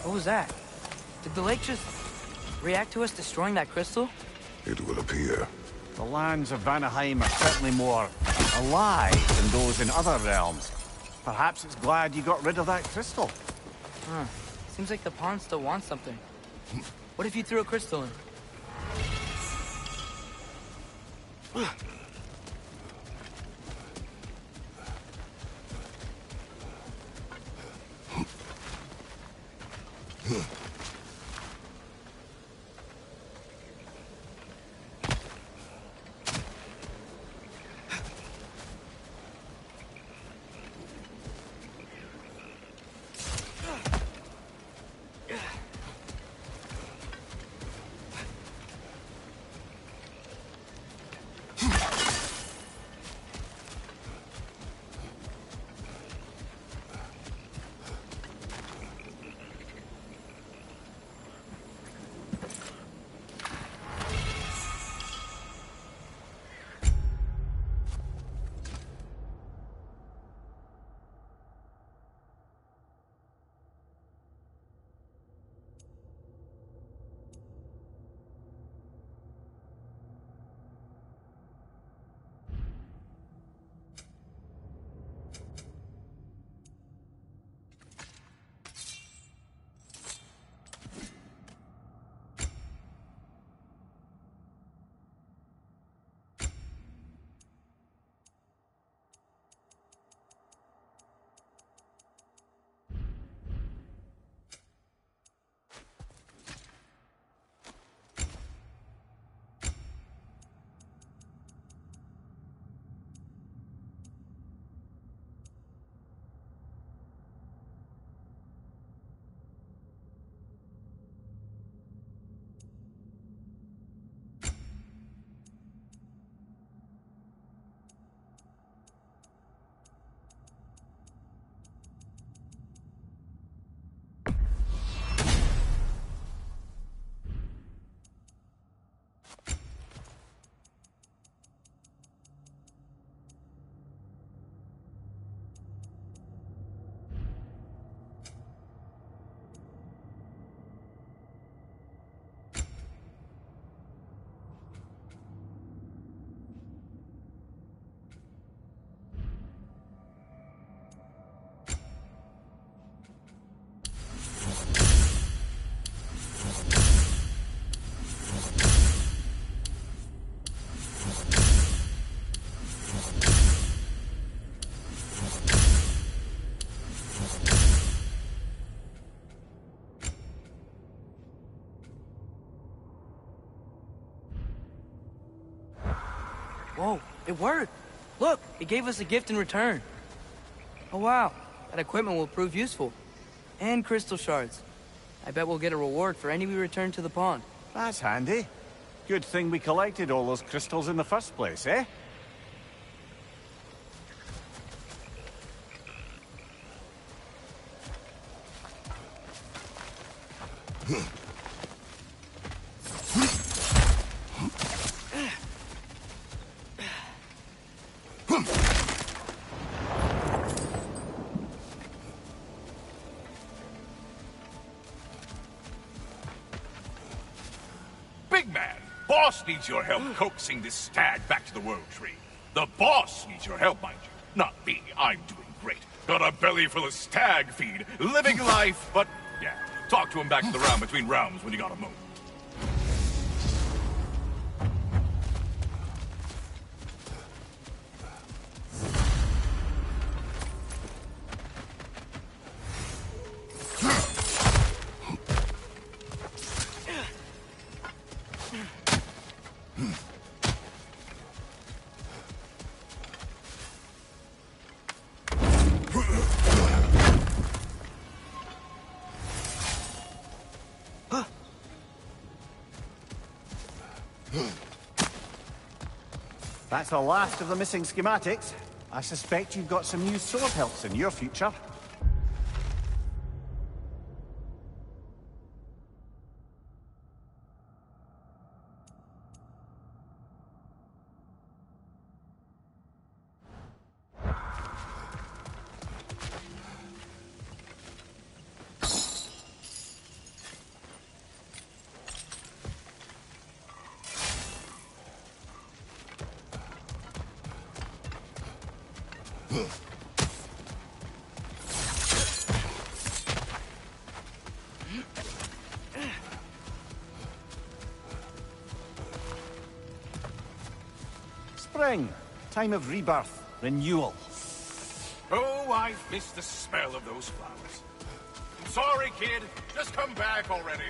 What was that? Did the lake just react to us destroying that crystal? It will appear. The lands of Vanaheim are certainly more alive than those in other realms. Perhaps it's glad you got rid of that crystal. Huh. Seems like the pond still wants something. What if you threw a crystal in? Whoa, it worked. Look, it gave us a gift in return. Oh wow, that equipment will prove useful. And crystal shards. I bet we'll get a reward for any we return to the pond. That's handy. Good thing we collected all those crystals in the first place, eh? Big man, boss needs your help coaxing this stag back to the World Tree. The boss needs your help, mind you. Not me, I'm doing great. Got a belly full of stag feed, living life, but yeah, talk to him back to the round between rounds when you gotta move. That's the last of the missing schematics. I suspect you've got some new sword hilts in your future. Spring. Time of rebirth. Renewal. Oh, I've missed the smell of those flowers. I'm sorry, kid. Just come back already.